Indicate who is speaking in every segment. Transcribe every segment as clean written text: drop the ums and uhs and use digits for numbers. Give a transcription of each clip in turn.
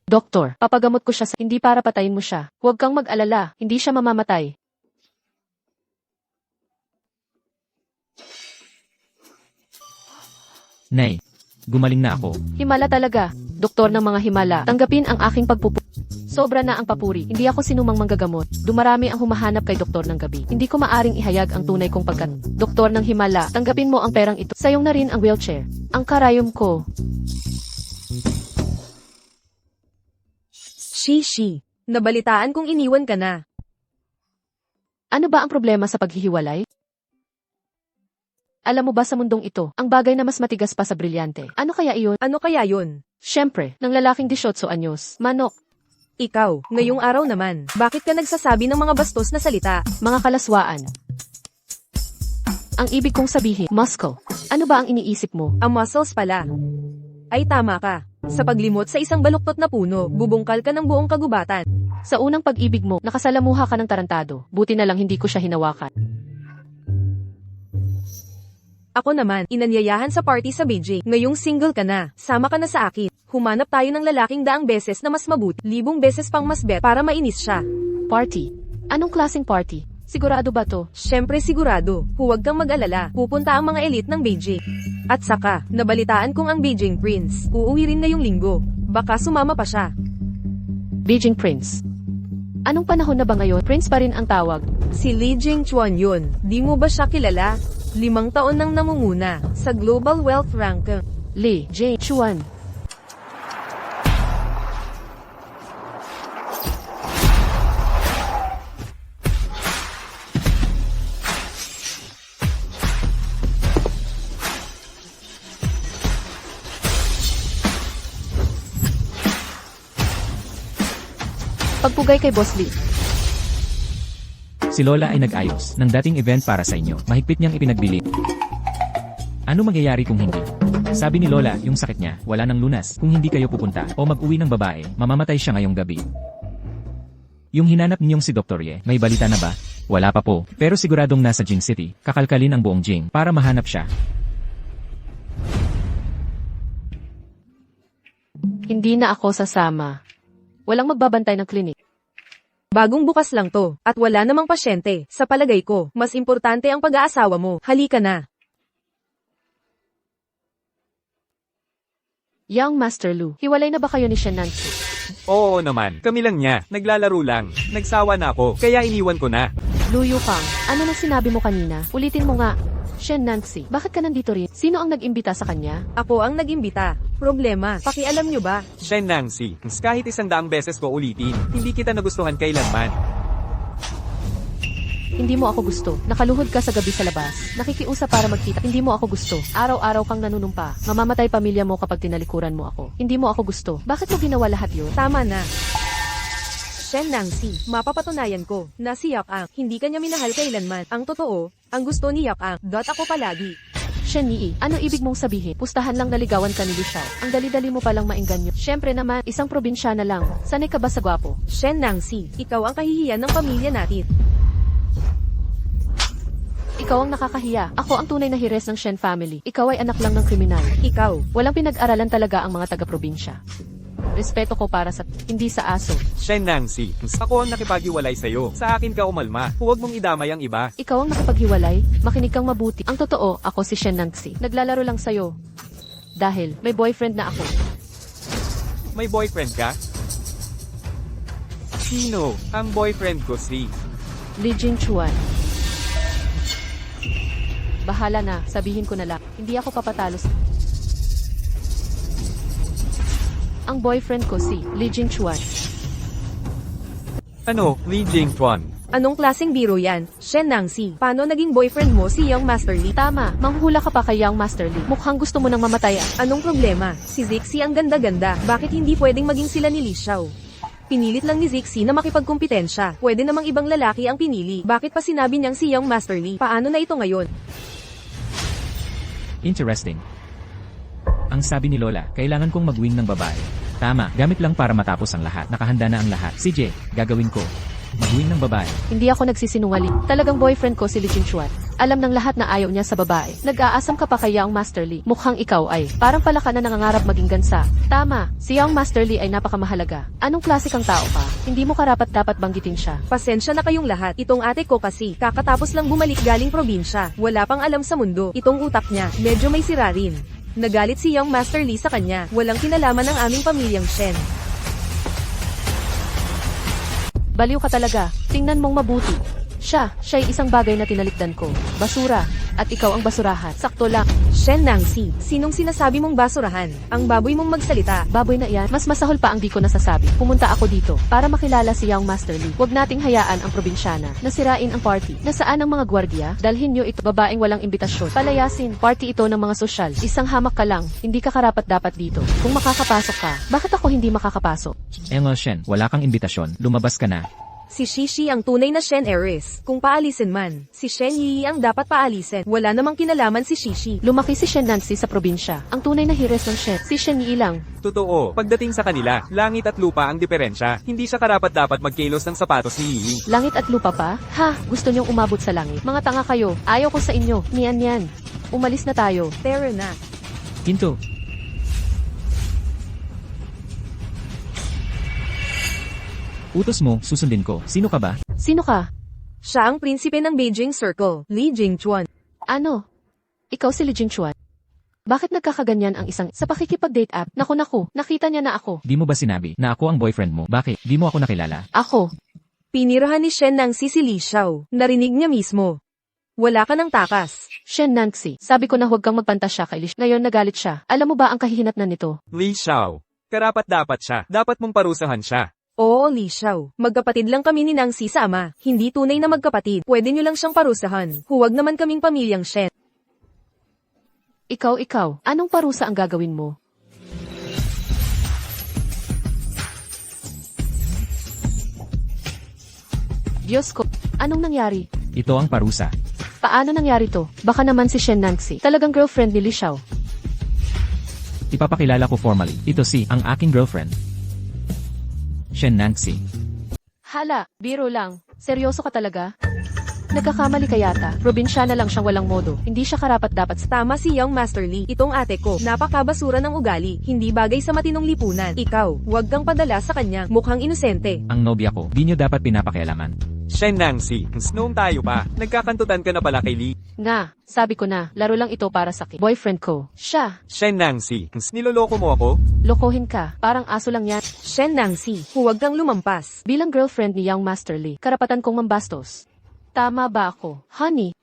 Speaker 1: Doktor, papagamot ko siya hindi para patayin mo siya. Huwag kang mag-alala, hindi siya mamamatay.
Speaker 2: Nay, gumaling na ako.
Speaker 1: Himala talaga. Doktor ng mga himala, tanggapin ang aking pagpupuri. Sobra na ang papuri, hindi ako sinumang manggagamot. Dumarami ang humahanap kay doktor ng gabi. Hindi ko maaring ihayag ang tunay kong pagkat. Doktor ng himala, tanggapin mo ang perang ito. Sayong na rin ang wheelchair. Ang karayom ko.
Speaker 3: Shishi, nabalitaan kong iniwan ka na.
Speaker 1: Ano ba ang problema sa paghihiwalay? Alam mo ba sa mundong ito, ang bagay na mas matigas pa sa brilyante. Ano kaya iyon?
Speaker 3: Ano kaya yun?
Speaker 1: Siyempre, ng lalaking 18 anyos, manok,
Speaker 3: Ikaw, ngayong araw naman, bakit ka nagsasabi ng mga bastos na salita?
Speaker 1: mga kalaswaan. Ang ibig kong sabihin, muscle. Ano ba ang iniisip mo?
Speaker 3: Ang muscles pala. Ay tama ka. Sa paglimot sa isang baluktot na puno, bubungkal ka ng buong kagubatan.
Speaker 1: Sa unang pag-ibig mo, nakasalamuha ka ng tarantado. Buti na lang hindi ko siya hinawakan.
Speaker 3: Ako naman, inanyayahan sa party sa Beijing. Ngayong single ka na, sama ka na sa akin. Humanap tayo ng lalaking 100 beses na mas mabuti, 1000 beses pang mas bet para mainis siya.
Speaker 1: Party? Anong klaseng party? Sigurado ba to?
Speaker 3: Syempre sigurado, huwag kang mag-alala, pupunta ang mga elite ng Beijing. At saka, nabalitaan kong ang Beijing Prince, uuwi rin ngayong linggo. Baka sumama pa siya.
Speaker 1: Beijing Prince. Anong panahon na ba ngayon? Prince pa rin ang tawag.
Speaker 3: Si Li Jingchuan yun, di mo ba siya kilala? 5 taon nang namunguna sa Global Wealth Ranking.
Speaker 1: Li Jingchuan. Pagpugay kay Boss Lee.
Speaker 2: Si Lola ay nag-ayos ng dating event para sa inyo. Mahigpit niyang ipinagbili. Ano mangyayari kung hindi? Sabi ni Lola, yung sakit niya, wala nang lunas. Kung hindi kayo pupunta o mag-uwi ng babae, mamamatay siya ngayong gabi. Yung hinanap ninyong si Dr. Ye, may balita na ba? Wala pa po. Pero siguradong nasa Jing City, kakalkalin ang buong Jing para mahanap siya.
Speaker 1: Hindi na ako sasama. Walang magbabantay ng klinik.
Speaker 3: Bagong bukas lang to, at wala namang pasyente. Sa palagay ko, mas importante ang pag-aasawa mo. Halika na.
Speaker 1: Young Master Lu, hiwalay na ba kayo ni Shen Nancy?
Speaker 4: Oo naman, kami lang niya. Naglalaro lang. Nagsawa na ako, kaya iniwan ko na.
Speaker 1: Lu Yukang, ano nang sinabi mo kanina? Ulitin mo nga. Shen Nancy, bakit ka nandito rin? Sino ang nag-imbita sa kanya?
Speaker 3: Ako ang nag-imbita. Problema, pakialam nyo ba?
Speaker 4: Shen Nancy, kahit 100 beses ko ulitin, hindi kita nagustuhan kailanman.
Speaker 1: Hindi mo ako gusto. Nakaluhod ka sa gabi sa labas. Nakikiusap para magkita. Hindi mo ako gusto. Araw-araw kang nanunumpa. Mamamatay pamilya mo kapag tinalikuran mo ako. Hindi mo ako gusto. Bakit mo ginawa lahat yun?
Speaker 3: Tama na. Shen Nancy, mapapatunayan ko na si Yak Ang hindi kanya minahal kailanman. Ang totoo, ang gusto ni Yak Ang, ako palagi.
Speaker 1: Shen Yi, ano ibig mong sabihin? Pustahan lang naligawan ka ni Li Xiao. Ang dali-dali mo palang maengganyo. Siyempre naman, isang probinsyana lang. Sanay ka ba sa gwapo?
Speaker 3: Shen Nancy, ikaw ang kahihiyan ng pamilya natin.
Speaker 1: Ikaw ang nakakahiya. Ako ang tunay na hires ng Shen family. Ikaw ay anak lang ng kriminal.
Speaker 3: Ikaw,
Speaker 1: Walang pinag-aralan talaga ang mga taga-probinsya. Respeto ko para sa, hindi sa aso.
Speaker 4: Shen Nancy, ako ang nakipaghiwalay sa'yo. Sa akin ka umalma. Huwag mong idamay ang iba.
Speaker 1: Ikaw ang nakapaghiwalay, makinig kang mabuti. Ang totoo, ako si Shen Nancy. Naglalaro lang sa'yo. Dahil, may boyfriend na ako.
Speaker 4: May boyfriend ka? Sino? Ang boyfriend ko si...
Speaker 1: Li Jingchuan. Bahala na, sabihin ko na lang. Hindi ako papatalo sa... Ang boyfriend ko si Li Jingchuan.
Speaker 4: Ano, Li Jingchuan?
Speaker 3: anong klaseng biro yan? Shen Nancy, paano naging boyfriend mo si Young Master Lee?
Speaker 1: Tama, manghuhula ka pa kay Young Master Lee. Mukhang gusto mo nang mamatay.
Speaker 3: Anong problema? Si Zixi ang ganda-ganda. Bakit hindi pwedeng maging sila ni Li Xiao? Pinilit lang ni Zixi na makipagkumpetensya. Pwede namang ibang lalaki ang pinili. Bakit pa sinabi niyang si Young Master Lee? Paano na ito ngayon?
Speaker 2: Interesting. Ang sabi ni Lola, kailangan kong mag-wing ng babae. Tama, gamit lang para matapos ang lahat. Nakahanda na ang lahat. CJ, gagawin ko. Mag-wing ng babae.
Speaker 1: Hindi ako nagsisinungaling. Talagang boyfriend ko si Li Jingchuan. Alam ng lahat na ayaw niya sa babae. Nag-aasam ka pa kay Young Master Lee. Mukhang ikaw ay parang pala ka na nangangarap maging gansa. Tama, si Young Master Lee ay napakamahalaga. Anong klase kang tao ka? Hindi mo karapat-dapat banggitin siya.
Speaker 3: Pasensya na kayong lahat. Itong ate ko kasi, kakatapos lang bumalik galing probinsya. Wala pang alam sa mundo. Itong utak niya, medyo may sira rin. Nagalit si Young Master Lee sa kanya. Walang kinalaman ng aming pamilyang Shen.
Speaker 1: Baliw ka talaga. Tingnan mong mabuti. Siya'y isang bagay na tinalikdan ko. Basura. At ikaw ang basurahan. Sakto lang.
Speaker 3: Shen Nangxi, sinong sinasabi mong basurahan? Ang baboy mong magsalita.
Speaker 1: Baboy na iyan, mas masahol pa ang di ko nasasabi. Pumunta ako dito para makilala si Young Master Lee. Huwag nating hayaan ang probinsyana na sirain ang party. Nasaan ang mga gwardiya? Dalhin nyo ito, babaeng walang imbitasyon. Palayasin, party ito ng mga sosyal. Isang hamak ka lang, hindi ka karapat-dapat dito. Kung makakapasok ka, bakit ako hindi makakapasok?
Speaker 2: Shen, wala kang imbitasyon. Lumabas ka na.
Speaker 3: Si Shishi ang tunay na Shen heiress. Kung paalisin man, si Shen Yi ang dapat paalisin. Wala namang kinalaman si Shishi.
Speaker 1: Lumaki si Shen Nancy sa probinsya. Ang tunay na hires ng Shen, si Shen Yi lang.
Speaker 4: Totoo, pagdating sa kanila, langit at lupa ang diferensya. Hindi siya karapat-dapat magkilos ng sapatos ni Yiying.
Speaker 1: Langit at lupa pa? Ha? Gusto niyong umabot sa langit? Mga tanga kayo. Ayaw ko sa inyo. Niyan. Umalis na tayo.
Speaker 3: Tara na.
Speaker 2: Ginto. Utos mo, susundin ko. Sino ka ba?
Speaker 1: Sino ka?
Speaker 3: Siya ang prinsipe ng Beijing Circle, Li Jingchuan.
Speaker 1: Ano? Ikaw si Li Jingchuan? Bakit nagkakaganyan ang isang sa pakikipag-date app? Naku, nakita niya na ako.
Speaker 2: Di mo ba sinabi na ako ang boyfriend mo? Bakit? Di mo ako nakilala?
Speaker 1: Ako.
Speaker 3: Pinirahan ni Shen Nangxi si Li Xiao. Narinig niya mismo. Wala ka ng takas.
Speaker 1: Shen Nanxi, sabi ko na huwag kang magpantasya kay Li. Ngayon nagalit siya. Alam mo ba ang kahihinatnan nito?
Speaker 4: Li Xiao. Karapat-dapat siya. Dapat mong parusahan siya.
Speaker 3: Oo, Li Xiao. Magkapatid lang kami ni Nangxi sa ama. Hindi tunay na magkapatid. Pwede nyo lang siyang parusahan. Huwag naman kaming pamilyang Shen.
Speaker 1: Ikaw, anong parusa ang gagawin mo? Diyos ko, anong nangyari?
Speaker 2: Ito ang parusa.
Speaker 1: Paano nangyari to? Baka naman si Shen Nanxi, talagang girlfriend ni Li Xiao.
Speaker 2: Ipapakilala ko formally. Ito ang aking girlfriend. Shen Nangxi.
Speaker 1: Hala, biro lang. Seryoso ka talaga? Nagkakamali ka yata. Probinsyana lang siyang walang modo. Hindi siya karapat-dapat sa...
Speaker 3: Tama si Young Master Lee. Itong ate ko. Napakabasura ng ugali. Hindi bagay sa matinong lipunan. Ikaw, huwag kang padala sa kanya. Mukhang inosente.
Speaker 2: Ang nobya ko. Di nyo dapat pinapakialaman.
Speaker 4: Shen Nangxi, noong tayo pa, nagkakantutan ka na pala kay Li.
Speaker 1: Nga, sabi ko na, laro lang ito para sa boyfriend ko. Siya,
Speaker 4: Shen Nangxi, niloloko mo ako?
Speaker 1: lokohin ka. Parang aso lang yan.
Speaker 3: Shen Nangxi, huwag kang lumampas.
Speaker 1: Bilang girlfriend ni Young Master Lee, karapatan kong mambastos. Tama ba ako? Honey,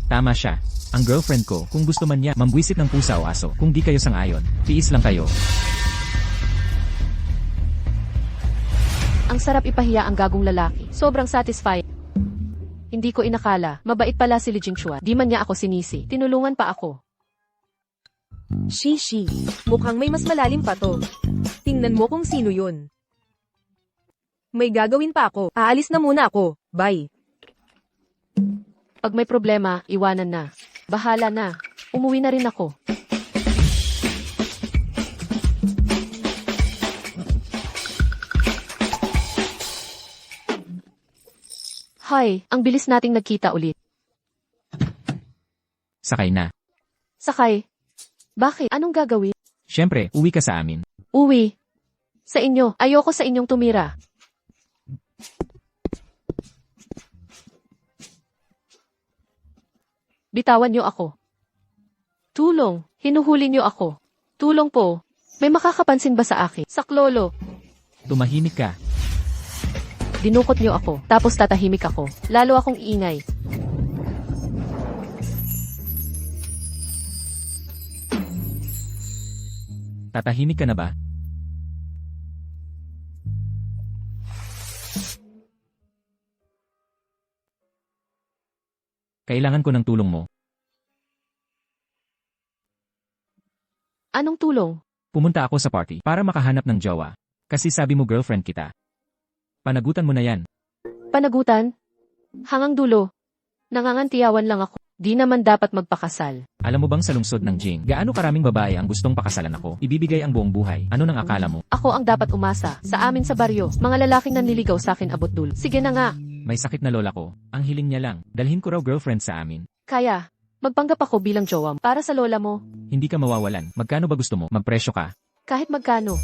Speaker 2: Tama siya. Ang girlfriend ko, kung gusto man niya, mambwisit ng pusa o aso. Kung di kayo sang-ayon, tiis lang kayo.
Speaker 1: ang sarap ipahiya ang gagong lalaki. Sobrang satisfying. Hindi ko inakala, mabait pala si Li Jingchuan. Di man niya ako sinisi. Tinulungan pa ako.
Speaker 3: Shishi, mukhang may mas malalim pa to. Tingnan mo kung sino yun. May gagawin pa ako. Aalis na muna ako. Bye.
Speaker 1: Pag may problema, iwanan na. Bahala na. Umuwi na rin ako. Hi, ang bilis nating nagkita ulit.
Speaker 2: Sakay na.
Speaker 1: Sakay. Bakit? Anong gagawin?
Speaker 2: Siyempre, uwi ka sa amin.
Speaker 1: Uwi. Sa inyo. Ayoko sa inyong tumira. Bitawan niyo ako. Tulong. Hinuhuli niyo ako. Tulong po. May makakapansin ba sa akin? Saklolo.
Speaker 2: Tumahimik ka.
Speaker 1: Dinukot niyo ako. Tapos tatahimik ako. Lalo akong iingay.
Speaker 2: Tatahimik ka na ba? Kailangan ko ng tulong mo.
Speaker 1: Anong tulong?
Speaker 2: Pumunta ako sa party para makahanap ng jowa. Kasi sabi mo girlfriend kita. Panagutan mo na yan.
Speaker 1: Panagutan? Hangang dulo. Nangangantiyawan lang ako. Di naman dapat magpakasal.
Speaker 2: Alam mo bang sa lungsod ng Jing, gaano karaming babae ang gustong pakasalan ako? Ibibigay ang buong buhay. Ano nang akala mo?
Speaker 1: Ako ang dapat umasa. Sa amin sa baryo, mga lalaking nanliligaw sa akin abot dulo. Sige na nga.
Speaker 2: May sakit na lola ko. Ang hiling niya lang, dalhin ko raw girlfriend sa amin.
Speaker 1: Kaya, magpanggap ako bilang jowa para sa lola mo.
Speaker 2: Hindi ka mawawalan. Magkano ba gusto mo? Magpresyo ka.
Speaker 1: Kahit magkano.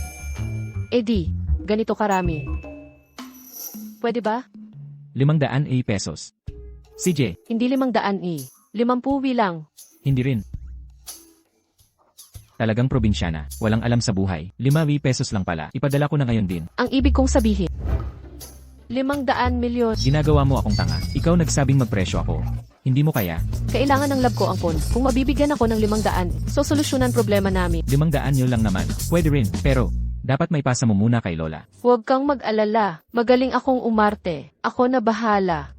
Speaker 1: Eh di, ganito karami. Pwede ba?
Speaker 2: 500 pesos. CJ,
Speaker 1: Hindi 500 50 lang.
Speaker 2: hindi rin. Talagang probinsyana, walang alam sa buhay. 5 pesos lang pala. Ipadala ko na ngayon din.
Speaker 1: Ang ibig kong sabihin. 500 milyon.
Speaker 2: Ginagawa mo akong tanga. Ikaw nagsabing magpresyo ako. Hindi mo kaya?
Speaker 1: Kailangan ng lab ko ang pon. Kung mabibigyan ako ng 500, so solusyonan problema namin.
Speaker 2: 500 nyo lang naman. Pwede rin. Pero, dapat may pasa mo muna kay Lola.
Speaker 1: Huwag kang mag-alala. Magaling akong umarte. Ako na bahala.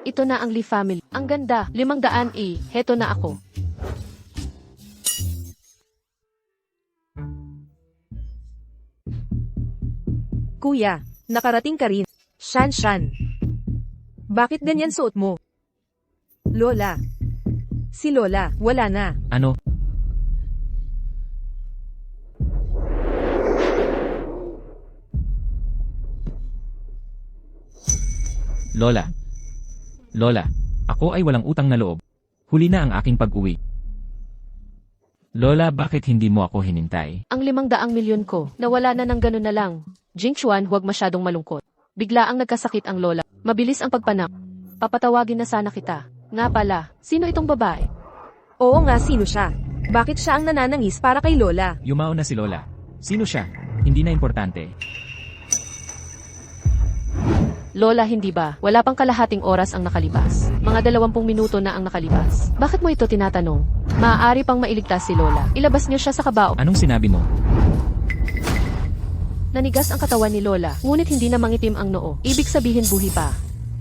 Speaker 1: Ito na ang Lee family. Ang ganda. 500 Heto na ako.
Speaker 3: Kuya, nakarating ka rin. Shan. Bakit ganyan suot mo? Lola. Si Lola, wala na.
Speaker 2: Ano? Lola, ako ay walang utang na loob. Huli na ang aking pag-uwi. Lola, bakit hindi mo ako hinintay?
Speaker 1: Ang 500 milyon ko, nawala na ng ganun na lang. Jingchuan, huwag masyadong malungkot. Bigla ang nagkasakit ang lola. Mabilis ang pagpanap. Papatawagin na sana kita. Nga pala, sino itong babae?
Speaker 3: Oo nga, sino siya? Bakit siya ang nananangis para kay Lola?
Speaker 2: Yumao na si Lola. Sino siya? Hindi na importante.
Speaker 1: Lola, hindi ba? Wala pang kalahating oras ang nakalipas. Mga 20 minuto na ang nakalipas. Bakit mo ito tinatanong? Maaari pang mailigtas si Lola. Ilabas niyo siya sa kabao.
Speaker 2: Anong sinabi mo?
Speaker 1: Nanigas ang katawan ni Lola, ngunit hindi na mangitim ang noo. Ibig sabihin buhi pa.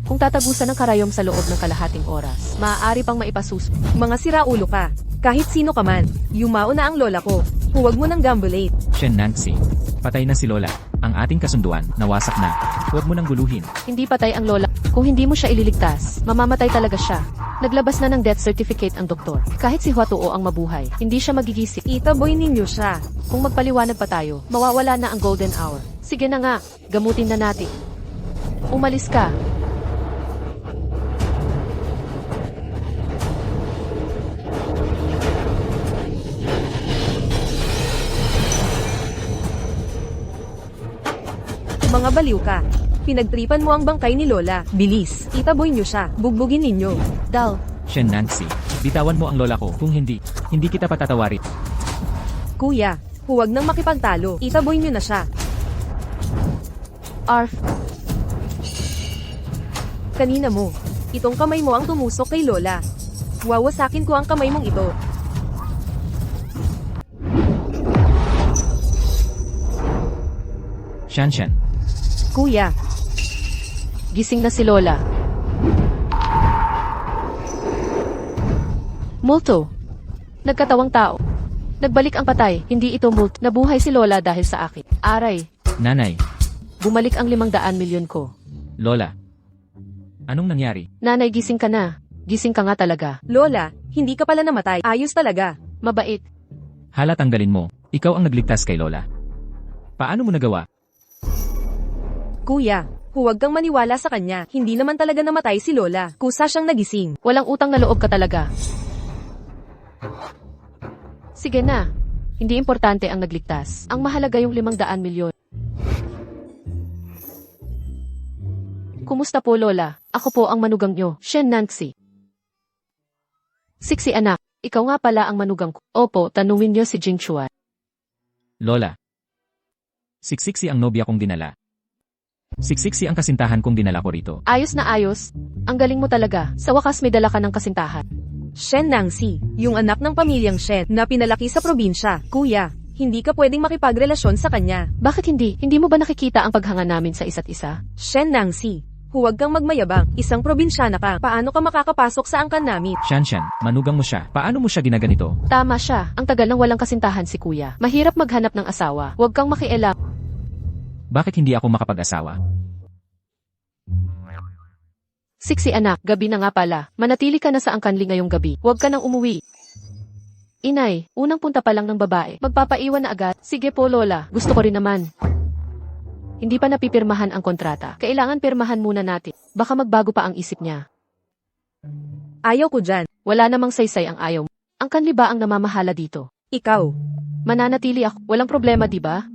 Speaker 1: Kung tatabusan ng karayom sa loob ng kalahating oras, maaari pang maipasus.
Speaker 3: Mga siraulo ka. Kahit sino ka man. Yumao na ang lola ko. Huwag mo nang gambulate.
Speaker 2: Shen Nancy. Patay na si Lola. Ang ating kasunduan, nawasak na. Huwag mo nang guluhin.
Speaker 1: Hindi patay ang Lola. Kung hindi mo siya ililigtas, mamamatay talaga siya. Naglabas na ng death certificate ang doktor. Kahit si Huatuo ang mabuhay, hindi siya magigising.
Speaker 3: Itaboy ninyo siya.
Speaker 1: Kung magpaliwanag pa tayo, mawawala na ang golden hour. Sige na nga, gamutin na natin. Umalis ka.
Speaker 3: Mga baliw ka. Pinagtripan mo ang bangkay ni Lola. Bilis. Itaboy nyo siya. Bugbugin ninyo.
Speaker 1: Dal,
Speaker 2: Shen Nancy. Bitawan mo ang lola ko. Kung hindi, hindi kita patatawarin.
Speaker 3: Kuya, huwag nang makipagtalo. Itaboy nyo na siya.
Speaker 1: Arf,
Speaker 3: Kanina mo. Itong kamay mo ang tumusok kay Lola. Wawasakin ko ang kamay mong ito.
Speaker 2: Shan.
Speaker 3: Kuya,
Speaker 1: gising na si Lola. Multo. Nagkatawang tao. Nagbalik ang patay, hindi ito multo. Nabuhay si Lola dahil sa akin. Aray,
Speaker 2: Nanay.
Speaker 1: bumalik ang 500 milyon ko.
Speaker 2: Lola. Anong nangyari?
Speaker 1: Nanay, gising ka na. Gising ka nga talaga.
Speaker 3: Lola, hindi ka pala namatay. Ayos talaga.
Speaker 1: Mabait.
Speaker 2: Hala, tanggalin mo. Ikaw ang nagligtas kay Lola. Paano mo nagawa?
Speaker 3: Kuya, huwag kang maniwala sa kanya. Hindi naman talaga namatay si Lola. Kusa siyang nagising.
Speaker 1: Walang utang na loob ka talaga. Sige na. Hindi importante ang nagligtas. Ang mahalaga yung 500 milyon. Kumusta po, Lola? Ako po ang manugang nyo, Shen Nancy. Siksi anak, ikaw nga pala ang manugang ko. Opo, tanungin nyo si Jingchuan.
Speaker 2: Lola. Siksiksi ang nobya kong dinala. Siksiksi ang kasintahan kong dinala ko rito.
Speaker 1: Ayos na ayos. Ang galing mo talaga. Sa wakas may dala ka ng kasintahan.
Speaker 3: Shen Nancy, yung anak ng pamilyang Shen na pinalaki sa probinsya. Kuya, hindi ka pwedeng makipagrelasyon sa kanya.
Speaker 1: Bakit hindi? Hindi mo ba nakikita ang paghanga namin sa isa't isa?
Speaker 3: Shen Nancy, huwag kang magmayabang. Isang probinsyana ka. Paano ka makakapasok sa angkan namin?
Speaker 2: Shan, manugang mo siya. Paano mo siya ginaganito?
Speaker 1: Tama siya. Ang tagal ng walang kasintahan si kuya. Mahirap maghanap ng asawa. Huwag kang makialam.
Speaker 2: Bakit hindi ako makapag-asawa?
Speaker 1: Siksi anak, gabi na nga pala. Manatili ka na sa angkanli ngayong gabi. Huwag ka nang umuwi. Inay, unang punta pa lang ng babae. Magpapaiwan na agad. Sige po, Lola. Gusto ko rin naman. Hindi pa napipirmahan ang kontrata. Kailangan pirmahan muna natin. Baka magbago pa ang isip niya.
Speaker 3: Ayaw ko dyan.
Speaker 1: Wala namang saysay ang ayaw mo. Ang kanli ba ang namamahala dito?
Speaker 3: Ikaw.
Speaker 1: Mananatili ako. Walang problema, di ba?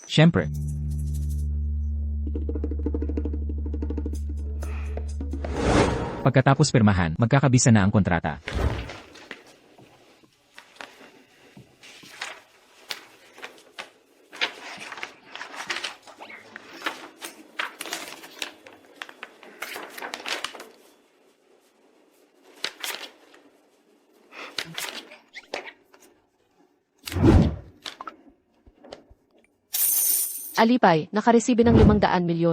Speaker 2: Siyempre. Pagkatapos pirmahan, magkakabisa na ang kontrata.
Speaker 1: Alipay, nakaresibe ng 500 milyon.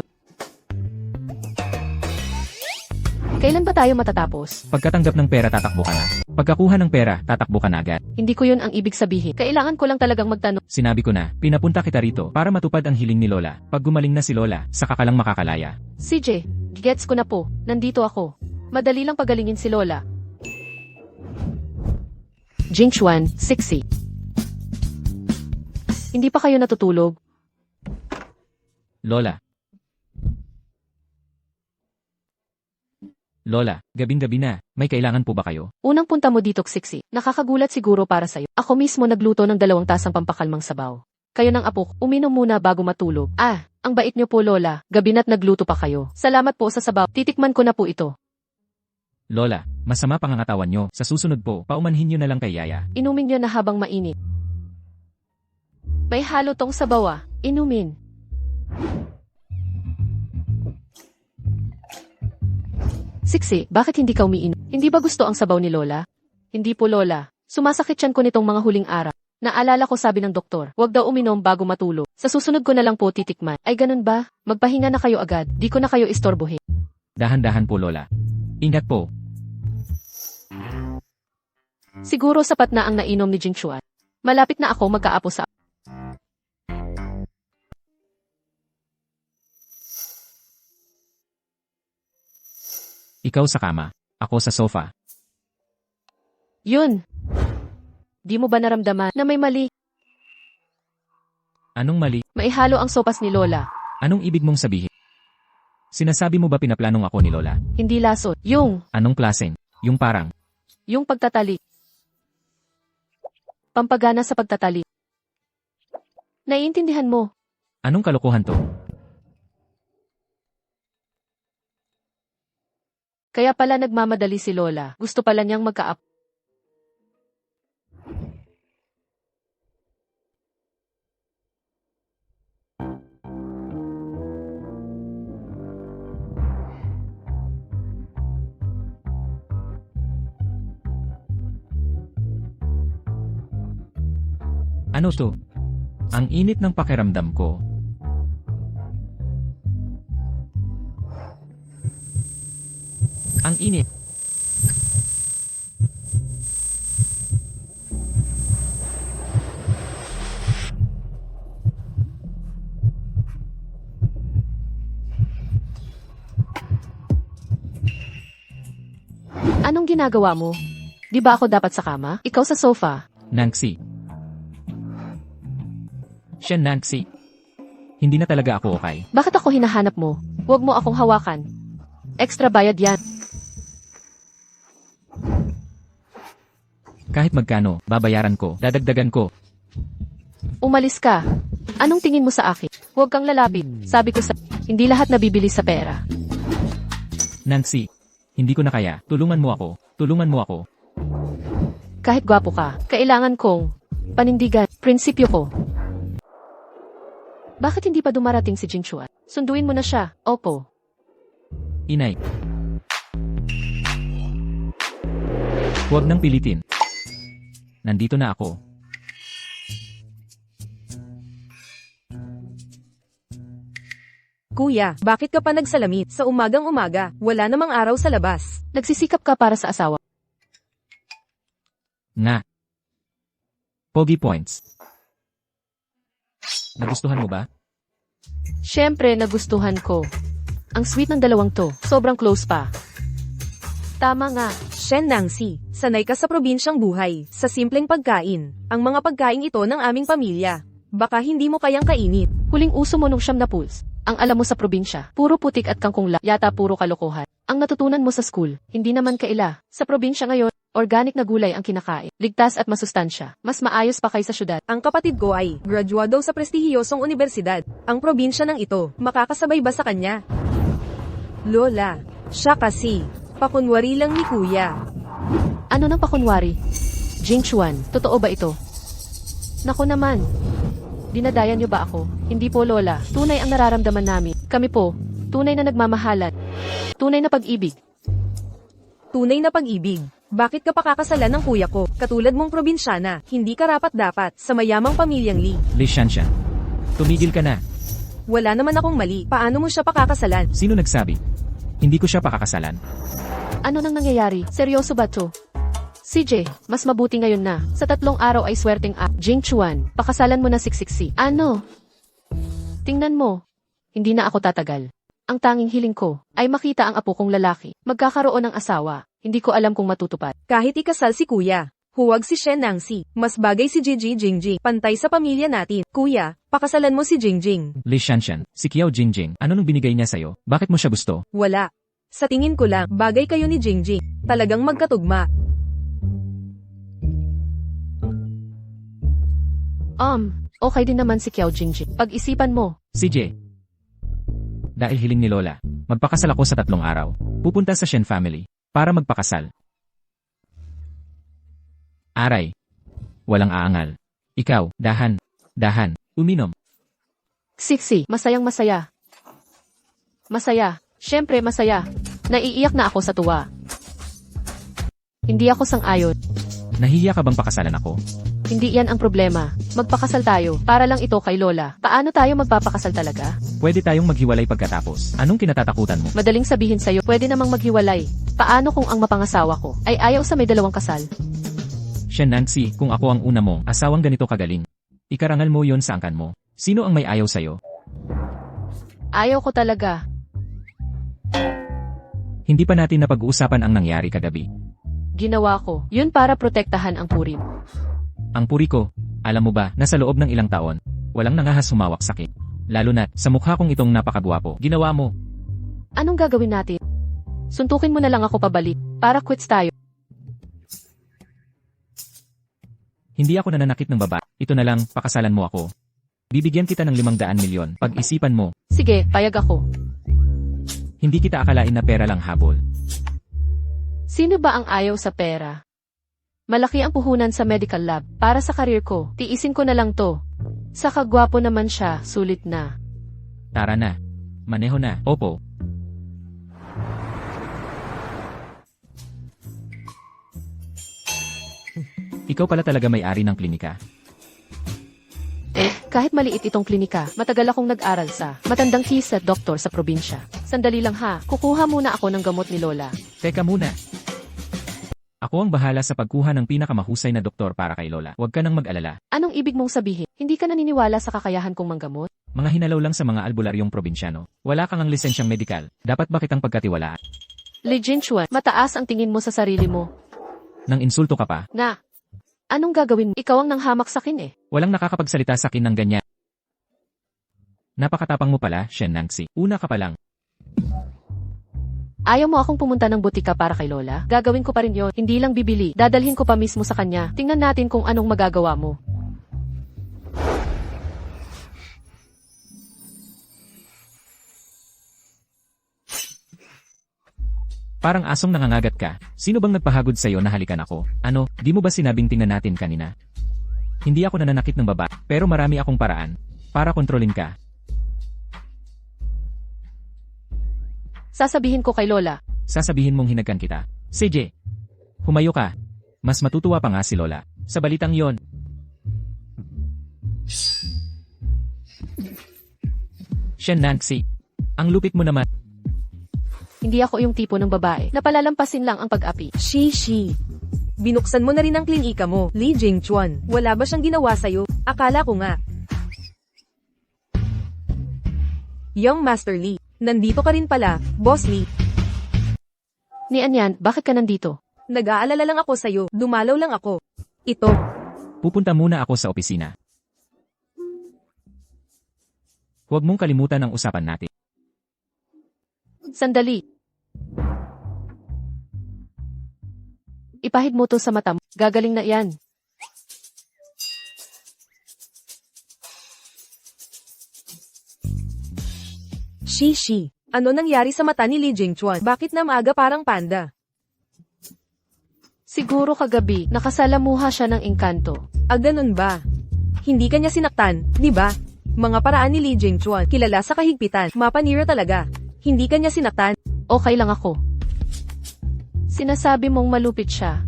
Speaker 1: Kailan ba tayo matatapos?
Speaker 2: Pagkatanggap ng pera, tatakbo ka na. Pagkakuha ng pera, tatakbo ka na agad.
Speaker 1: Hindi ko yun ang ibig sabihin. Kailangan ko lang talagang magtanong.
Speaker 2: Sinabi ko na, pinapunta kita rito para matupad ang hiling ni Lola. Pag gumaling na si Lola, saka ka lang makakalaya.
Speaker 1: CJ, gets ko na po. Nandito ako. Madali lang pagalingin si Lola. Jingchuan, 60. Hindi pa kayo natutulog?
Speaker 2: Lola. Lola, gabing-gabi na. May kailangan po ba kayo?
Speaker 1: Unang punta mo dito, Siksi. Nakakagulat siguro para sa'yo. Ako mismo nagluto ng 2 tasang pampakalmang sabaw. Kayo ng apo, uminom muna bago matulog. Ang bait niyo po, Lola. Gabi na't nagluto pa kayo. Salamat po sa sabaw. Titikman ko na po ito.
Speaker 2: Lola, masama pangangatawan nyo. Sa susunod po, paumanhin nyo na lang kay Yaya.
Speaker 1: Inumin niyo na habang mainit. May halo tong sabaw. Inumin. Siksi, bakit hindi ka umiinom? Hindi ba gusto ang sabaw ni Lola? Hindi po, Lola. Sumasakit siyan ko nitong mga huling araw. Naalala ko, sabi ng doktor, huwag daw uminom bago matulog. Sa susunod ko na lang po titikman. Ay ganun ba? Magpahinga na kayo agad. Di ko na kayo istorbohin.
Speaker 2: Dahan-dahan po, Lola. Ingat po.
Speaker 1: Siguro sapat na ang nainom ni Jingchuan. Malapit na ako magkaapo sa...
Speaker 2: Ikaw sa kama. Ako sa sofa.
Speaker 1: Yun. Di mo ba naramdaman na may mali?
Speaker 2: Anong mali?
Speaker 1: Maihalo ang sopas ni Lola.
Speaker 2: Anong ibig mong sabihin? Sinasabi mo ba pinaplanong ako ni Lola?
Speaker 1: Hindi lason.
Speaker 2: Anong klaseng? Yung parang.
Speaker 1: Yung pagtatali. Pampagana sa pagtatali. Naiintindihan mo.
Speaker 2: Anong kalokohan to?
Speaker 1: Kaya pala nagmamadali si Lola. Gusto pala niyang magkaap.
Speaker 2: Ano to? Ang init ng pakiramdam ko. Ang init.
Speaker 1: Anong ginagawa mo? Di ba ako dapat sa kama? Ikaw sa sofa.
Speaker 2: Nancy. Siya, Nancy. Hindi na talaga ako okay.
Speaker 1: Bakit ako hinahanap mo? Huwag mo akong hawakan. Extra bayad yan.
Speaker 2: Kahit magkano, babayaran ko, dadagdagan ko.
Speaker 1: Umalis ka. Anong tingin mo sa akin? Huwag kang lalapit. Sabi ko hindi lahat nabibili sa pera.
Speaker 2: Nancy, hindi ko na kaya. Tulungan mo ako. Tulungan mo ako.
Speaker 1: Kahit gwapo ka, kailangan kong panindigan, prinsipyo ko. Bakit hindi pa dumarating si Jingchuan? Sunduin mo na siya. Opo.
Speaker 2: Inay. Huwag nang pilitin. Nandito na ako.
Speaker 3: Kuya, bakit ka pa nagsalamit? Sa umagang-umaga, wala namang araw sa labas.
Speaker 1: Nagsisikap ka para sa asawa.
Speaker 2: Nga. Pogi points. Nagustuhan mo ba?
Speaker 1: Siyempre, nagustuhan ko. Ang sweet ng dalawang to. Sobrang close pa. Tama nga.
Speaker 3: Shen Nancy, sanay ka sa probinsyang buhay, sa simpleng pagkain. Ang mga pagkain ito ng aming pamilya. Baka hindi mo kayang kainit.
Speaker 1: Huling uso mo nung siyam na pools. Ang alam mo sa probinsya, puro putik at kangkong yata puro kalokohan. Ang natutunan mo sa school, hindi naman kaila. Sa probinsya ngayon, organic na gulay ang kinakain. Ligtas at masustansya. Mas maayos pa kaysa syudad.
Speaker 3: Ang kapatid ko ay graduado sa prestihiyosong universidad. Ang probinsya ng ito, makakasabay ba sa kanya? Lola, siya kasi, pakunwari lang ni kuya.
Speaker 1: Ano nang pakunwari? Jingchuan, totoo ba ito? Naku naman. Dinadayan niyo ba ako? Hindi po lola, tunay ang nararamdaman namin. Kami po, tunay na nagmamahalan. Tunay na pag-ibig.
Speaker 3: Tunay na pag-ibig. Bakit ka pakakasalan ng kuya ko? Katulad mong probinsyana, hindi karapat-dapat sa mayamang pamilyang Lee.
Speaker 2: Li Shanshan. Tumigil ka na.
Speaker 3: Wala naman akong mali. Paano mo siya pakakasalan?
Speaker 2: Sino nagsabi? Hindi ko siya pakakasalan.
Speaker 1: Ano nang nangyayari? Seryoso ba to? CJ, mas mabuti ngayon na. Sa 3 araw ay swerteng Jingchuan, pakasalan mo na siksiksi. Ano? Tingnan mo. Hindi na ako tatagal. Ang tanging hiling ko ay makita ang apo kong lalaki. Magkakaroon ng asawa. Hindi ko alam kung matutupad.
Speaker 3: Kahit ikasal si kuya, huwag si Shen Nangsi. Mas bagay si Gigi Jingjing. Pantay sa pamilya natin. Kuya, pakasalan mo si Jingjing.
Speaker 2: Li Shanshan, si Kiao Jingjing, ano nung binigay niya sa'yo? Bakit mo siya gusto?
Speaker 3: Wala. Sa tingin ko lang, bagay kayo ni Jingjing. Talagang magkatugma.
Speaker 1: Okay din naman si Kiao Jingjing. Pag-isipan mo.
Speaker 2: CJ. Dahil hiling ni Lola, magpakasal ako sa 3 araw. Pupunta sa Shen family para magpakasal. Aray. Walang aangal. Ikaw, dahan, uminom.
Speaker 1: Siksi, masayang masaya. Masaya. Siyempre masaya. Naiiyak na ako sa tuwa. Hindi ako sang-ayon.
Speaker 2: Nahihiya ka bang pakasalan ako?
Speaker 1: Hindi yan ang problema. Magpakasal tayo. Para lang ito kay Lola. Paano tayo magpapakasal talaga?
Speaker 2: Pwede tayong maghiwalay pagkatapos. Anong kinatatakutan mo?
Speaker 1: Madaling sabihin sa'yo, pwede namang maghiwalay. Paano kung ang mapangasawa ko ay ayaw sa may 2 kasal?
Speaker 2: Shen Nangsi, kung ako ang una mo, asawang ganito kagaling. Ikarangal mo yon sa angkan mo. Sino ang may ayaw sa'yo?
Speaker 1: Ayaw ko talaga.
Speaker 2: Hindi pa natin napag-uusapan ang nangyari kagabi.
Speaker 1: Ginawa ko. Yun para protektahan ang purim.
Speaker 2: Ang puri ko, alam mo ba, nasa loob ng ilang taon, walang nangahas humawak sakit. Lalo na't sa mukha kong itong napakagwapo, ginawa mo.
Speaker 1: Anong gagawin natin? Suntukin mo na lang ako pabalik, para quits tayo.
Speaker 2: Hindi ako nananakit ng babae, ito na lang, pakasalan mo ako. Bibigyan kita ng 500 milyon, pag-isipan mo.
Speaker 1: Sige, payag ako.
Speaker 2: Hindi kita akalain na pera lang habol.
Speaker 1: Sino ba ang ayaw sa pera? Malaki ang puhunan sa medical lab. Para sa karir ko, tiisin ko na lang to. Sa kagwapo naman siya, sulit na.
Speaker 2: Tara na. Maneho na. Opo. Ikaw pala talaga may-ari ng klinika.
Speaker 1: Kahit maliit itong klinika, matagal akong nag-aral sa matandang kisa doktor sa probinsya. Sandali lang ha, kukuha muna ako ng gamot ni Lola.
Speaker 2: Teka muna. Ako ang bahala sa pagkuha ng pinakamahusay na doktor para kay Lola. Huwag ka nang mag-alala.
Speaker 1: Anong ibig mong sabihin? Hindi ka naniniwala sa kakayahan kong manggamot?
Speaker 2: Mga hinalaw lang sa mga albularyong probinsyano. Wala kang ang lisensyang medikal. Dapat ba kitang pagkatiwalaan?
Speaker 1: Li Jinchuan, mataas ang tingin mo sa sarili mo.
Speaker 2: Nang insulto ka pa,
Speaker 1: Na, anong gagawin mo? Ikaw ang nanghamak sa akin eh.
Speaker 2: walang nakakapagsalita sa akin ng ganyan. Napakatapang mo pala, Shen Nangsi. Una ka pa lang.
Speaker 1: Ayaw mo akong pumunta ng butika para kay Lola? Gagawin ko pa rin yon. Hindi lang bibili. Dadalhin ko pa mismo sa kanya. Tingnan natin kung anong magagawa mo.
Speaker 2: Parang asong nangangagat ka. Sino bang nagpahagod sa'yo na halikan ako? Ano, di mo ba sinabing tingnan natin kanina? Hindi ako nananakit ng babae, pero marami akong paraan para kontrolin ka.
Speaker 1: Sasabihin ko kay Lola.
Speaker 2: Sasabihin mong hinagkan kita. CJ, humayo ka. Mas matutuwa pa nga si Lola. Sa balitang yon. Shen Nangsi, ang lupit mo naman.
Speaker 1: Hindi ako yung tipo ng babae na palalampasin lang ang pag-api.
Speaker 3: Shishi. Binuksan mo na rin ang klinika mo, Li Jingchuan. Wala ba siyang ginawa sa'yo? Akala ko nga. Young Master Li, nandito ka rin pala, Boss Li.
Speaker 1: Ni Anyan, bakit ka nandito?
Speaker 3: Nag-aalala lang ako sa'yo, dumalaw lang ako. Ito.
Speaker 2: Pupunta muna ako sa opisina. Huwag mong kalimutan ang usapan natin.
Speaker 1: Sandali. Ipahid mo to sa mata mo. Gagaling na yan.
Speaker 3: Shishi. Ano nangyari sa mata ni Lee Jingchuan? Bakit na maaga parang panda?
Speaker 1: Siguro kagabi, nakasalamuha siya ng engkanto.
Speaker 3: Ganun ba? Hindi kanya sinaktan, di ba? Mga paraan ni Lee Jingchuan, kilala sa kahigpitan, mapanira talaga. Hindi kanya sinaktan.
Speaker 1: Okay lang ako. Sinasabi mong malupit siya.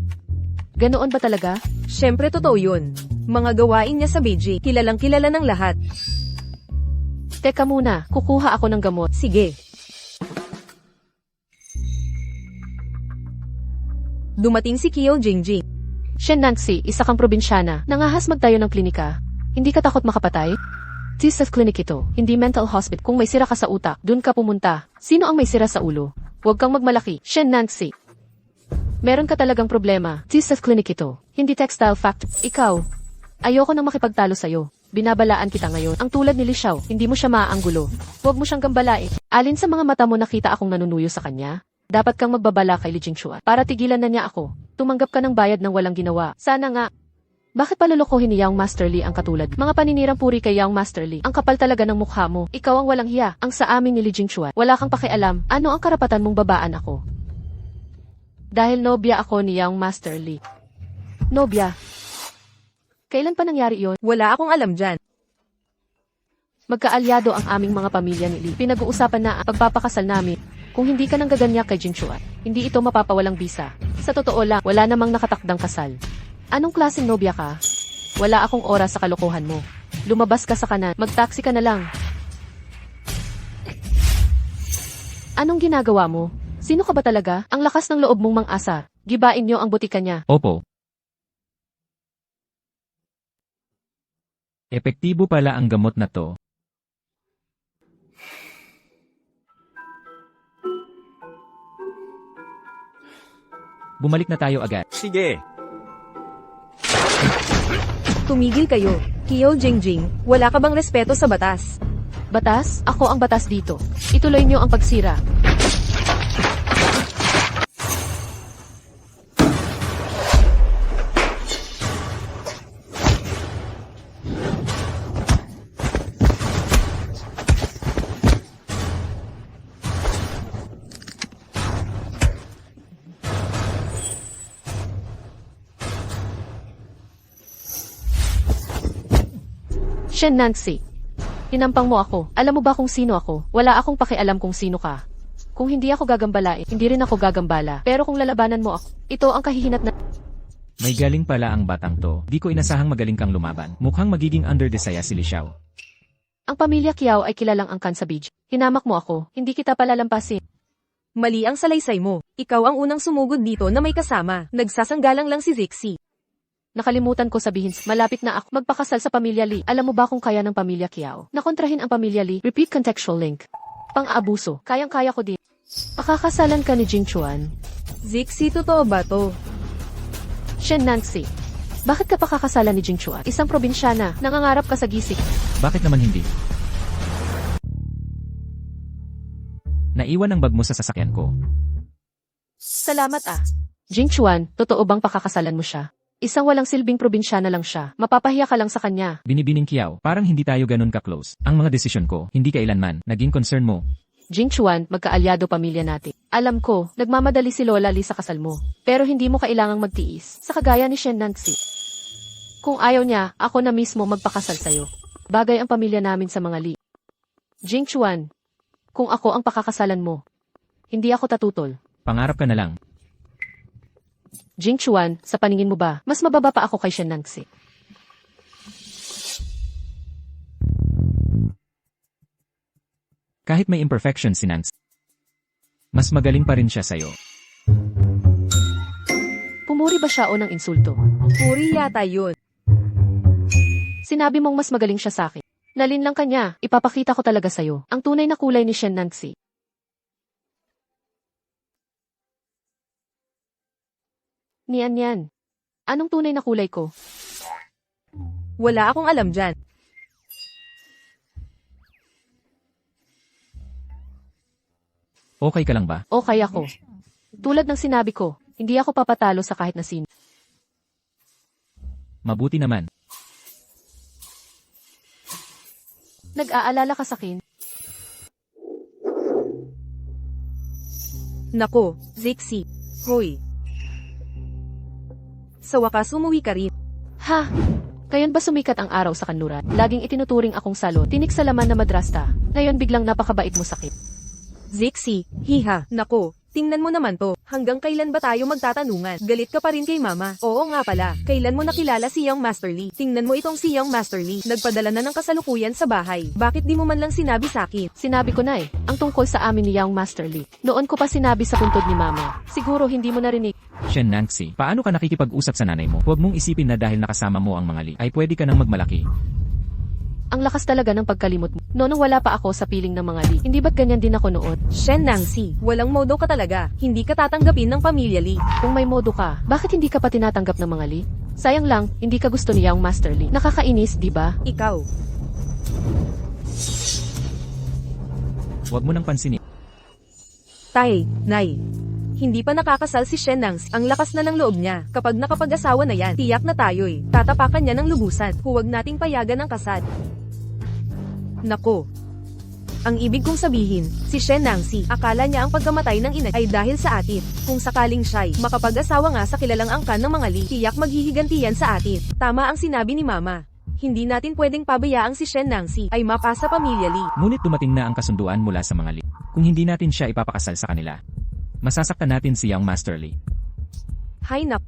Speaker 1: Ganoon ba talaga?
Speaker 3: Syempre totoo yun. Mga gawain niya sa Beijing, kilalang kilala ng lahat.
Speaker 1: Teka muna, kukuha ako ng gamot.
Speaker 3: Sige. Dumating si Kiyo Jingjing.
Speaker 1: Shen Nancy, isa kang probinsyana. Nangahas magtayo ng klinika. Hindi ka takot makapatay? Sa clinic ito, hindi mental hospital. Kung may sira ka sa utak, dun ka pumunta. Sino ang may sira sa ulo? Huwag kang magmalaki. Shen Nancy. Meron ka talagang problema. Sa clinic ito, hindi textile factory. Ikaw, ayoko nang makipagtalo sa'yo. Binabalaan kita ngayon. Ang tulad ni Li Xiao, hindi mo siya maaanggulo. Huwag mo siyang gambalain. Alin sa mga mata mo nakita akong nanunuyo sa kanya? Dapat kang magbabala kay Li Jingchuan para tigilan na niya ako. Tumanggap ka ng bayad ng walang ginawa. Sana nga. Bakit palulukohin ni Yang Master Li ang katulad? Mga paninirang puri kay Yang Master Li. Ang kapal talaga ng mukha mo. Ikaw ang walang hiya. Ang sa amin ni Li Jingchuan. Wala kang pakialam. Ano ang karapatan mong babaan ako? Dahil nobya ako ni Yang Master Li. Nobya. Kailan pa nangyari yon?
Speaker 3: Wala akong alam dyan.
Speaker 1: Magkaalyado ang aming mga pamilya ni Li. Pinag-uusapan na ang pagpapakasal namin. Kung hindi ka nang gaganyak kay Jingchuan, hindi ito mapapawalang bisa. Sa totoo lang, wala namang nakatakdang kasal. Anong klaseng nobya ka? Wala akong oras sa kalokohan mo. Lumabas ka sa kanan, mag-taxi ka na lang. Anong ginagawa mo? Sino ka ba talaga? Ang lakas ng loob mong mang-asar. Gibain niyo ang butika niya.
Speaker 2: Opo. Epektibo pala ang gamot na to. Bumalik na tayo agad.
Speaker 4: Sige.
Speaker 3: Tumigil kayo. Kiyo Jingjing, wala ka bang respeto sa batas?
Speaker 1: Batas? Ako ang batas dito. Ituloy niyo ang pagsira. Shen Nancy. Inampang mo ako. Alam mo ba kung sino ako? Wala akong pakialam kung sino ka. Kung hindi ako gagambalain, hindi rin ako gagambala. Pero kung lalabanan mo ako, ito ang kahihinat na...
Speaker 2: May galing pala ang batang to. Di ko inasahang magaling kang lumaban. Mukhang magiging under the saya si Li Xiao.
Speaker 1: Ang pamilya Kiao ay kilalang angkan sa beach. Hinamak mo ako. Hindi kita palalampasin.
Speaker 3: Mali ang salaysay mo. Ikaw ang unang sumugod dito na may kasama. Nagsasanggalang lang si Zixi.
Speaker 1: Nakalimutan ko sabihin, malapit na ako magpakasal sa pamilya Li. Alam mo ba kung kaya ng pamilya Kiao? Nakontrahin ang pamilya Li. Repeat contextual link. Pang-aabuso. Kayang-kaya ko din. Pakakasalan ka ni Jingchuan.
Speaker 3: Zixi, totoo ba to?
Speaker 1: Shen Nancy. Bakit ka pakakasalan ni Jingchuan? Isang probinsyana. Nangangarap ka sa gisik.
Speaker 2: Bakit naman hindi? Naiwan ang bag mo sa sasakyan ko.
Speaker 1: Salamat ah. Jingchuan, totoo bang pakakasalan mo siya? Isang walang silbing probinsyana lang siya. Mapapahiya ka lang sa kanya.
Speaker 2: Binibining Kiao, parang hindi tayo ganun ka-close. Ang mga desisyon ko, hindi kailanman, naging concern mo.
Speaker 1: Jingchuan, magkaalyado pamilya natin. Alam ko, nagmamadali si Lola Li sa kasal mo. Pero hindi mo kailangang magtiis, sa kagaya ni Shen Nancy. Kung ayaw niya, ako na mismo magpakasal sa'yo. Bagay ang pamilya namin sa mga Li. Jingchuan, kung ako ang pakakasalan mo, hindi ako tatutol.
Speaker 2: Pangarap ka na lang.
Speaker 1: Jingchuan, sa paningin mo ba, mas mababa pa ako kay Shen Nancy?
Speaker 2: Kahit may imperfection si Nancy, mas magaling pa rin siya sa'yo.
Speaker 1: Pumuri ba siya o ng insulto?
Speaker 3: Puri yata yun.
Speaker 1: Sinabi mong mas magaling siya sa akin. Nalin lang kanya, ipapakita ko talaga sa'yo, ang tunay na kulay ni Shen Nancy. Niyan. Anong tunay na kulay ko?
Speaker 3: Wala akong alam dyan.
Speaker 2: Okay ka lang ba?
Speaker 1: Okay ako. Tulad ng sinabi ko, hindi ako papatalo sa kahit na sino.
Speaker 2: Mabuti naman.
Speaker 1: Nag-aalala ka sa akin?
Speaker 3: Nako, Zixi. Hoy. Sa wakas umuwi ka rin.
Speaker 1: Ha? Kayon ba sumikat ang araw sa kanluran? Laging itinuturing akong salo, tinik sa laman na madrasta. Ngayon biglang napakabait mo sakit.
Speaker 3: Zixi, hiha, nako, tingnan mo naman to. Hanggang kailan ba tayo magtatanungan? Galit ka pa rin kay mama. Oo nga pala, kailan mo nakilala si Young Master Lee? Tingnan mo itong si Young Master Lee. Nagpadala na ng kasalukuyan sa bahay. Bakit di mo man lang sinabi sa akin?
Speaker 1: Sinabi ko na ang tungkol sa amin ni Young Master Lee. Noon ko pa sinabi sa puntod ni mama. Siguro hindi mo narinig.
Speaker 2: Shen Nangxi, paano ka nakikipag-usap sa nanay mo? Huwag mong isipin na dahil nakasama mo ang mga Lee, ay pwede ka nang magmalaki.
Speaker 1: Ang lakas talaga ng pagkalimot mo. Noong wala pa ako sa piling ng mga Lee. Hindi ba't ganyan din ako noon?
Speaker 3: Shen Nangxi, walang modo ka talaga. Hindi ka tatanggapin ng pamilya Lee.
Speaker 1: Kung may modo ka, bakit hindi ka pa tinatanggap ng mga Lee? Sayang lang, hindi ka gusto ni Young Master Lee. Nakakainis, di ba?
Speaker 3: Ikaw.
Speaker 2: Huwag mo nang pansinin.
Speaker 3: Tay, Nay. Hindi pa nakakasal si Shen Nangxi. Ang lakas na ng loob niya. Kapag nakapag-asawa na yan, tiyak na tayo eh. Tatapakan niya ng lubusan. Huwag nating payagan ang kasal. Nako. Ang ibig kong sabihin, si Shen Nangxi, akala niya ang pagkamatay ng ina ay dahil sa atin. Kung sakaling siya'y makapag-asawa nga sa kilalang angkan ng mga Lee, tiyak maghihiganti yan sa atin. Tama ang sinabi ni Mama. Hindi natin pwedeng pabayaang si Shen Nangxi ay mapa sa pamilya Lee.
Speaker 2: Ngunit dumating na ang kasunduan mula sa mga Lee. Kung hindi natin siya ipapakasal sa kanila, masasaktan natin si Young Master Lee.
Speaker 3: Hay nak.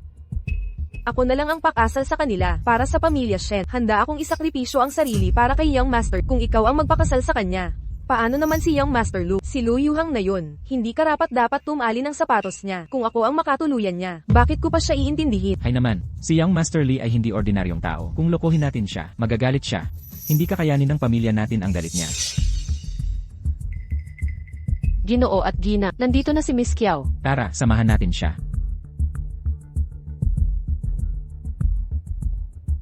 Speaker 3: Ako na lang ang pakasal sa kanila, para sa pamilya Shen. Handa akong isakripisyo ang sarili para kay Young Master kung ikaw ang magpakasal sa kanya. Paano naman si Young Master Lu? Si Lu Yuhang na yun. Hindi karapat dapat tumali ng sapatos niya. Kung ako ang makatuluyan niya, bakit ko pa siya iintindihin?
Speaker 2: Hay naman, si Young Master Lee ay hindi ordinaryong tao. Kung lokohin natin siya, magagalit siya. Hindi kakayanin ng pamilya natin ang galit niya.
Speaker 1: Ginoo at Gina, nandito na si Miss Kiao.
Speaker 2: Tara, samahan natin siya.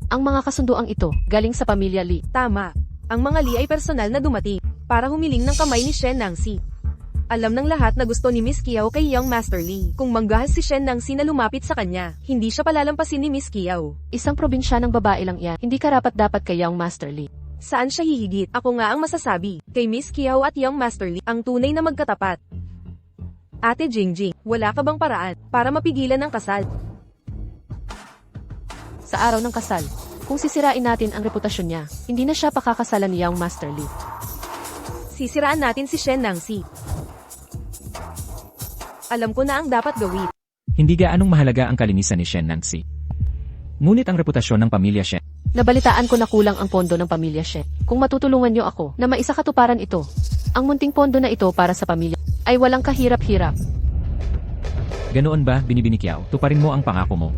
Speaker 1: Ang mga kasunduang ito, galing sa pamilya Lee.
Speaker 3: Tama. Ang mga Lee ay personal na dumating para humiling ng kamay ni Shen Nangxi. Alam ng lahat na gusto ni Miss Kiao kay Young Master Lee. Kung manggahas si Shen Nangxi na lumapit sa kanya, hindi siya palalampasin ni Miss Kiao.
Speaker 1: Isang probinsya ng babae lang yan. Hindi karapat dapat kay Young Master Lee.
Speaker 3: Saan siya hihigit? Ako nga ang masasabi. Kay Miss Kiao at Young Master Lee, ang tunay na magkatapat. Ate Jingjing, wala ka bang paraan para mapigilan ang kasal?
Speaker 1: Sa araw ng kasal, kung sisirain natin ang reputasyon niya, hindi na siya pakakasalan ni Young Master Lee.
Speaker 3: Sisiraan natin si Shen Nangxi. Alam ko na ang dapat gawin.
Speaker 2: Hindi gaanong mahalaga ang kalinisan ni Shen Nangxi. Ngunit ang reputasyon ng pamilya Shen.
Speaker 1: Nabalitaan ko na kulang ang pondo ng pamilya Shen. Kung matutulungan niyo ako na maisakatuparan ito, ang munting pondo na ito para sa pamilya ay walang kahirap-hirap.
Speaker 2: Ganoon ba, Binibinikyaw? Tuparin mo ang pangako mo.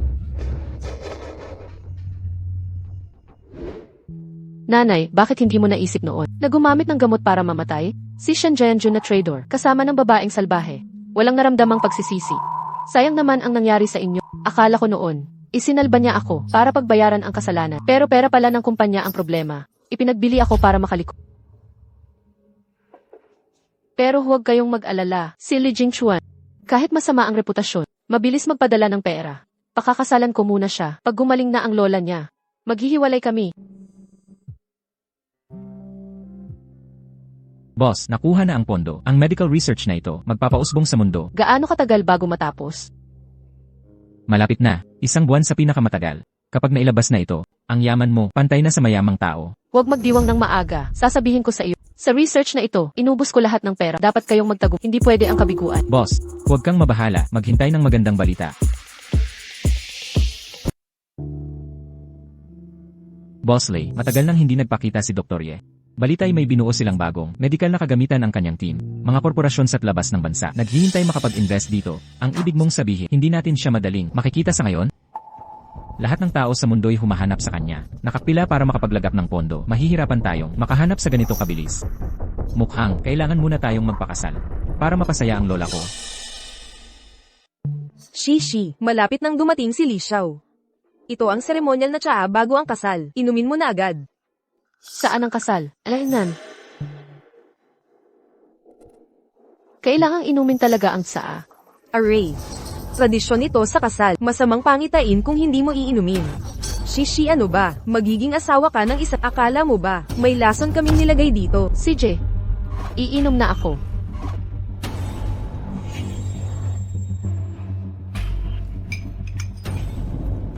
Speaker 1: Nanay, bakit hindi mo naisip noon na gumamit ng gamot para mamatay? Si Shen Jianjun na trader, kasama ng babaeng salbahe. Walang naramdamang pagsisisi. Sayang naman ang nangyari sa inyo. Akala ko noon, isinalba niya ako para pagbayaran ang kasalanan. Pero pera pala ng kumpanya ang problema. Ipinagbili ako para makaliko. Pero huwag kayong mag-alala, si Li Jingchuan. Kahit masama ang reputasyon, mabilis magpadala ng pera. Pakakasalan ko muna siya. Pag gumaling na ang lola niya, maghihiwalay kami.
Speaker 2: Boss, nakuha na ang pondo. Ang medical research na ito, magpapausbong sa mundo.
Speaker 1: Gaano katagal bago matapos?
Speaker 2: Malapit na, 1 buwan sa pinakamatagal. Kapag nailabas na ito, ang yaman mo, pantay na sa mayamang tao.
Speaker 1: Huwag magdiwang ng maaga. Sasabihin ko sa iyo. Sa research na ito, inubos ko lahat ng pera. Dapat kayong magtago. Hindi pwede ang kabiguan.
Speaker 2: Boss, huwag kang mabahala, maghintay ng magandang balita. Boss Lei, matagal nang hindi nagpakita si Dr. Ye. Balita'y may binuo silang bagong medical na kagamitan ang kanyang team. Mga korporasyon sa labas ng bansa naghihintay makapag-invest dito. Ang ibig mong sabihin, hindi natin siya madaling makikita sa ngayon? Lahat ng tao sa mundo'y humahanap sa kanya. Nakapila para makapaglagap ng pondo. Mahihirapan tayong makahanap sa ganito kabilis. Mukhang kailangan muna tayong magpakasal para mapasaya ang lola ko.
Speaker 3: Shishi, malapit nang dumating si Li Xiao. Ito ang seremonyal na tsaa bago ang kasal. Inumin mo na agad.
Speaker 1: Saan ang kasal? Alainan. Kailangang inumin talaga ang tsaa.
Speaker 3: Array. Tradisyon ito sa kasal. Masamang pangitain kung hindi mo iinumin. Shishi, ano ba? Magiging asawa ka ng isa. Akala mo ba? May lason kaming nilagay dito.
Speaker 1: CJ, iinom na ako.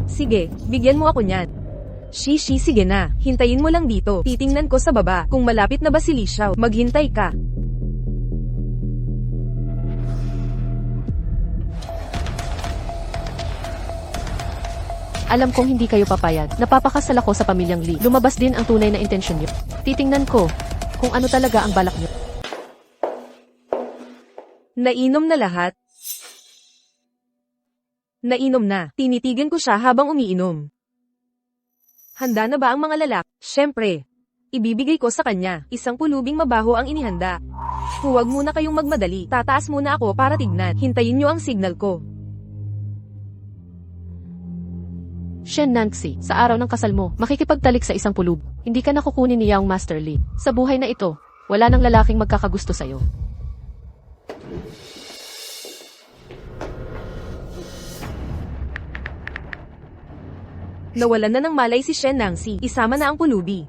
Speaker 3: Sige, bigyan mo ako niyan. Shishi, sige na. Hintayin mo lang dito. Titingnan ko sa baba. Kung malapit na ba si Li Xiao, maghintay ka.
Speaker 1: Alam kong hindi kayo papayag. Napapakasal ako sa pamilyang Lee. Lumabas din ang tunay na intensyon niyo. Titingnan ko kung ano talaga ang balak niyo.
Speaker 3: Nainom na lahat? Nainom na. Tinitigan ko siya habang umiinom. Handa na ba ang mga lalaki? Siyempre. Ibibigay ko sa kanya. Isang pulubing mabaho ang inihanda. Huwag muna kayong magmadali. Tataas muna ako para tignan. Hintayin niyo ang signal ko.
Speaker 1: Shen Nanxi, sa araw ng kasal mo, makikipagtalik sa isang pulub. Hindi ka nakukunin ni Young Master Li. Sa buhay na ito, wala nang lalaking magkakagusto sa'yo.
Speaker 3: Nawalan na ng malay si Shen Nanxi. Isama na ang pulubi.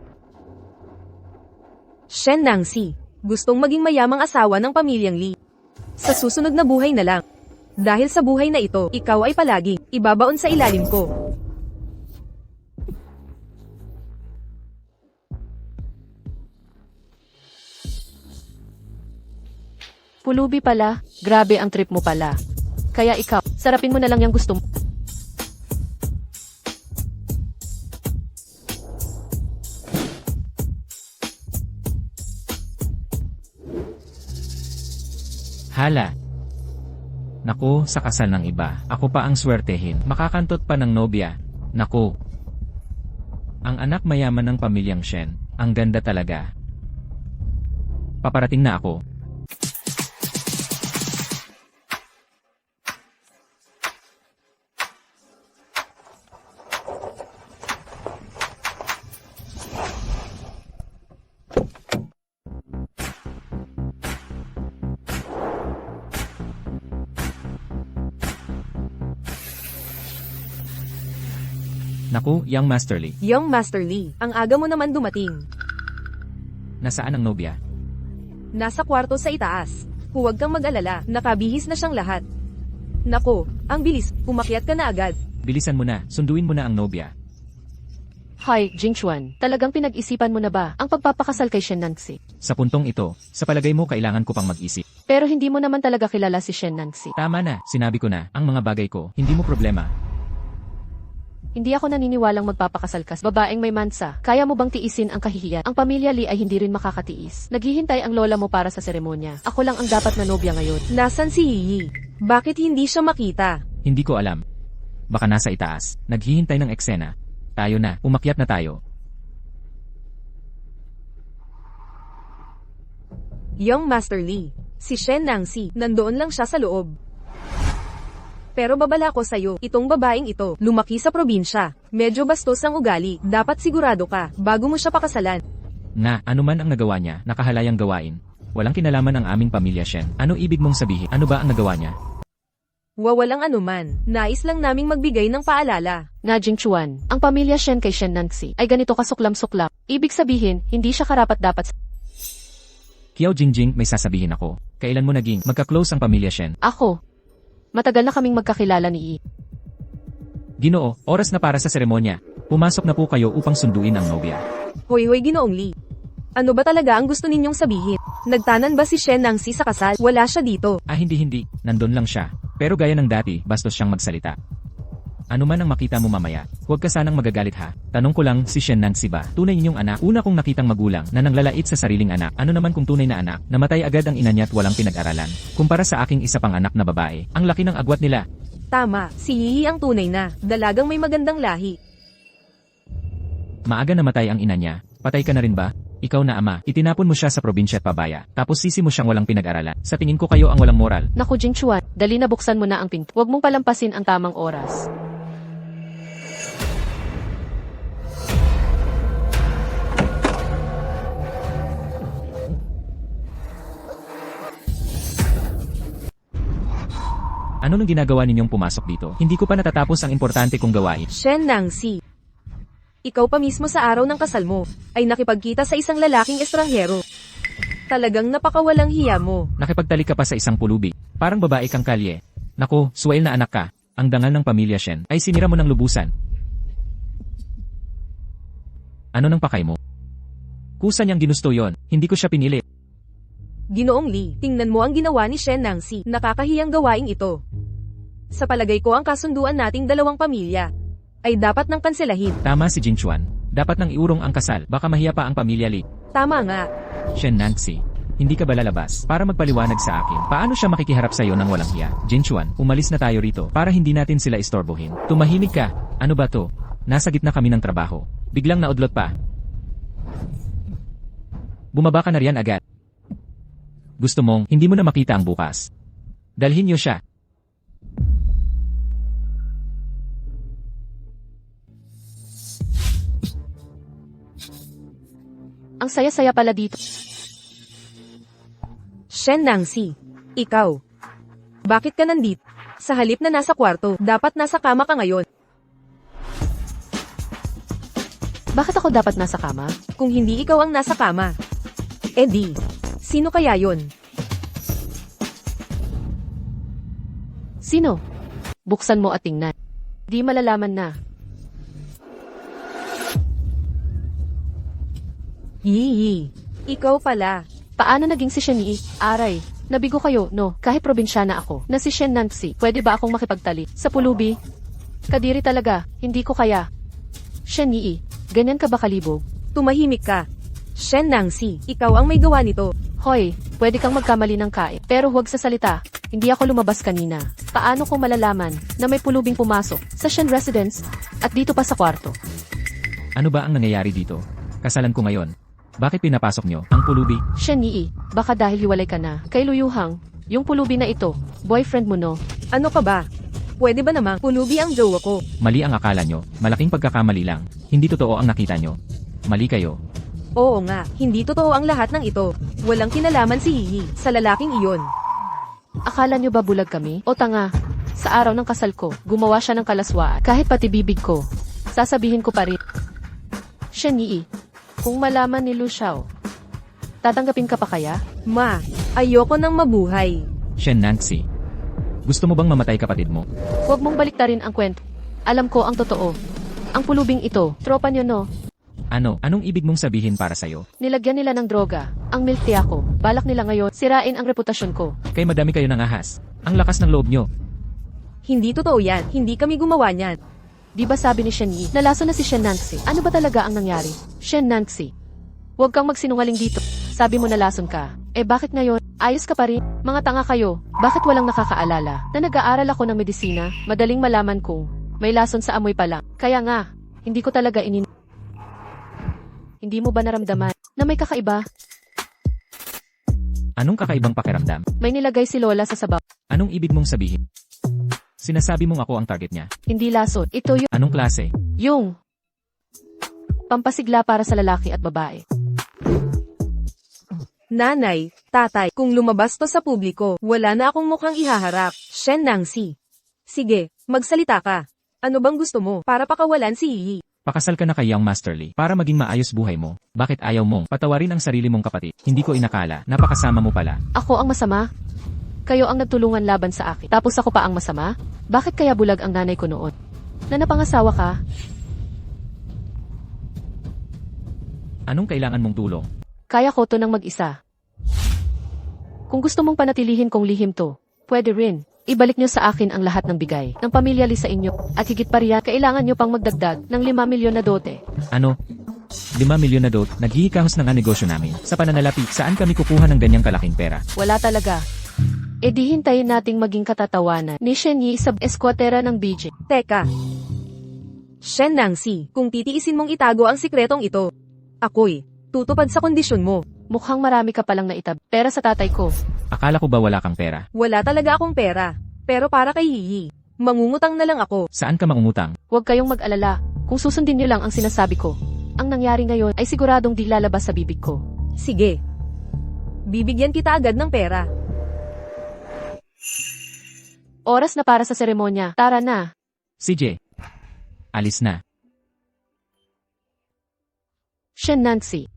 Speaker 3: Shen Nanxi, gustong maging mayamang asawa ng pamilyang Li. Sa susunod na buhay na lang. Dahil sa buhay na ito, ikaw ay palaging ibabaon sa ilalim ko.
Speaker 1: Pulubi pala, grabe ang trip mo pala. Kaya ikaw, sarapin mo na lang yung gusto mo.
Speaker 2: Hala. Naku, sa kasal ng iba, ako pa ang swertehin. Makakantot pa ng nobya. Naku. Ang anak mayaman ng pamilyang Shen, ang ganda talaga. Paparating na ako. Naku, Young Master Li.
Speaker 3: Young Master Li, ang aga mo naman dumating.
Speaker 2: Nasaan ang nobya?
Speaker 3: Nasa kwarto sa itaas. Huwag kang mag-alala, nakabihis na siyang lahat. Nako, ang bilis, umakyat ka na agad.
Speaker 2: Bilisan mo na, sunduin mo na ang nobya.
Speaker 1: Hi, Jingchuan, talagang pinag-isipan mo na ba ang pagpapakasal kay Shen Nanxi?
Speaker 2: Sa puntong ito, sa palagay mo kailangan ko pang mag-isip.
Speaker 1: Pero hindi mo naman talaga kilala si Shen Nanxi.
Speaker 2: Tama na, sinabi ko na, ang mga bagay ko, hindi mo problema.
Speaker 1: Hindi ako naniniwalang magpapakasal ka sa babaeng may mansa. Kaya mo bang tiisin ang kahihiyan? Ang pamilya Li ay hindi rin makakatiis. Naghihintay ang lola mo para sa seremonya. Ako lang ang dapat na nobya ngayon.
Speaker 3: Nasaan si Yiyi? Bakit hindi siya makita?
Speaker 2: Hindi ko alam. Baka nasa itaas, naghihintay ng eksena. Tayo na, umakyat na tayo.
Speaker 3: Young Master Li, si Shen Nanxi, nandoon lang siya sa loob. Pero babala ko sa'yo, itong babaeng ito, lumaki sa probinsya. Medyo bastos ang ugali, dapat sigurado ka, bago mo siya pakasalan.
Speaker 2: Na, ano man ang nagawa niya, nakahalayang gawain. Walang kinalaman ang aming pamilya Shen. Ano ibig mong sabihin? Ano ba ang nagawa niya?
Speaker 3: Wawalang anuman, nais lang naming magbigay ng paalala.
Speaker 1: Na Jingchuan, ang pamilya Shen kay Shen Nanxi ay ganito kasuklam-suklam. Ibig sabihin, hindi siya karapat-dapat.
Speaker 2: Kiao Jingjing, may sasabihin ako. Kailan mo naging magka-close ang pamilya Shen?
Speaker 1: Ako. Matagal na kaming magkakilala ni Yi.
Speaker 2: Ginoo, oras na para sa seremonya. Pumasok na po kayo upang sunduin ang nobya.
Speaker 3: Hoy Ginoong Li. Ano ba talaga ang gusto ninyong sabihin? Nagtanan ba si Shen Nanxi sa kasal? Wala siya dito.
Speaker 2: Ah hindi, nandun lang siya. Pero gaya ng dati, bastos siyang magsalita. Ano man ang makita mo mamaya, huwag ka sanang magagalit ha. Tanong ko lang, si Shen Nanxi ba? Tunay ninyong anak? Una kong nakitang magulang na nanglalait sa sariling anak. Ano naman kung tunay na anak? Namatay agad ang ina niya at walang pinag-aralan. Kumpara sa aking isa pang anak na babae, ang laki ng agwat nila.
Speaker 3: Tama, si Yiyi ang tunay na, dalagang may magandang lahi.
Speaker 2: Maaga namatay ang ina niya. Patay ka na rin ba? Ikaw na ama, itinapon mo siya sa probinsya at pabaya. Tapos sisi mo siyang walang pinag-aralan. Sa tingin ko kayo ang walang moral.
Speaker 1: Naku Jingchuan, dali na buksan mo na ang pinto. Huwag mong palampasin ang tamang oras.
Speaker 2: Ano nang ginagawa ninyong pumasok dito? Hindi ko pa natatapos ang importante kong gawain.
Speaker 3: Shen Nangxi. Ikaw pa mismo sa araw ng kasal mo, ay nakipagkita sa isang lalaking estranghero. Talagang napakawalang hiya mo.
Speaker 2: Nakipagtalik ka pa sa isang pulubi. Parang babae kang kalye. Naku, suwail na anak ka. Ang dangal ng pamilya Shen ay sinira mo ng lubusan. Ano nang pakay mo? Kusa niyang ginusto yon. Hindi ko siya pinili.
Speaker 3: Ginoong Li, tingnan mo ang ginawa ni Shen Nangxi. Nakakahiyang gawain ito. Sa palagay ko ang kasunduan nating dalawang pamilya ay dapat nang kanselahin.
Speaker 2: Tama si Jinchuan. Dapat nang iurong ang kasal. Baka mahiya pa ang pamilya Li.
Speaker 3: Tama nga.
Speaker 2: Shen Nangxi, hindi ka ba lalabas para magpaliwanag sa akin? Paano siya makikiharap sa iyo ng walang hiya? Jinchuan, umalis na tayo rito para hindi natin sila istorbohin. Tumahimik ka. Ano ba to? Nasa gitna kami ng trabaho. Biglang naudlot pa. Bumaba ka na riyan agad. Gusto mong hindi mo na makita ang bukas. Dalhin niyo siya.
Speaker 1: Ang saya-saya pala dito.
Speaker 3: Shen Nangxi, ikaw. Bakit ka nandito? Sa halip na nasa kwarto, dapat nasa kama ka ngayon.
Speaker 1: Bakit ako dapat nasa kama?
Speaker 3: Kung hindi ikaw ang nasa kama. Di, sino kaya yon?
Speaker 1: Sino? Buksan mo at tingnan. Di malalaman na.
Speaker 3: Yee, ikaw pala.
Speaker 1: Paano naging si Shen Yi? Aray, nabigo kayo, no? Kahit probinsyana ako, na si Shen Nangxi, pwede ba akong makipagtali? Sa pulubi? Kadiri talaga, hindi ko kaya. Shen Yi, ganyan ka ba kalibog?
Speaker 3: Tumahimik ka. Shen Nangxi, ikaw ang may gawa nito.
Speaker 1: Hoy, pwede kang magkamali ng kain, pero huwag sa salita. Hindi ako lumabas kanina. Paano ko malalaman na may pulubing pumasok sa Shen Residence at dito pa sa kwarto?
Speaker 2: Ano ba ang nangyayari dito? Kasalan ko ngayon. Bakit pinapasok nyo ang pulubi?
Speaker 1: Shen Yi, baka dahil hiwalay ka na kay Luyuhang, yung pulubi na ito, boyfriend mo no?
Speaker 3: Ano ka ba? Pwede ba namang pulubi ang jowa ko?
Speaker 2: Mali ang akala nyo. Malaking pagkakamali lang. Hindi totoo ang nakita nyo. Mali kayo.
Speaker 3: Oo nga, hindi totoo ang lahat ng ito. Walang kinalaman si Hihi sa lalaking iyon.
Speaker 1: Akala nyo ba bulag kami? O tanga? Sa araw ng kasal ko, gumawa siya ng kalaswaan. Kahit pati bibig ko, sasabihin ko pa rin. Shen Yi, kung malaman ni Lu Xiao, tatanggapin ka pa kaya?
Speaker 3: Ma, ayoko nang mabuhay.
Speaker 2: Shen Nangxi. Gusto mo bang mamatay kapatid mo?
Speaker 1: Huwag mong baliktarin ang kwento. Alam ko ang totoo. Ang pulubing ito, tropa nyo no?
Speaker 2: Ano? Anong ibig mong sabihin para sa'yo?
Speaker 1: Nilagyan nila ng droga, ang milk tea ko. Balak nila ngayon, sirain ang reputasyon ko.
Speaker 2: Kay madami kayo ng ahas. Ang lakas ng loob nyo.
Speaker 3: Hindi totoo yan, hindi kami gumawa niyan.
Speaker 1: Di ba sabi ni Shen Yi, nalaso na si Shen Nangxi? Ano ba talaga ang nangyari? Shen Nangxi, huwag kang magsinungaling dito. Sabi mo nalason ka. Bakit ngayon? Ayos ka pa rin? Mga tanga kayo, bakit walang nakakaalala na nag-aaral ako ng medisina? Madaling malaman kung may lason sa amoy pa lang. Kaya nga, hindi ko talaga Hindi mo ba naramdaman na may kakaiba?
Speaker 2: Anong kakaibang pakiramdam?
Speaker 1: May nilagay si Lola sa sabaw.
Speaker 2: Anong ibig mong sabihin? Sinasabi mong ako ang target niya.
Speaker 1: Hindi lason. Ito
Speaker 2: Anong klase?
Speaker 1: yung pampasigla para sa lalaki at babae.
Speaker 3: Nanay, tatay, kung lumabas to sa publiko, wala na akong mukhang ihaharap. Shen Nangxi. Sige, magsalita ka. Ano bang gusto mo para pakawalan si Hihi?
Speaker 2: Pakasal ka na kay Young Master Lee para maging maayos buhay mo. Bakit ayaw mong patawarin ang sarili mong kapatid? Hindi ko inakala. Napakasama mo pala.
Speaker 1: Ako ang masama? Kayo ang nagtulungan laban sa akin. Tapos ako pa ang masama? Bakit kaya bulag ang nanay ko noon? Na napangasawa ka?
Speaker 2: Anong kailangan mong tulong?
Speaker 1: Kaya ko to ng mag-isa. Kung gusto mong panatilihin kong lihim to, pwede rin. Ibalik nyo sa akin ang lahat ng bigay ng pamilya Lee sa inyo. At higit pa riyan, kailangan nyo pang magdagdag ng 5 milyon na dote.
Speaker 2: Ano? 5 milyon na dot, naghihikahos na nga negosyo namin. Sa pananalapi, saan kami kukuha ng ganyang kalaking pera?
Speaker 1: Wala talaga. Di hintayin nating maging katatawanan ni Shen Yi sa eskwatera ng BJ.
Speaker 3: Teka. Shen Nangxi, kung titiisin mong itago ang sikretong ito, ako'y tutupad sa kondisyon mo.
Speaker 1: Mukhang marami ka palang naitab. Pera sa tatay ko.
Speaker 2: Akala ko ba wala kang pera?
Speaker 3: Wala talaga akong pera. Pero para kay Hihi, mangungutang na lang ako.
Speaker 2: Saan ka mangungutang?
Speaker 1: Huwag kayong mag-alala. Kung susundin nyo lang ang sinasabi ko, ang nangyari ngayon ay siguradong di lalabas sa bibig ko.
Speaker 3: Sige. Bibigyan kita agad ng pera.
Speaker 1: Oras na para sa seremonya. Tara na.
Speaker 2: CJ. Alis na.
Speaker 1: Shen Nancy.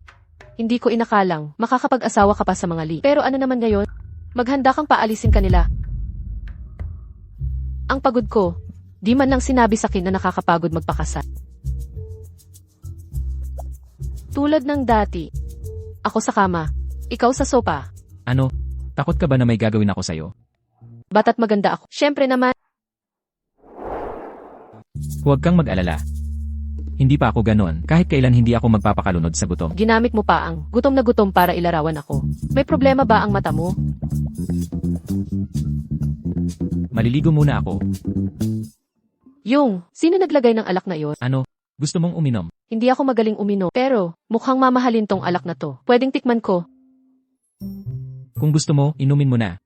Speaker 1: Hindi ko inakalang makakapag-asawa ka pa sa mga Lee. Pero ano naman ngayon? Maghanda kang paalisin kanila. Ang pagod ko. Di man lang sinabi sa akin na nakakapagod magpakasal. Tulad ng dati. Ako sa kama. Ikaw sa sopa.
Speaker 2: Ano? Takot ka ba na may gagawin ako sa'yo?
Speaker 1: Bata't maganda ako. Siyempre naman.
Speaker 2: Huwag kang mag-alala. Hindi pa ako ganon, kahit kailan hindi ako magpapakalunod sa gutom.
Speaker 1: Ginamit mo pa ang gutom na gutom para ilarawan ako. May problema ba ang mata mo?
Speaker 2: Maliligo muna ako.
Speaker 1: Sino naglagay ng alak na iyon?
Speaker 2: Ano? Gusto mong uminom?
Speaker 1: Hindi ako magaling uminom, pero mukhang mamahalin tong alak na to. Pwedeng tikman ko.
Speaker 2: Kung gusto mo, inumin mo na.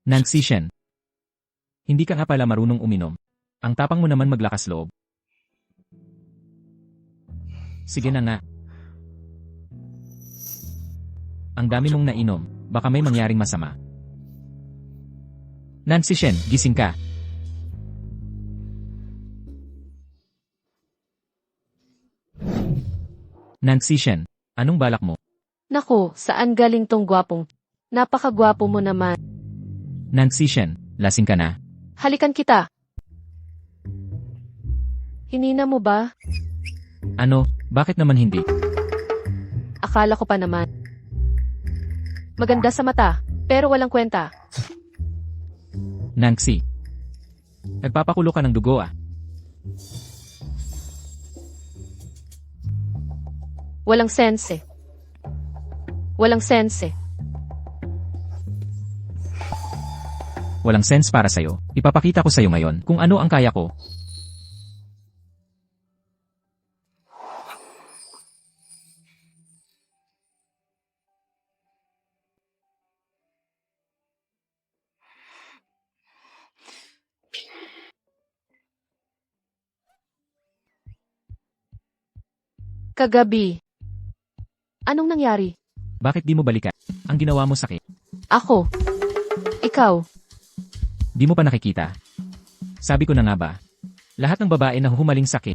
Speaker 2: Nancy Shen. Hindi ka nga pala marunong uminom. Ang tapang mo naman maglakas loob. Sige na nga. Ang dami mong nainom, baka may mangyaring masama. Nancy Shen, gising ka. Nancy Shen, anong balak mo?
Speaker 1: Naku, saan galing tong gwapong? Napakagwapo mo naman.
Speaker 2: Nancy Shen, lasing ka na.
Speaker 1: Halikan kita. Hinina mo ba?
Speaker 2: Ano, bakit naman hindi?
Speaker 1: Akala ko pa naman. Maganda sa mata, pero walang kwenta.
Speaker 2: Nancy. Nagpapakulo ka ng dugo ah.
Speaker 1: Walang sense. Walang sense.
Speaker 2: Walang sense para sa'yo. Ipapakita ko sa'yo ngayon kung ano ang kaya ko.
Speaker 1: Kagabi. Anong nangyari?
Speaker 2: Bakit di mo balikan? Ang ginawa mo sakit.
Speaker 1: Ako. Ikaw.
Speaker 2: Di mo pa nakikita. Sabi ko na nga ba? Lahat ng babae na humaling sakit.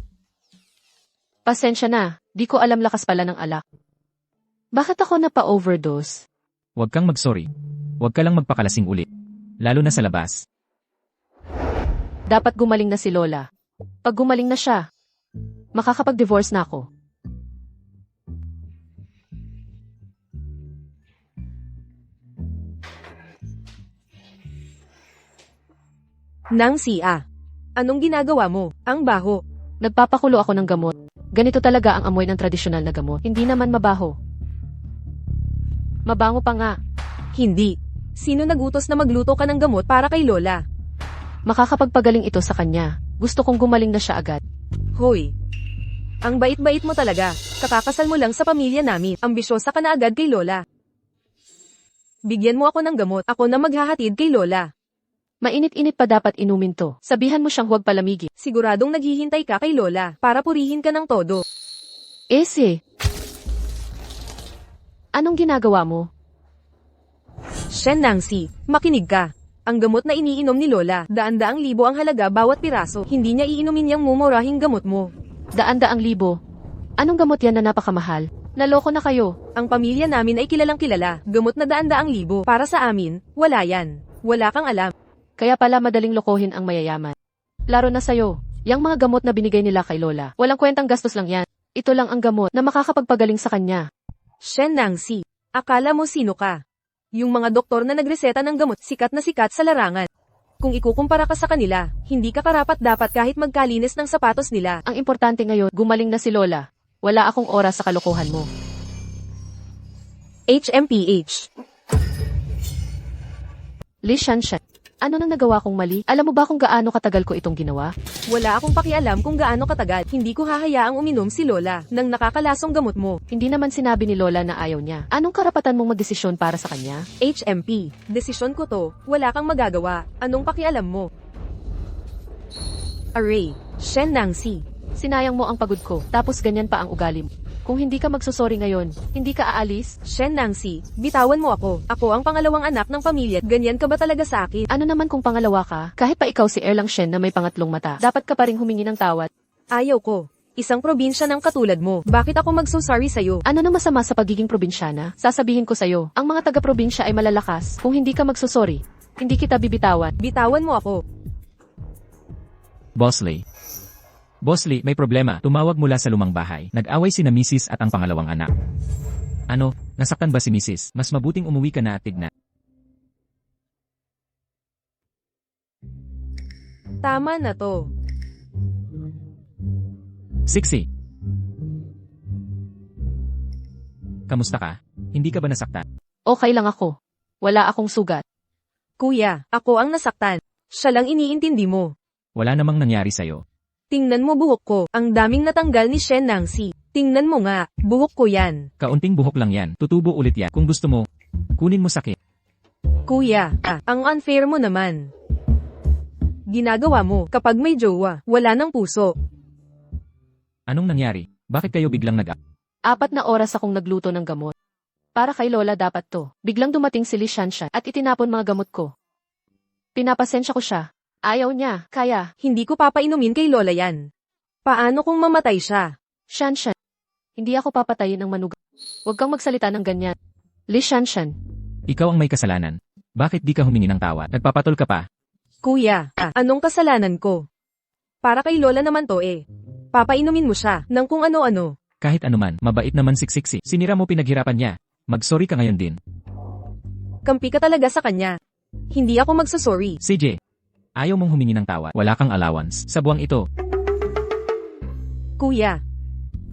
Speaker 1: Pasensya na. Di ko alam lakas pala ng alak. Bakit ako napa-overdose?
Speaker 2: Huwag kang mag-sorry. Huwag ka lang magpakalasing ulit. Lalo na sa labas.
Speaker 1: Dapat gumaling na si Lola. Pag gumaling na siya, makakapag-divorce na ako.
Speaker 3: Nancy anong ginagawa mo? Ang baho.
Speaker 1: Nagpapakulo ako ng gamot. Ganito talaga ang amoy ng tradisyonal na gamot. Hindi naman mabaho. Mabango pa nga.
Speaker 3: Hindi. Sino nagutos na magluto ka ng gamot para kay Lola?
Speaker 1: Makakapagpagaling ito sa kanya. Gusto kong gumaling na siya agad.
Speaker 3: Hoy. Ang bait-bait mo talaga. Kakakasal mo lang sa pamilya namin. Ambisyosa ka na agad kay Lola. Bigyan mo ako ng gamot. Ako na maghahatid kay Lola.
Speaker 1: Mainit-init pa dapat inumin to. Sabihan mo siyang huwag palamigin.
Speaker 3: Siguradong naghihintay ka kay Lola para purihin ka ng todo.
Speaker 1: Ese. Anong ginagawa mo?
Speaker 3: Shen Nancy, makinig ka. Ang gamot na iniinom ni Lola, daan-daang libo ang halaga bawat piraso. Hindi niya iinumin yung mumurahing gamot mo.
Speaker 1: Daan-daang libo. Anong gamot yan na napakamahal? Naloko na kayo.
Speaker 3: Ang pamilya namin ay kilalang kilala. Gamot na daan-daang libo. Para sa amin, wala yan. Wala kang alam.
Speaker 1: Kaya pala madaling lokohin ang mayayaman. Laro na sayo. Yang mga gamot na binigay nila kay Lola. Walang kwentang gastos lang yan. Ito lang ang gamot na makakapagpagaling sa kanya.
Speaker 3: Shen Nancy, akala mo sino ka? Yung mga doktor na nagreseta ng gamot sikat na sikat sa larangan. Kung ikukumpara ka sa kanila, hindi ka karapat-dapat kahit magkalinis ng sapatos nila.
Speaker 1: Ang importante ngayon, gumaling na si Lola. Wala akong oras sa kalokohan mo.
Speaker 3: HMPH.
Speaker 1: Li Shanshan, ano nang nagawa kong mali? Alam mo ba kung gaano katagal ko itong ginawa?
Speaker 3: Wala akong pakialam kung gaano katagal. Hindi ko hahayaang uminom si Lola ng nakakalasong gamot mo.
Speaker 1: Hindi naman sinabi ni Lola na ayaw niya. Anong karapatan mong magdesisyon para sa kanya?
Speaker 3: HMP. Desisyon ko to. Wala kang magagawa. Anong pakialam mo? Array. Shen Nangsi.
Speaker 1: Sinayang mo ang pagod ko, tapos ganyan pa ang ugali mo. Kung hindi ka magsusori ngayon, hindi ka aalis?
Speaker 3: Shen Nangsi, bitawan mo ako. Ako ang pangalawang anak ng pamilya. Ganyan ka ba talaga sa akin?
Speaker 1: Ano naman kung pangalawa ka? Kahit pa ikaw si Erlang Shen na may pangatlong mata, dapat ka pa ring humingi ng tawad.
Speaker 3: Ayaw ko. Isang probinsya ng katulad mo. Bakit ako magsusorry sa'yo?
Speaker 1: Ano na masama sa pagiging probinsyana? Sasabihin ko sa'yo, ang mga taga-probinsya ay malalakas. Kung hindi ka magsusori, hindi kita bibitawan.
Speaker 3: Bitawan mo ako.
Speaker 2: Boss Lee. Boss Lee, may problema. Tumawag mula sa lumang bahay. Nag-away sina Mrs. at ang pangalawang anak. Ano, nasaktan ba si Mrs.? Mas mabuting umuwi ka na at tignan.
Speaker 3: Tama na to.
Speaker 2: Sixy. Kamusta ka? Hindi ka ba nasaktan?
Speaker 1: Okay lang ako. Wala akong sugat.
Speaker 3: Kuya, ako ang nasaktan. Siya lang iniintindi mo.
Speaker 2: Wala namang nangyari sa'yo.
Speaker 3: Tingnan mo buhok ko. Ang daming natanggal ni Shen Nangsi. Tingnan mo nga, buhok ko yan.
Speaker 2: Kaunting buhok lang yan. Tutubo ulit yan. Kung gusto mo, kunin mo sakit.
Speaker 3: Kuya, ang unfair mo naman. Ginagawa mo kapag may jowa, wala ng puso.
Speaker 2: Anong nangyari? Bakit kayo biglang
Speaker 1: 4 na oras akong nagluto ng gamot. Para kay Lola dapat to. Biglang dumating si Li Shanshan at itinapon mga gamot ko. Pinapasensya ko siya. Ayaw niya, kaya,
Speaker 3: Hindi ko papainumin kay Lola yan. Paano kung mamatay siya?
Speaker 1: Shanshan. Hindi ako papatayin ng manugang. Huwag kang magsalita ng ganyan. Li Shanshan.
Speaker 2: Ikaw ang may kasalanan. Bakit di ka humingi ng tawad? Nagpapatol ka pa.
Speaker 3: Kuya, anong kasalanan ko? Para kay Lola naman to eh. Papainumin mo siya ng kung ano-ano.
Speaker 2: Kahit anuman, mabait naman siksiksi. Sinira mo pinaghirapan niya. Mag-sorry ka ngayon din.
Speaker 3: Kampi ka talaga sa kanya. Hindi ako magsasorry.
Speaker 2: CJ, ayaw mong humingi ng tawad. Wala kang allowance. Sa buwang ito,
Speaker 3: Kuya,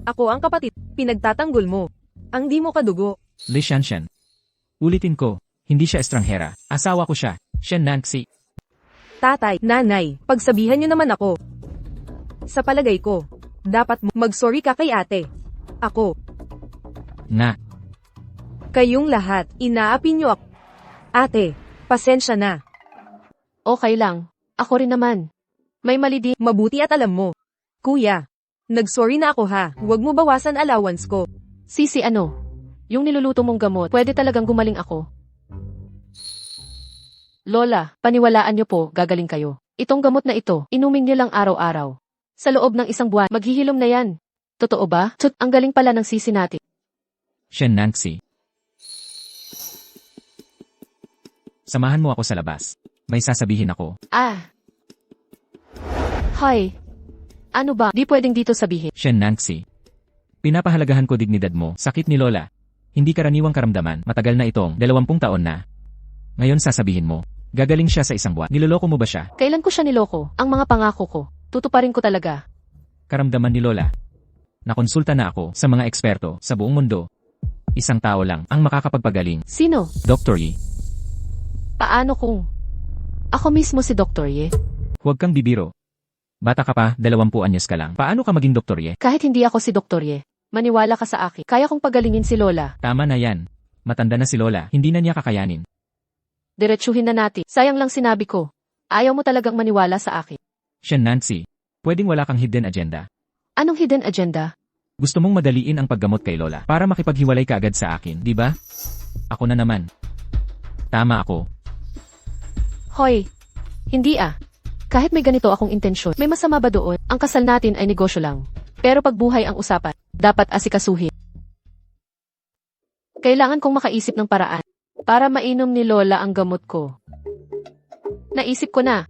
Speaker 3: ako ang kapatid. Pinagtatanggol mo. Ang di mo kadugo.
Speaker 2: Li Shanshan. Ulitin ko, hindi siya estranghera. Asawa ko siya. Shen Nangsi.
Speaker 3: Tatay, nanay, pagsabihan niyo naman ako. Sa palagay ko, dapat mo mag-sorry ka kay ate. Ako,
Speaker 2: Nga.
Speaker 3: kayong lahat, inaapi niyo ako. Ate, pasensya na.
Speaker 1: Okay lang. Ako rin naman. May mali din.
Speaker 3: Mabuti at alam mo. Kuya, nag-sorry na ako ha. Huwag mo bawasan allowance ko.
Speaker 1: Sisi ano? Yung niluluto mong gamot, pwede talagang gumaling ako. Lola, paniwalaan niyo po, gagaling kayo. Itong gamot na ito, inumin niyo lang araw-araw. Sa loob ng 1 buwan, maghihilom na yan. Totoo ba? Tut, ang galing pala ng sisi natin.
Speaker 2: Shen Nangsi. Samahan mo ako sa labas. May sasabihin ako.
Speaker 1: Hoy. Ano ba? Di pwedeng dito sabihin.
Speaker 2: Shen Nangsi. Pinapahalagahan ko dignidad mo. Sakit ni Lola. Hindi karaniwang karamdaman. Matagal na itong 20 taon na. Ngayon sasabihin mo. Gagaling siya sa 1 buwan. Niloloko mo ba siya?
Speaker 1: Kailan ko siya niloko? Ang mga pangako ko. Tutuparin ko talaga.
Speaker 2: Karamdaman ni Lola. Nakonsulta na ako sa mga eksperto sa buong mundo. 1 tao lang ang makakapagpagaling.
Speaker 1: Sino?
Speaker 2: Dr. Yi.
Speaker 1: Paano kung? Ako mismo si Dr. Ye.
Speaker 2: Huwag kang bibiro. Bata ka pa, 20 anyos ka lang. Paano ka maging Dr. Ye?
Speaker 1: Kahit hindi ako si Dr. Ye, maniwala ka sa akin. Kaya kong pagalingin si Lola.
Speaker 2: Tama na yan. Matanda na si Lola. Hindi na niya kakayanin.
Speaker 1: Diretsuhin na natin. Sayang lang sinabi ko. Ayaw mo talagang maniwala sa akin.
Speaker 2: Shen Nancy. Pwedeng wala kang hidden agenda.
Speaker 1: Anong hidden agenda?
Speaker 2: Gusto mong madaliin ang paggamot kay Lola para makipaghiwalay ka agad sa akin, di ba? Ako na naman. Tama ako.
Speaker 1: Hoy, hindi Kahit may ganito akong intensyon, may masama ba doon? Ang kasal natin ay negosyo lang. Pero pag buhay ang usapan, dapat asikasuhin. Kailangan kong makaisip ng paraan para mainom ni Lola ang gamot ko. Naisip ko na.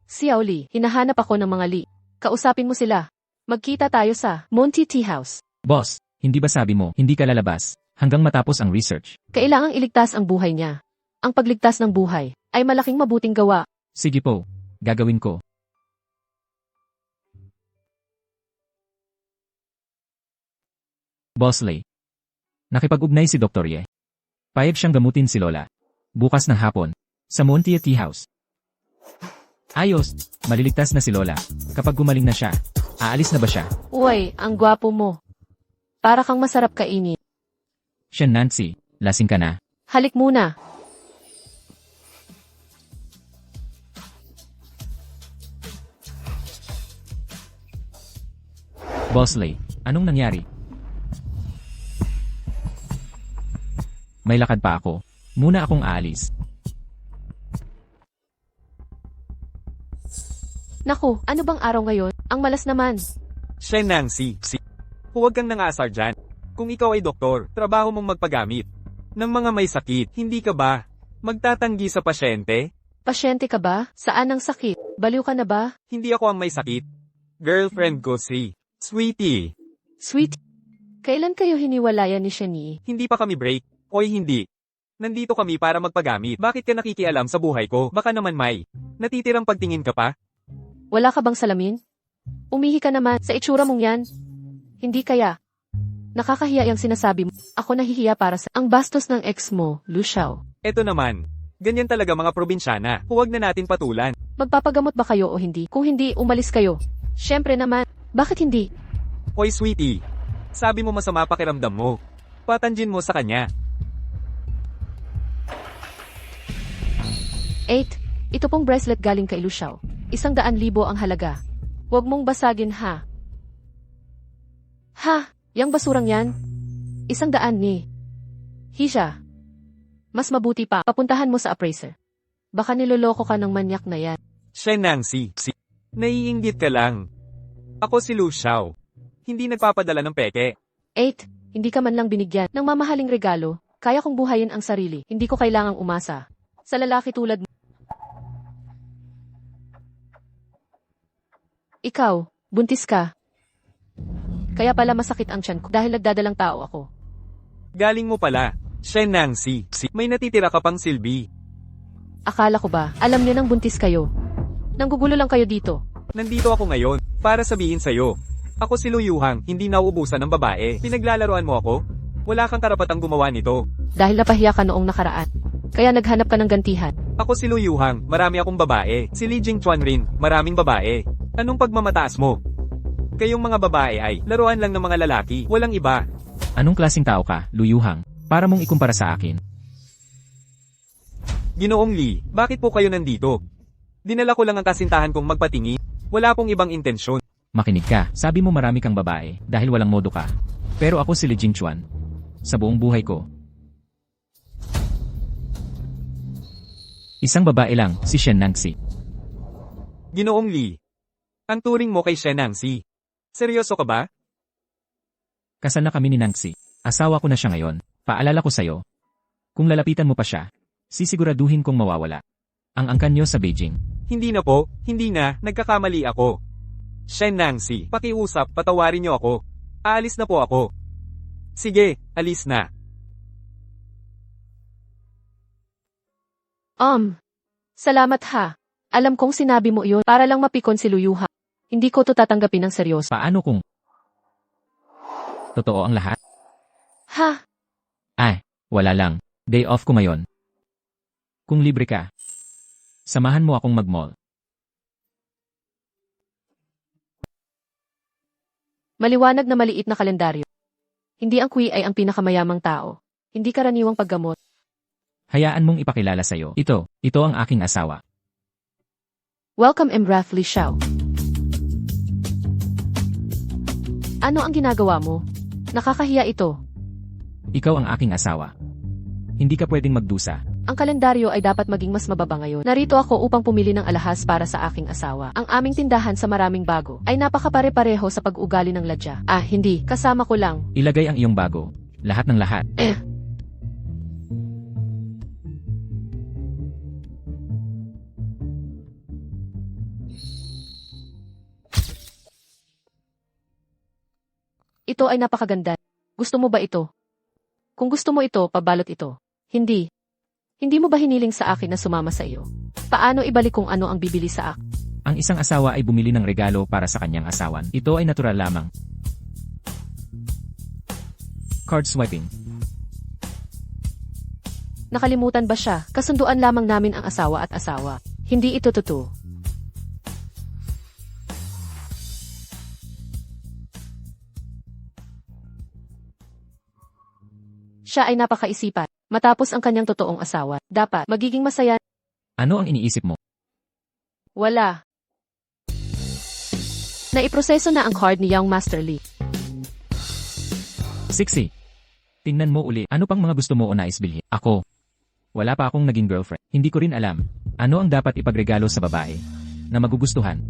Speaker 1: Xiao Li, hinahanap ako ng mga Li. Kausapin mo sila. Magkita tayo sa Monty Tea House.
Speaker 2: Boss, hindi ba sabi mo, hindi ka lalabas hanggang matapos ang research?
Speaker 1: Kailangang iligtas ang buhay niya. Ang pagligtas ng buhay ay malaking mabuting gawa.
Speaker 2: Sige po, gagawin ko. Boss Lee. Nakipag-ugnay si Dr. Ye. Payag siyang gamutin si Lola. Bukas ng hapon. Sa Montia Tea House. Ayos, maliligtas na si Lola. Kapag gumaling na siya, aalis na ba siya?
Speaker 1: Uy, ang gwapo mo. Para kang masarap kainin.
Speaker 2: Siya Nancy, lasing ka na.
Speaker 1: Halik muna.
Speaker 2: Bosley, anong nangyari? May lakad pa ako. Muna akong aalis.
Speaker 1: Naku, ano bang araw ngayon? Ang malas naman.
Speaker 4: Siya Nancy. Huwag kang nangasar dyan. Kung ikaw ay doktor, trabaho mong magpagamit ng mga may sakit, hindi ka ba magtatanggi sa pasyente?
Speaker 1: Pasyente ka ba? Saan ang sakit? Baliw ka na ba?
Speaker 4: Hindi ako ang may sakit. Girlfriend ko si Sweetie.
Speaker 1: Sweet. Kailan kayo hiniwalayan ni Shani?
Speaker 4: Hindi pa kami break. Oy hindi. Nandito kami para magpagamit. Bakit ka nakikialam sa buhay ko? Baka naman may natitirang pagtingin ka pa?
Speaker 1: Wala ka bang salamin? Umihi ka naman sa itsura mong yan. Hindi kaya. Nakakahiya yung sinasabi mo. Ako nahihiya para sa ang bastos ng ex mo, Luciao.
Speaker 4: Eto naman. Ganyan talaga mga probinsyana. Huwag na natin patulan.
Speaker 1: Magpapagamot ba kayo o hindi? Kung hindi, umalis kayo. Siyempre naman. Bakit hindi?
Speaker 4: Hoy sweetie. Sabi mo masama pakiramdam mo. Patanjin mo sa kanya.
Speaker 1: 8. Ito pong bracelet galing kay Luciao. 100,000 ang halaga. Huwag mong basagin ha. Ha? Yang basurang yan? 100 ni. Hisha. Mas mabuti pa, papuntahan mo sa appraiser. Baka niloloko ka ng manyak na yan.
Speaker 4: Siya Nancy. Naiinggit ka lang. Ako si Luciao. Hindi nagpapadala ng peke.
Speaker 1: 8. Hindi ka man lang binigyan ng mamahaling regalo. Kaya kong buhayin ang sarili. Hindi ko kailangang umasa sa lalaki tulad mo. Ikaw, buntis ka. Kaya pala masakit ang tiyan ko dahil nagdadalang tao ako.
Speaker 4: Galing mo pala. Siya Nancy. May natitira ka pang silbi.
Speaker 1: Akala ko ba, alam niyo nang buntis kayo? Nanggugulo lang kayo dito.
Speaker 4: Nandito ako ngayon para sabihin sa'yo. Ako si Luyuhang, hindi nauubusan ng babae. Pinaglalaroan mo ako? Wala kang karapatang gumawa nito.
Speaker 1: Dahil napahiya ka noong nakaraan. Kaya naghanap ka ng gantihan.
Speaker 4: Ako si Luyuhang, marami akong babae. Si Li Jingchuan rin, maraming babae. Anong pagmamataas mo? Kayong mga babae ay laruan lang ng mga lalaki, walang iba.
Speaker 2: Anong klaseng tao ka, Luyuhang? Para mong ikumpara sa akin.
Speaker 4: Ginoong Li, bakit po kayo nandito? Dinala ko lang ang kasintahan kong magpatingin. Wala pong ibang intensyon.
Speaker 2: Makinig ka, sabi mo marami kang babae dahil walang modo ka. Pero ako si Li Jingchuan. Sa buong buhay ko. Isang babae lang, si Shen Nangxi.
Speaker 4: Ginoong Li, ang turing mo kay Shen Nangxi. Seryoso ka ba?
Speaker 2: Kasal na kami ni Nangxi. Asawa ko na siya ngayon. Paalala ko sa'yo. Kung lalapitan mo pa siya, sisiguraduhin kong mawawala. Ang angkan niyo sa Beijing.
Speaker 4: Hindi na po, hindi na, nagkakamali ako. Shen Nangxi, pakiusap, patawarin niyo ako. Aalis na po ako. Sige, alis na.
Speaker 1: Salamat ha. Alam kong sinabi mo iyon para lang mapikon si Luyuha. Hindi ko to tatanggapin ng seryoso.
Speaker 2: Paano kung totoo ang lahat?
Speaker 1: Ha?
Speaker 2: Ay, wala lang. Day off ko ngayon. Kung libre ka, samahan mo akong mag-mall.
Speaker 1: Maliwanag na maliit na kalendaryo. Hindi ang Kui ay ang pinakamayamang tao. Hindi karaniwang paggamot.
Speaker 2: Hayaan mong ipakilala sa'yo. Ito ang aking asawa.
Speaker 1: Welcome Emrath Li Xiao. Ano ang ginagawa mo? Nakakahiya ito.
Speaker 2: Ikaw ang aking asawa. Hindi ka pwedeng magdusa.
Speaker 1: Ang kalendaryo ay dapat maging mas mababa ngayon. Narito ako upang pumili ng alahas para sa aking asawa. Ang aming tindahan sa maraming bago ay napakapare-pareho sa pag-ugali ng ladya. Hindi. Kasama ko lang.
Speaker 2: Ilagay ang iyong bago. Lahat ng lahat.
Speaker 1: Ito ay napakaganda. Gusto mo ba ito? Kung gusto mo ito, pabalot ito. Hindi. Hindi mo ba hiniling sa akin na sumama sa iyo? Paano ibalik kung ano ang bibili sa akin?
Speaker 2: Ang isang asawa ay bumili ng regalo para sa kanyang asawan. Ito ay natural lamang. Card swiping.
Speaker 1: Nakalimutan ba siya? Kasunduan lamang namin ang asawa at asawa. Hindi ito totoo. Siya ay napakaisipan. Matapos ang kanyang totoong asawa, dapat magiging masaya.
Speaker 2: Ano ang iniisip mo?
Speaker 1: Wala. Naiproseso na ang card ni Young Master Lee.
Speaker 2: Sixy. Tingnan mo uli, ano pang mga gusto mo o nais bilhin? Ako. Wala pa akong naging girlfriend. Hindi ko rin alam. Ano ang dapat ipagregalo sa babae na magugustuhan?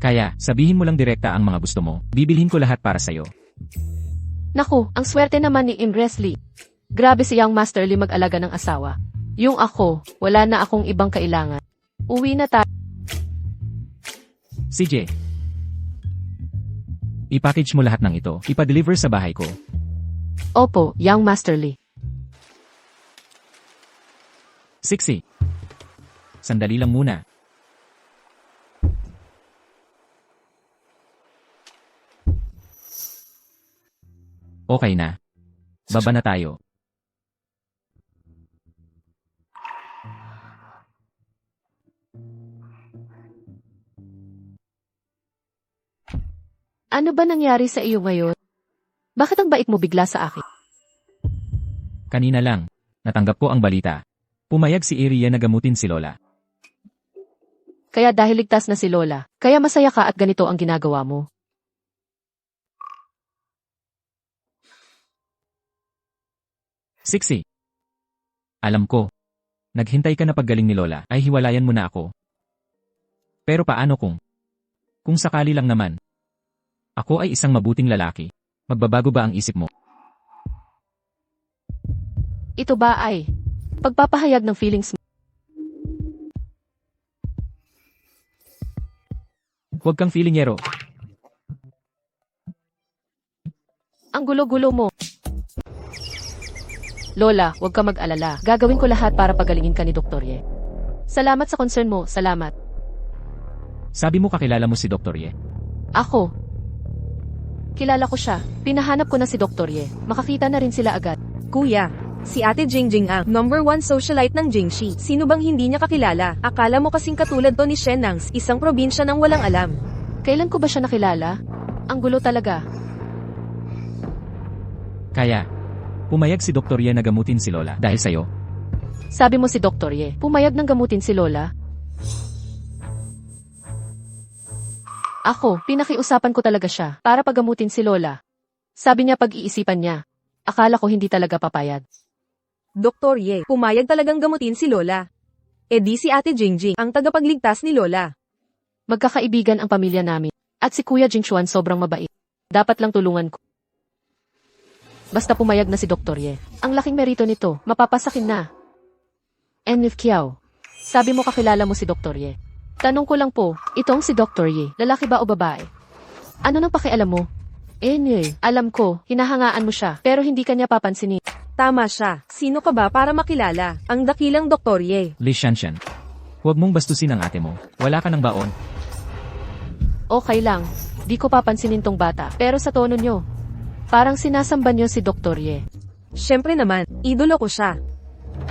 Speaker 2: Kaya, sabihin mo lang direkta ang mga gusto mo. Bibilhin ko lahat para sa'yo.
Speaker 1: Naku, ang swerte naman ni Impress Lee. Grabe si Young Master Lee mag-alaga ng asawa. Yung ako, wala na akong ibang kailangan. Uwi na tayo.
Speaker 2: CJ. I-package mo lahat ng ito. Ipa-deliver sa bahay ko.
Speaker 1: Opo, Young Master Lee.
Speaker 2: Sixy. Sandali lang muna. Okay na. Baba na tayo.
Speaker 1: Ano ba nangyari sa iyo ngayon? Bakit ang bait mo bigla sa akin?
Speaker 2: Kanina lang. Natanggap ko ang balita. Pumayag si Iria na gamutin si Lola.
Speaker 1: Kaya dahil ligtas na si Lola, kaya masaya ka at ganito ang ginagawa mo.
Speaker 2: Sixy. Alam ko. Naghintay ka na paggaling ni Lola ay hiwalayan mo na ako. Pero paano kung? Kung sakali lang naman. Ako ay isang mabuting lalaki. Magbabago ba ang isip mo?
Speaker 1: Ito ba ay pagpapahayag ng feelings mo?
Speaker 2: Huwag kang feelingero.
Speaker 1: Ang gulo-gulo mo. Lola, huwag ka mag-alala. Gagawin ko lahat para pagalingin ka ni Dr. Ye. Salamat sa concern mo, salamat.
Speaker 2: Sabi mo kakilala mo si Dr. Ye.
Speaker 1: Ako. Kilala ko siya. Pinahanap ko na si Dr. Ye. Makakita na rin sila agad.
Speaker 3: Kuya, si Ate Jingjing ang #1 socialite ng Jingxi. Sino bang hindi niya kakilala? Akala mo kasing katulad to ni Shenangs, isang probinsya ng walang alam.
Speaker 1: Kailan ko ba siya nakilala? Ang gulo talaga.
Speaker 2: Kaya, pumayag si Dr. Ye na gamutin si Lola dahil sa'yo.
Speaker 1: Sabi mo si Dr. Ye, pumayag ng gamutin si Lola? Ako, pinakiusapan ko talaga siya para pagamutin si Lola. Sabi niya pag-iisipan niya. Akala ko hindi talaga papayag.
Speaker 3: Dr. Ye, pumayag talagang gamutin si Lola. E di si Ate Jingjing ang tagapagligtas ni Lola.
Speaker 1: Magkakaibigan ang pamilya namin. At si Kuya Jingxuan sobrang mabait. Dapat lang tulungan ko. Basta pumayag na si Dr. Ye. Ang laking merito nito, mapapasakin na. Enif Kiao. Sabi mo kakilala mo si Dr. Ye. Tanong ko lang po, itong si Dr. Ye, lalaki ba o babae? Ano nang pakialam mo? Alam ko, hinahangaan mo siya, pero hindi kanya papansinin.
Speaker 3: Tama siya. Sino ka ba para makilala? Ang dakilang Dr. Ye.
Speaker 2: Li Shanshan. Huwag mong bastusin ang ate mo. Wala ka ng baon.
Speaker 1: Okay lang, di ko papansinin tong bata, pero sa tono nyo, parang sinasamba nyo si Dr. Ye.
Speaker 3: Siyempre naman, idolo ko siya.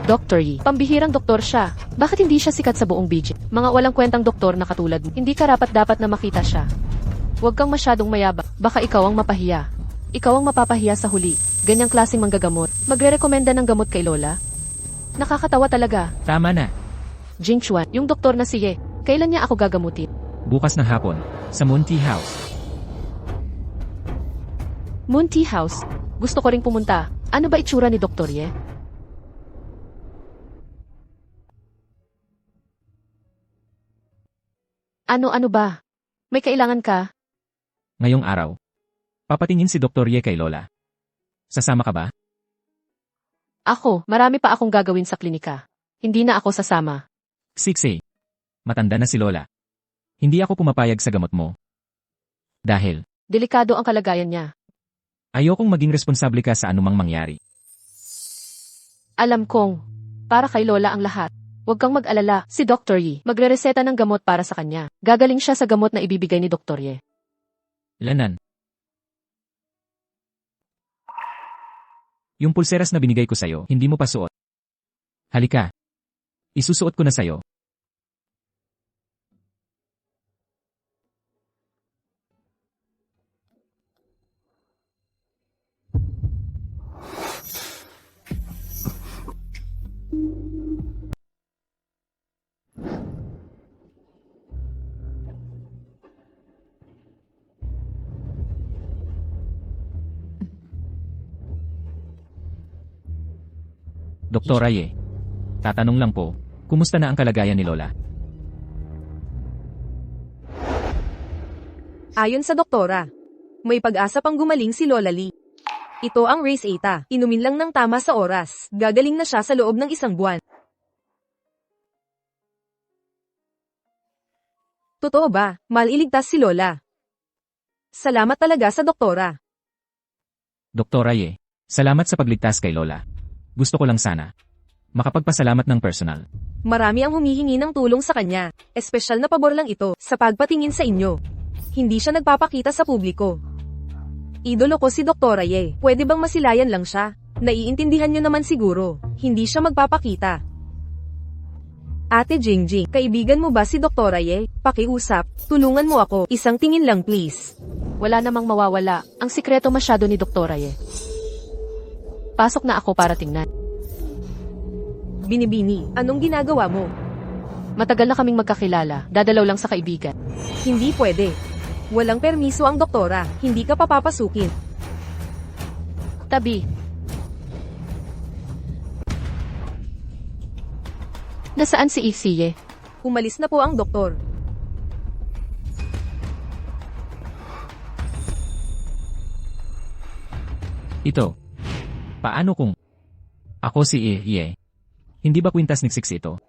Speaker 1: Dr. Ye, pambihirang doktor siya. Bakit hindi siya sikat sa buong BG? Mga walang kwentang doktor na katulad mo. Hindi karapat-dapat na makita siya. Huwag kang masyadong mayabang. Baka ikaw ang mapahiya. Ikaw ang mapapahiya sa huli. Ganyang klaseng manggagamot. Magre-rekomenda ng gamot kay Lola? Nakakatawa talaga.
Speaker 2: Tama na.
Speaker 1: Jingxuan, yung doktor na si Ye, kailan niya ako gagamutin?
Speaker 2: Bukas ng hapon, sa Moon Tea House.
Speaker 1: Moon Tea House? Gusto ko ring pumunta. Ano ba itsura ni Dr. Ye? Ano ba? May kailangan ka?
Speaker 2: Ngayong araw. Papatingin si Dr. Ye kay Lola. Sasama ka ba?
Speaker 1: Ako, marami pa akong gagawin sa klinika. Hindi na ako sasama.
Speaker 2: Sixy. Matanda na si Lola. Hindi ako pumapayag sa gamot mo. Dahil,
Speaker 1: Delikado ang kalagayan niya.
Speaker 2: ayokong maging responsable ka sa anumang mangyari.
Speaker 1: Alam kong, para kay Lola ang lahat. Huwag kang mag-alala, si Dr. Yi magre-reseta ng gamot para sa kanya. Gagaling siya sa gamot na ibibigay ni Dr. Ye.
Speaker 2: Lanan. Yung pulseras na binigay ko sa'yo, hindi mo pa suot. Halika. Isusuot ko na sa'yo. Doktora Ye. Tatanong lang po, kumusta na ang kalagayan ni Lola?
Speaker 3: Ayon sa doktora, may pag-asa pang gumaling si Lola Lee. Ito ang Race Eta. Inumin lang ng tama sa oras. Gagaling na siya sa loob ng 1 buwan. Totoo ba? Maliligtas si Lola. Salamat talaga sa doktora.
Speaker 2: Doktora Ye, salamat sa pagligtas kay Lola. Gusto ko lang sana makapagpasalamat ng personal.
Speaker 3: Marami ang humihingi ng tulong sa kanya. Espesyal na pabor lang ito sa pagpatingin sa inyo. Hindi siya nagpapakita sa publiko. Idolo ko si Doktora Ye. Pwede bang masilayan lang siya? Naiintindihan niyo naman siguro. Hindi siya magpapakita. Ate Jingjing, kaibigan mo ba si Doktora Ye? Pakiusap, tulungan mo ako. Isang tingin lang please.
Speaker 1: Wala namang mawawala. Ang sikreto masyado ni Doktora Ye. Pasok na ako para tingnan.
Speaker 3: Binibini, anong ginagawa mo?
Speaker 1: Matagal na kaming magkakilala. Dadalaw lang sa kaibigan.
Speaker 3: Hindi pwede. Walang permiso ang doktora. Hindi ka papapasukin.
Speaker 1: Tabi. Nasaan si Isiye?
Speaker 3: Umalis na po ang doktor.
Speaker 2: Ito. Paano kung ako si Ye? Hindi ba kwintas ni Six ito?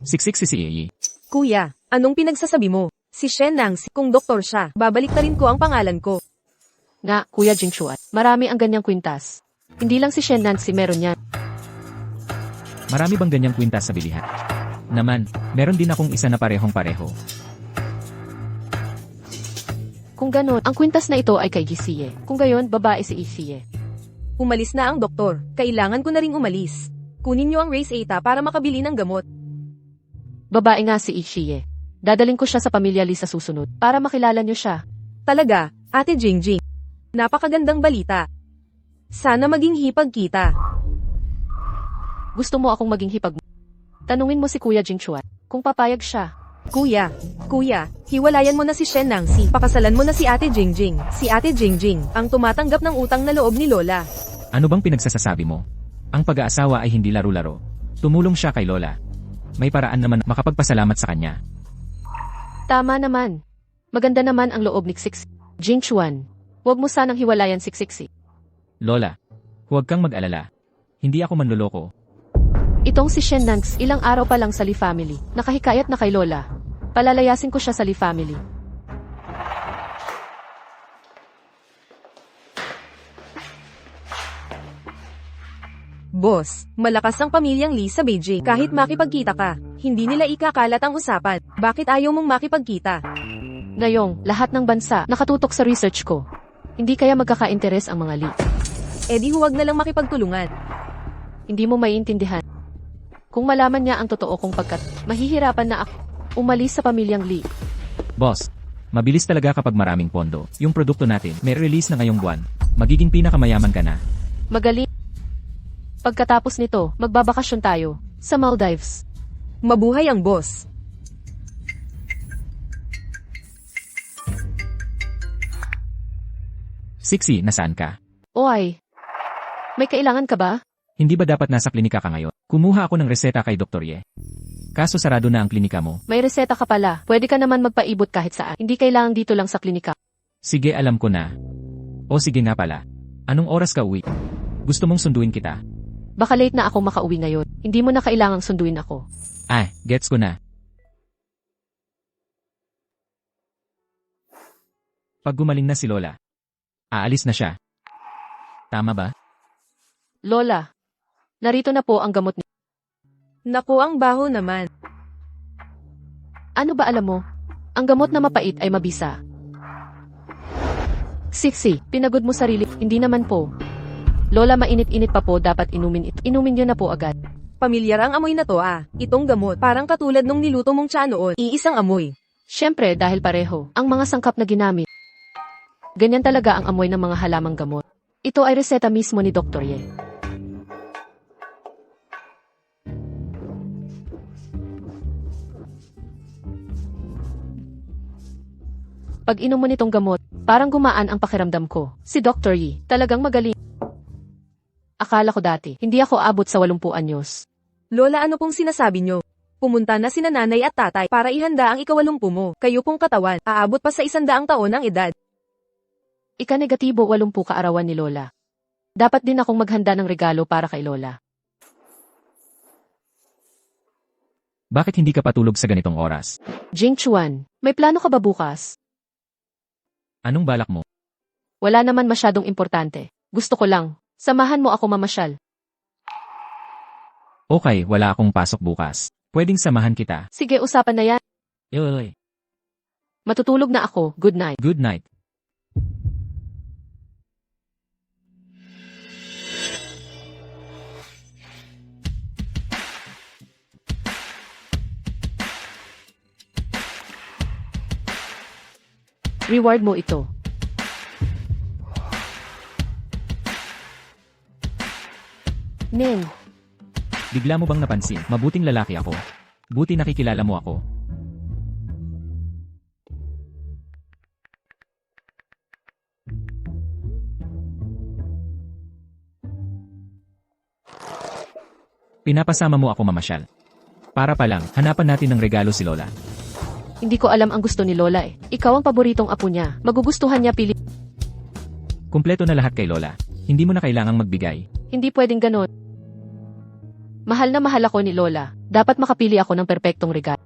Speaker 2: Siksik si Ye.
Speaker 3: Kuya, anong pinagsasabi mo? Si Shen Nangsi, kung doktor siya, babalik na rin ko ang pangalan ko.
Speaker 1: Nga, Kuya Jingchuan. Marami ang ganyang kwintas. Hindi lang si Shen Nancy meron yan.
Speaker 2: Marami bang ganyang kwintas sa bilihan? Naman, meron din akong isa na parehong-pareho.
Speaker 1: Kung ganon, ang kwintas na ito ay kay Isiye. Kung gayon, babae si Isiye.
Speaker 3: Umalis na ang doktor. Kailangan ko na ring umalis. Kunin niyo ang Race Eta para makabili ng gamot.
Speaker 1: Babae nga si Isiye. Dadaling ko siya sa pamilya Lee sa susunod para makilala niyo siya.
Speaker 3: Talaga, Ate Jingjing. Napakagandang balita. Sana maging hipag kita.
Speaker 1: Gusto mo akong maging hipag mo? Tanungin mo si Kuya Jingchuan kung papayag siya.
Speaker 3: Kuya, hiwalayan mo na si Shen Nangsi. Pakasalan mo na si Ate Jingjing. Si Ate Jingjing, ang tumatanggap ng utang na loob ni Lola.
Speaker 2: Ano bang pinagsasasabi mo? Ang pag-aasawa ay hindi laro-laro. Tumulong siya kay Lola. May paraan naman makapagpasalamat sa kanya.
Speaker 1: Tama naman. Maganda naman ang loob ni Six. Jingchuan, huwag mo sanang hiwalayan si Six.
Speaker 2: Lola, huwag kang mag-alala. Hindi ako manloloko.
Speaker 1: Itong si Shen Nangs, ilang araw pa lang sa Lee family. Nakahikayat na kay Lola. Palalayasin ko siya sa Lee family.
Speaker 3: Boss, malakas ang pamilyang Lee sa Beijing. Kahit makipagkita ka, hindi nila ikakalat ang usapan. Bakit ayaw mong makipagkita?
Speaker 1: Ngayong, lahat ng bansa nakatutok sa research ko. Hindi kaya magkaka-interes ang mga Lee.
Speaker 3: Eh di huwag na lang makipagtulungan.
Speaker 1: Hindi mo maiintindihan. Kung malaman niya ang totoo kong pagkat, mahihirapan na ako umalis sa pamilyang Lee.
Speaker 2: Boss, mabilis talaga kapag maraming pondo. Yung produkto natin, may release na ngayong buwan. Magiging pinakamayaman ka na.
Speaker 1: Magaling. Pagkatapos nito, magbabakasyon tayo sa Maldives.
Speaker 3: Mabuhay ang boss.
Speaker 2: Sixy, nasaan ka?
Speaker 1: Oy, may kailangan ka ba?
Speaker 2: Hindi ba dapat nasa klinika ka ngayon? Kumuha ako ng reseta kay Dr. Ye. Kaso sarado na ang klinika mo.
Speaker 1: May reseta ka pala. Pwede ka naman magpaibot kahit saan. Hindi kailangan dito lang sa klinika.
Speaker 2: Sige, alam ko na. O sige nga pala. Anong oras ka uwi? Gusto mong sunduin kita?
Speaker 1: Baka late na ako makauwi ngayon. Hindi mo na kailangang sunduin ako.
Speaker 2: Ah, gets ko na. Pag gumaling na si Lola, aalis na siya. Tama ba?
Speaker 1: Lola, narito na po ang gamot niyo.
Speaker 3: Naku, ang baho naman.
Speaker 1: Ano ba alam mo? Ang gamot na mapait ay mabisa. Sixy, pinagod mo sarili. Hindi naman po. Lola, mainit-init pa po, dapat inumin ito. Inumin niyo na po agad.
Speaker 3: Pamilyar ang amoy na to ah. Itong gamot, parang katulad nung niluto mong tsa noon. Iisang amoy.
Speaker 1: Siyempre, dahil pareho, ang mga sangkap na ginamit. Ganyan talaga ang amoy ng mga halamang gamot. Ito ay reseta mismo ni Dr. Ye. Pag inom mo nitong gamot, parang gumaan ang pakiramdam ko. Si Dr. Yi, talagang magaling. Akala ko dati, hindi ako abot sa 80 anyos.
Speaker 3: Lola, ano pong sinasabi nyo? Pumunta na sina nanay at tatay para ihanda ang ika-80 mo. Kayo pong katawan, aabot pa sa 100 taon ang edad.
Speaker 1: Ika-negatibo 80 kaarawan ni Lola. Dapat din akong maghanda ng regalo para kay Lola.
Speaker 2: Bakit hindi ka patulog sa ganitong oras?
Speaker 1: Jing Chuan, may plano ka ba bukas?
Speaker 2: Anong balak mo?
Speaker 1: Wala naman masyadong importante. Gusto ko lang, samahan mo ako mamasyal.
Speaker 2: Okay, wala akong pasok bukas. Pwedeng samahan kita.
Speaker 1: Sige, usapan na yan.
Speaker 2: Yoy.
Speaker 1: Matutulog na ako. Good night.
Speaker 2: Good night.
Speaker 1: Reward mo ito. Ning,
Speaker 2: Bigla mo bang napansin, mabuting lalaki ako? Buti nakikilala mo ako. Pinapasama mo ako mamasyal. Para pa lang, hanapan natin ng regalo si Lola.
Speaker 1: hindi ko alam ang gusto ni Lola eh. Ikaw ang paboritong apo niya. Magugustuhan niya pili.
Speaker 2: Kumpleto na lahat kay Lola. Hindi mo na kailangang magbigay.
Speaker 1: Hindi pwedeng ganon. Mahal na mahal ako ni Lola. Dapat makapili ako ng perpektong regalo.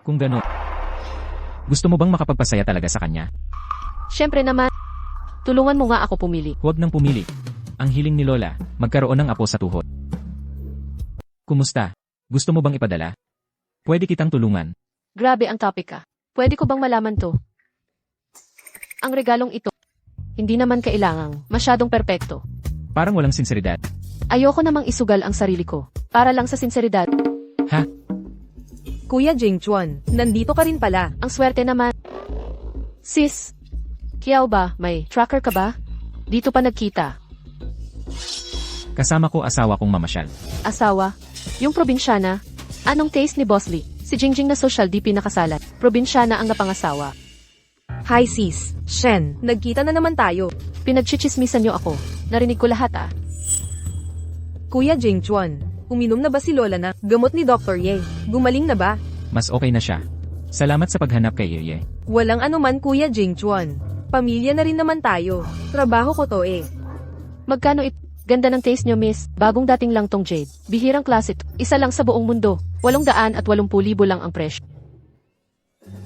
Speaker 2: Kung gano'n, gusto mo bang makapagpasaya talaga sa kanya?
Speaker 1: Siyempre naman. Tulungan mo nga ako pumili.
Speaker 2: Huwag nang pumili. Ang hiling ni Lola, magkaroon ng apo sa tuhod. Kumusta? Gusto mo bang ipadala? Pwede kitang tulungan.
Speaker 1: Grabe ang topic ka. Pwede ko bang malaman to? Ang regalong ito, hindi naman kailangang masyadong perpekto.
Speaker 2: Parang walang sinseridad.
Speaker 1: Ayoko namang isugal ang sarili ko. Para lang sa sinseridad.
Speaker 2: Ha?
Speaker 3: Kuya Jing Chuan, nandito ka rin pala.
Speaker 1: Ang swerte naman. Sis, Kiao ba, may tracker ka ba? Dito pa nagkita.
Speaker 2: Kasama ko asawa kong mamasyal.
Speaker 1: Asawa? Yung probinsyana? Anong taste ni Boss Lee? Si Jingjing na social di pinakasalan. Probinsyana ang napangasawa.
Speaker 3: Hi sis, Shen, nagkita na naman tayo.
Speaker 1: Pinagchichismisan niyo ako. Narinig ko lahat ah.
Speaker 3: Kuya Jing Chuan, uminom na ba si Lola na gamot ni Dr. Ye? Gumaling na ba?
Speaker 2: Mas okay na siya. Salamat sa paghanap kay Ye.
Speaker 3: Walang anuman Kuya Jing Chuan. Pamilya na rin naman tayo. Trabaho ko to eh.
Speaker 1: Magkano ito? Ganda ng taste niyo, miss. Bagong dating lang tong Jade. Bihirang klase to. Isa lang sa buong mundo. 880,000 lang ang presyo.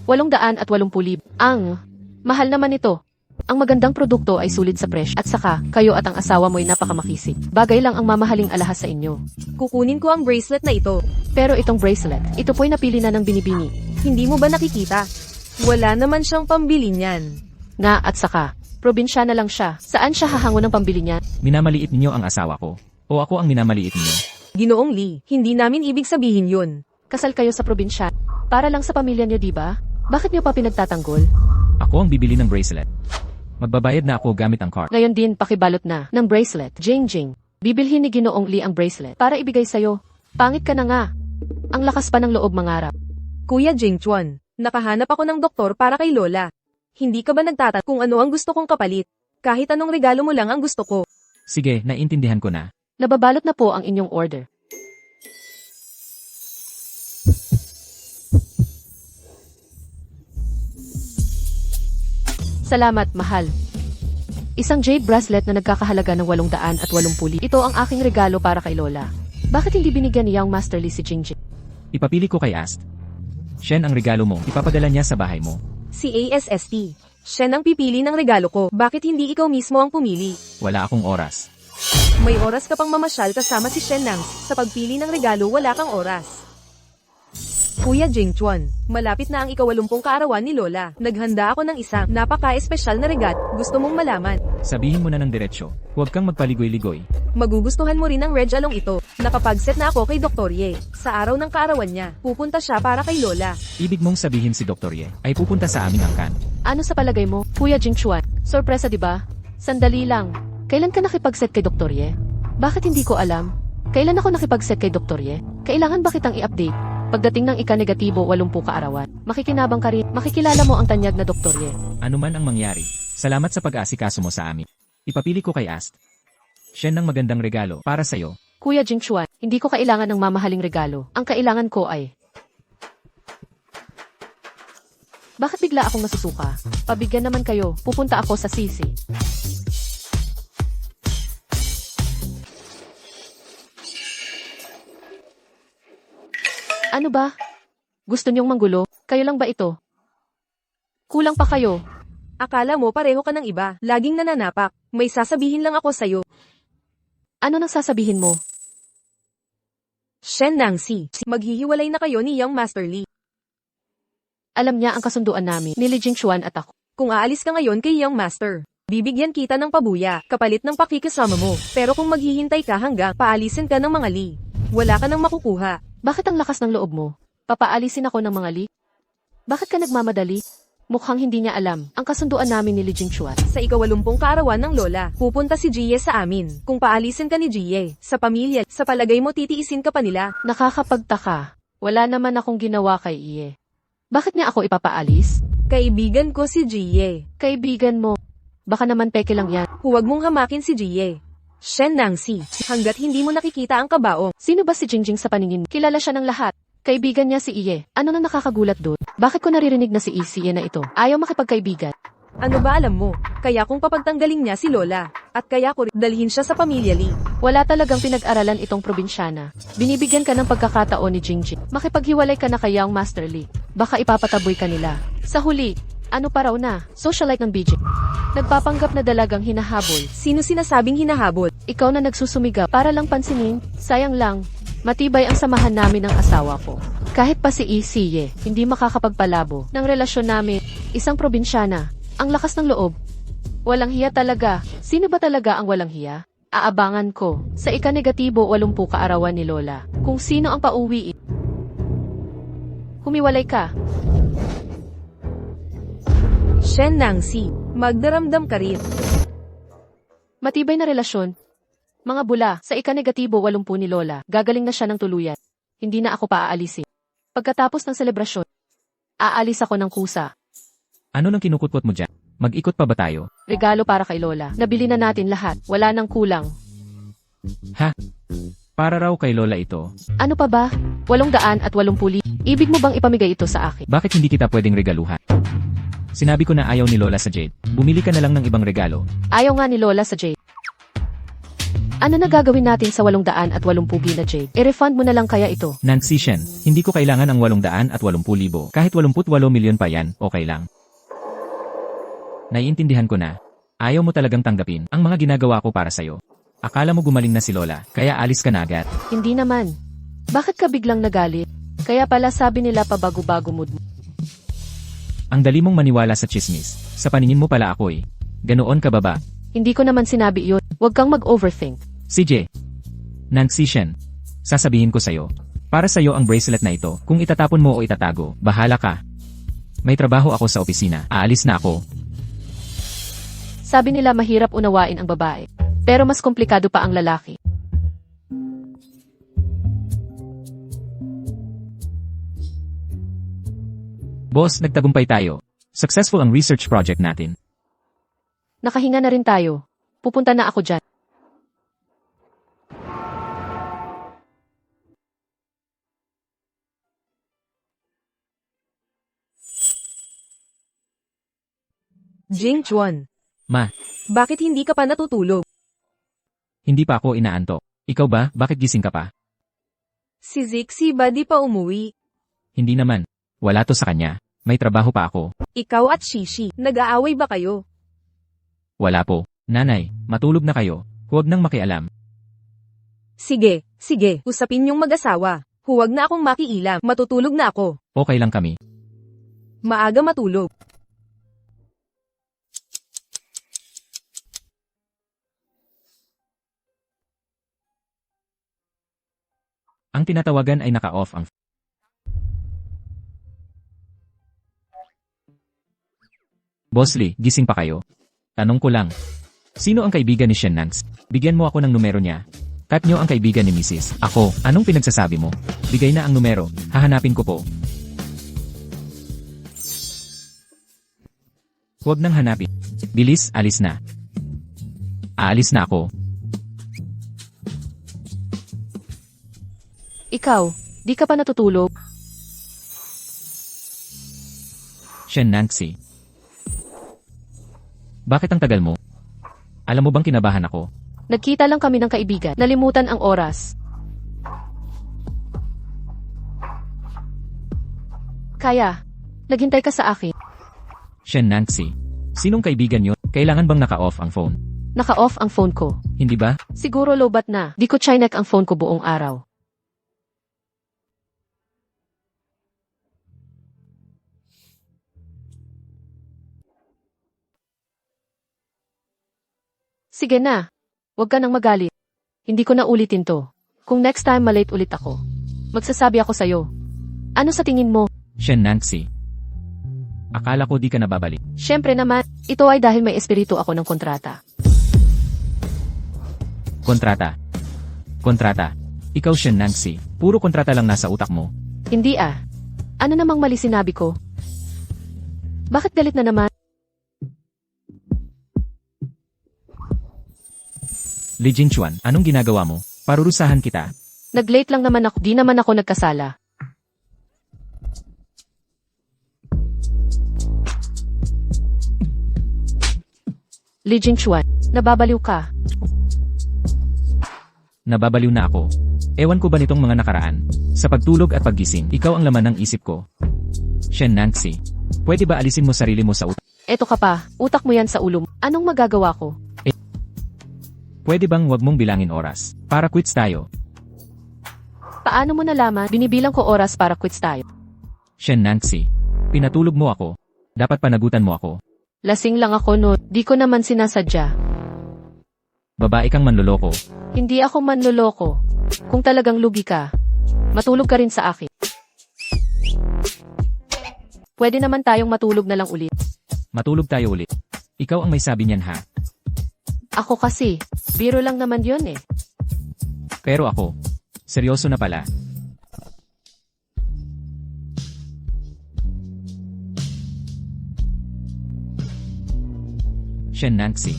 Speaker 1: 880,000. Ang mahal naman ito. Ang magandang produkto ay sulit sa presyo. At saka, kayo at ang asawa mo ay napakamakisig. Bagay lang ang mamahaling alahas sa inyo.
Speaker 3: Kukunin ko ang bracelet na ito.
Speaker 1: Pero itong bracelet, ito po'y napili na ng binibini.
Speaker 3: Hindi mo ba nakikita? Wala naman siyang pambili niyan.
Speaker 1: Nga at saka, probinsya na lang siya. Saan siya hahango ng pambili niya?
Speaker 2: Minamaliit ninyo ang asawa ko. O ako ang minamaliit ninyo.
Speaker 3: Ginoong Lee, hindi namin ibig sabihin yun.
Speaker 1: Kasal kayo sa probinsya. Para lang sa pamilya niyo, di ba? Bakit niyo pa pinagtatanggol?
Speaker 2: Ako ang bibili ng bracelet. Magbabayad na ako gamit ang card.
Speaker 1: Ngayon din pakibalot na ng bracelet. Jingjing. Bibilhin ni Ginoong Lee ang bracelet para ibigay sa'yo. Pangit ka na nga. Ang lakas pa ng loob mangarap.
Speaker 3: Kuya Jing Chuan, nakahanap ako ng doktor para kay Lola. Hindi ka ba nagtatanong kung ano ang gusto kong kapalit? Kahit anong regalo mo lang ang gusto ko.
Speaker 2: Sige, naiintindihan ko na.
Speaker 1: Nababalot na po ang inyong order. Salamat, mahal. Isang jade bracelet na nagkakahalaga ng 880,000. Ito ang aking regalo para kay Lola. Bakit hindi binigyan niya ang Master Lee si Jingjing?
Speaker 2: Ipapili ko kay Ast. Shen ang regalo mo, ipapadala niya sa bahay mo.
Speaker 3: Si ASST. Siya nang pipili ng regalo ko. Bakit hindi ikaw mismo ang pumili?
Speaker 2: Wala akong oras.
Speaker 3: May oras ka pang mamasyal kasama si Shen Nang. Sa pagpili ng regalo, wala kang oras. Kuya Jingchuan, malapit na ang ika-80 kaarawan ni Lola. Naghanda ako ng isang napaka-espesyal na regalo. Gusto mong malaman?
Speaker 2: Sabihin mo na ng diretsyo. Huwag kang magpaligoy-ligoy.
Speaker 3: Magugustuhan mo rin ang red along ito. Nakapag-set na ako kay Dr. Ye. Sa araw ng kaarawan niya, pupunta siya para kay Lola.
Speaker 2: Ibig mong sabihin si Dr. Ye ay pupunta sa aming angkan.
Speaker 1: Ano sa palagay mo, Kuya Jingchuan? Sorpresa, di ba? Sandali lang. Kailan ka nakipag-set kay Dr. Ye? Bakit hindi ko alam? Kailan ako nakipag-set kay Dr. Ye? Kailangan ba kitang i-update? Pagdating ng ika-negatibo 80 kaarawan, makikinabang ka rin, makikilala mo ang tanyag na Dr. Ye.
Speaker 2: Ano man ang mangyari, salamat sa pag-aasikaso mo sa amin. Ipapili ko kay Ast. Siya ng magandang regalo para sa'yo.
Speaker 1: Kuya Jingchuan, hindi ko kailangan ng mamahaling regalo. Ang kailangan ko ay... Bakit bigla akong masusuka? Pabigyan naman kayo, pupunta ako sa sisi. Ano ba? Gusto niyong manggulo? Kayo lang ba ito? Kulang pa kayo.
Speaker 3: Akala mo pareho ka ng iba, laging nananapak. May sasabihin lang ako sa'yo.
Speaker 1: Ano nang sasabihin mo?
Speaker 3: Shen Nangxi, maghihiwalay na kayo ni Young Master Li.
Speaker 1: Alam niya ang kasunduan namin, ni Li Jingchuan at ako.
Speaker 3: Kung aalis ka ngayon kay Young Master, bibigyan kita ng pabuya, kapalit ng pakikisama mo. Pero kung maghihintay ka hanggang paalisin ka ng mga Li, wala ka nang makukuha.
Speaker 1: Bakit ang lakas ng loob mo? Papaalisin ako ng mga Li? Bakit ka nagmamadali? Mukhang hindi niya alam ang kasunduan namin ni Li Jingchuan.
Speaker 3: Sa ika-80 kaarawan ng Lola, pupunta si Jie sa amin. Kung paalisin ka ni Jie, sa pamilya, sa palagay mo titiisin ka pa nila.
Speaker 1: Nakakapagtaka. Wala naman akong ginawa kay Iye. Bakit niya ako ipapaalis?
Speaker 3: Kaibigan ko si Jie.
Speaker 1: Kaibigan mo. Baka naman peke lang yan.
Speaker 3: Huwag mong hamakin si Jie. Shen Nangxi, hanggat hindi mo nakikita ang kabaong.
Speaker 1: Sino ba si Jingjing sa paningin mo? Kilala siya ng lahat. Kaibigan niya si Iye. Ano na nakakagulat doon? Bakit ko naririnig na si Iye na ito? Ayaw makipagkaibigan.
Speaker 3: Ano ba alam mo? Kaya kung papagtanggalin niya si Lola, at kaya ko rin dalhin siya sa pamilya Li.
Speaker 1: Wala talagang pinag-aralan itong probinsyana. Binibigyan ka ng pagkakataon ni Jingjing. Makipaghiwalay ka na kay Young Master Li. Baka ipapataboy ka nila. Sa huli, ano pa raw na? Socialite ng BJ. Nagpapanggap na dalagang hinahabol.
Speaker 3: Sino sinasabing hinahabol?
Speaker 1: Ikaw na nagsusumigaw para lang pansinin. Sayang lang. Matibay ang samahan namin ng asawa ko. Kahit pa si Isiye, hindi makakapagpalabo ng relasyon namin. Isang probinsyana. Ang lakas ng loob. Walang hiya talaga. Sino ba talaga ang walang hiya? Aabangan ko sa ika-negatibo 80 kaarawan ni Lola kung sino ang pauwiin. Humiwalay ka.
Speaker 3: Shen Nangxi, magdaramdam ka rin.
Speaker 1: Matibay na relasyon. Mga bula, sa ika-negatibo 80 ni Lola, gagaling na siya ng tuluyan. Hindi na ako paaalisin. Pagkatapos ng selebrasyon, aalis ako ng kusa.
Speaker 2: Ano nang kinukutkot mo dyan? Mag-ikot pa ba tayo?
Speaker 1: Regalo para kay Lola. Nabili na natin lahat. Wala nang kulang.
Speaker 2: Ha? Para raw kay Lola ito.
Speaker 1: Ano pa ba? 880. Ibig mo bang ipamigay ito sa akin?
Speaker 2: Bakit hindi kita pwedeng regaluhan? Sinabi ko na ayaw ni Lola sa Jade. Bumili ka na lang ng ibang regalo.
Speaker 1: Ayaw nga ni Lola sa Jade. Ano na gagawin natin sa 880 na Jade? I-refund mo na lang kaya ito.
Speaker 2: Nancy Shen, hindi ko kailangan ang 880,000. Kahit 88 milyon pa yan, okay lang. Naiintindihan ko na. Ayaw mo talagang tanggapin ang mga ginagawa ko para sa'yo. Akala mo gumaling na si Lola, kaya alis ka na agad.
Speaker 1: Hindi naman. Bakit ka biglang nagalit? Kaya pala sabi nila pabago-bago mood mo.
Speaker 2: Ang dali mong maniwala sa chismis. Sa paningin mo pala ako eh. Ganoon ka ba ba?
Speaker 1: Hindi ko naman sinabi iyon. Huwag kang mag-overthink.
Speaker 2: CJ. Nancy Shen. Sasabihin ko sa'yo. Para sa'yo ang bracelet na ito. Kung itatapon mo o itatago, bahala ka. May trabaho ako sa opisina. Aalis na ako.
Speaker 1: Sabi nila mahirap unawain ang babae. Pero mas komplikado pa ang lalaki.
Speaker 2: Boss, nagtagumpay tayo. Successful ang research project natin.
Speaker 1: Nakahinga na rin tayo. Pupunta na ako dyan.
Speaker 3: Jingchuan,
Speaker 2: Ma,
Speaker 3: bakit hindi ka pa natutulog?
Speaker 2: hindi pa ako inaantok. Ikaw ba, bakit gising ka pa?
Speaker 3: Si Zixi ba di pa umuwi?
Speaker 2: Hindi naman. Wala to sa kanya. May trabaho pa ako.
Speaker 3: Ikaw at Shishi, nag-aaway ba kayo?
Speaker 2: Wala po. Nanay, matulog na kayo. Huwag nang makialam.
Speaker 3: Sige, usapin yung mag-asawa. Huwag na akong makiilam, matutulog na ako.
Speaker 2: Okay lang kami.
Speaker 3: Maaga matulog.
Speaker 2: Ang tinatawagan ay naka-off ang Boss Lee, gising pa kayo? Tanong ko lang. Sino ang kaibigan ni Shen Nance? Bigyan mo ako ng numero niya. Cut nyo ang kaibigan ni Mrs. Ako, anong pinagsasabi mo? Bigay na ang numero, hahanapin ko po. Huwag nang hanapin. Bilis, alis na. Aalis na ako.
Speaker 1: Ikaw, di ka pa natutulog?
Speaker 2: Shen Nancy. Bakit ang tagal mo? Alam mo bang kinabahan ako?
Speaker 1: Nagkita lang kami ng kaibigan. Nalimutan ang oras. Kaya, naghintay ka sa akin.
Speaker 2: Shen Nancy. Sinong kaibigan yun? Kailangan bang naka-off ang phone?
Speaker 1: Naka-off ang phone ko.
Speaker 2: Hindi ba?
Speaker 1: Siguro lobat na. Di ko chinek ang phone ko buong araw. Sige na. Huwag ka nang magalit. Hindi ko na ulitin to. Kung next time malate ulit ako, magsasabi ako sa'yo. Ano sa tingin mo?
Speaker 2: Shen Nancy. Akala ko di ka nababalik.
Speaker 1: Siyempre naman, ito ay dahil may espiritu ako ng kontrata.
Speaker 2: Kontrata. Kontrata. Ikaw Shen Nancy. Puro kontrata lang nasa utak mo.
Speaker 1: Hindi ah. Ano namang mali sinabi ko? Bakit galit na naman?
Speaker 2: Li Jingchuan, anong ginagawa mo? Parurusahan kita.
Speaker 1: Nag-late lang naman ako. Di naman ako nagkasala. Li Jingchuan, nababaliw ka.
Speaker 2: Nababaliw na ako. Ewan ko ba nitong mga nakaraan? Sa pagtulog at paggising, ikaw ang laman ng isip ko. Shen Nancy, pwede ba alisin mo sarili mo sa utak?
Speaker 1: Eto ka pa, utak mo yan sa ulo mo. Anong magagawa ko?
Speaker 2: Pwede bang wag mong bilangin oras? Para quits tayo.
Speaker 1: Paano mo nalaman? Binibilang ko oras para quits tayo.
Speaker 2: Shen Nancy, pinatulog mo ako. Dapat panagutan mo ako.
Speaker 1: Lasing lang ako no. Di ko naman sinasadya.
Speaker 2: Babae kang manloloko.
Speaker 1: Hindi ako manloloko. Kung talagang lugi ka, matulog ka rin sa akin. Pwede naman tayong matulog na lang ulit.
Speaker 2: Matulog tayo ulit. Ikaw ang may sabi niyan ha.
Speaker 1: Ako kasi, biro lang naman yun eh.
Speaker 2: Pero ako, seryoso na pala. Shen Nancy,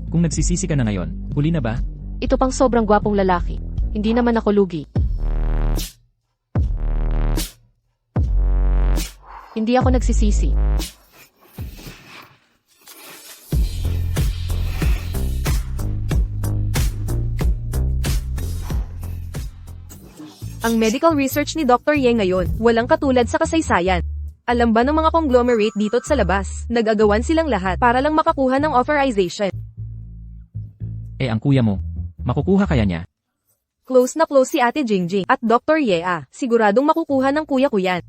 Speaker 2: kung nagsisisi ka na ngayon, huli na ba?
Speaker 1: Ito pang sobrang gwapong lalaki. Hindi naman ako lugi. Hindi ako nagsisisi.
Speaker 3: Ang medical research ni Dr. Ye ngayon, walang katulad sa kasaysayan. Alam ba ng mga conglomerate dito't sa labas, nag-agawan silang lahat para lang makakuha ng authorization.
Speaker 2: Eh ang kuya mo, makukuha kaya niya?
Speaker 3: Close na close si Ate Jingjing at Dr. Ye siguradong makukuha ng kuya ko yan.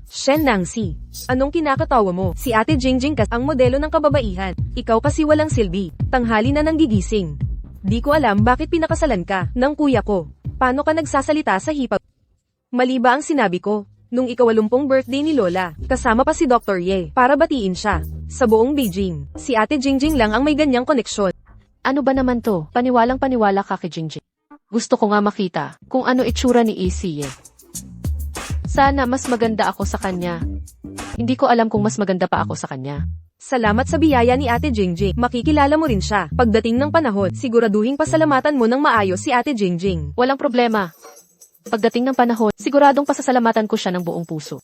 Speaker 3: Shen Nancy, anong kinakatawa mo? Si Ate Jingjing ang modelo ng kababaihan. Ikaw kasi walang silbi, tanghali na nang gigising. Di ko alam bakit pinakasalan ka ng kuya ko. Paano ka nagsasalita sa hipag? Mali ba ang sinabi ko? Nung ika-80 birthday ni Lola, kasama pa si Dr. Ye para batiin siya. Sa buong Beijing, si Ate Jingjing lang ang may ganyang koneksyon.
Speaker 1: Ano ba naman to? Paniwalang paniwala ka kay Jingjing. Gusto ko nga makita kung ano itsura ni EC eh. Sana mas maganda ako sa kanya. Hindi ko alam kung mas maganda pa ako sa kanya.
Speaker 3: Salamat sa biyaya ni Ate Jingjing. Makikilala mo rin siya. Pagdating ng panahon, siguraduhing pasalamatan mo ng maayos si Ate Jingjing.
Speaker 1: Walang problema. Pagdating ng panahon, siguradong pasasalamatan ko siya ng buong puso.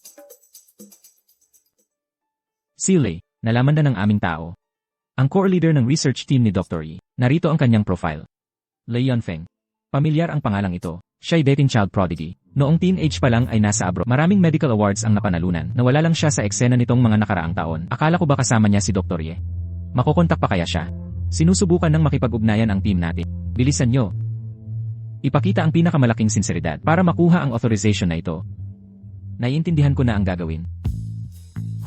Speaker 2: Silly, nalaman na ng aming tao. Ang core leader ng research team ni Dr. Yi. Narito ang kanyang profile. Leon Feng. Pamilyar ang pangalang ito. Siya'y dating child prodigy. Noong teenage pa lang ay nasa abroad. Maraming medical awards ang napanalunan. Nawala lang siya sa eksena nitong mga nakaraang taon. Akala ko ba kasama niya si Dr. Ye? Makokontak pa kaya siya? Sinusubukan ng makipag-ugnayan ang team natin. Bilisan nyo. Ipakita ang pinakamalaking sinseridad para makuha ang authorization na ito. Naiintindihan ko na ang gagawin.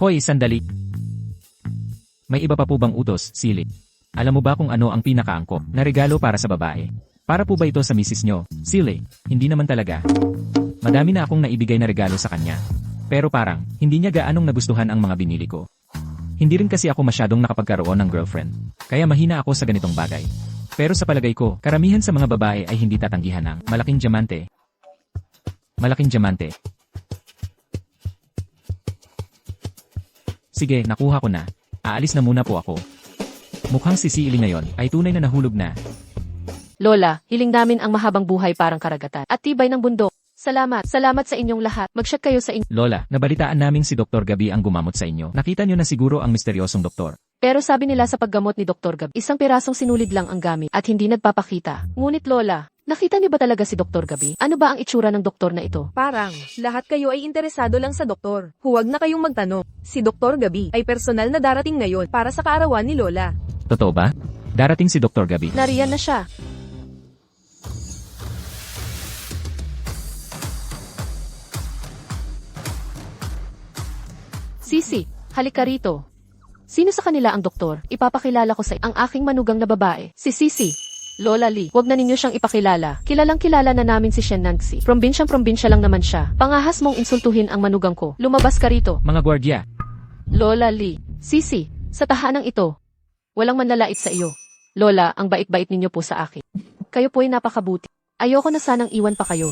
Speaker 2: Hoy, sandali. May iba pa po bang utos, Silly? Alam mo ba kung ano ang pinakaangkop na regalo para sa babae? Para po ba ito sa misis nyo, Silly? Hindi naman talaga. Madami na akong naibigay na regalo sa kanya. Pero parang, hindi niya gaanong nagustuhan ang mga binili ko. Hindi rin kasi ako masyadong nakapagkaroon ng girlfriend. Kaya mahina ako sa ganitong bagay. Pero sa palagay ko, karamihan sa mga babae ay hindi tatanggihan ng malaking diamante. Malaking diamante. Sige, nakuha ko na. Aalis na muna po ako. Mukhang si Silly ngayon ay tunay na nahulog na.
Speaker 1: Lola, hiling namin ang mahabang buhay parang karagatan at tibay ng bundok. Salamat sa inyong lahat. Mag-shot kayo sa inyo.
Speaker 2: Lola, nabalitaan naming si Dr. Gabi ang gumamot sa inyo. Nakita niyo na siguro ang misteryosong doktor.
Speaker 1: Pero sabi nila sa paggamot ni Dr. Gabi, isang pirasong sinulid lang ang gamit at hindi nagpapakita. Ngunit Lola, nakita niyo ba talaga si Dr. Gabi? Ano ba ang itsura ng doktor na ito?
Speaker 3: Parang, lahat kayo ay interesado lang sa doktor. Huwag na kayong magtanong. Si Dr. Gabi ay personal na darating ngayon para sa kaarawan ni Lola.
Speaker 2: Totoo ba? Darating si Dr. Gabi.
Speaker 1: Nariyan na siya. Sisi, halika rito. Sino sa kanila ang doktor? Ipapakilala ko sa ang aking manugang na babae, si Sisi. Lola Lee, wag na ninyo siyang ipakilala. Kilalang kilala na namin si Shen Nangxi. Probinsya lang naman siya. Pangahas mong insultuhin ang manugang ko. Lumabas ka rito.
Speaker 2: Mga gwardya,
Speaker 1: Lola Lee, Sisi, sa tahanang ito. Walang manlalait sa iyo. Lola, ang bait-bait ninyo po sa akin. Kayo po ay napakabuti. Ayoko na sanang iwan pa kayo.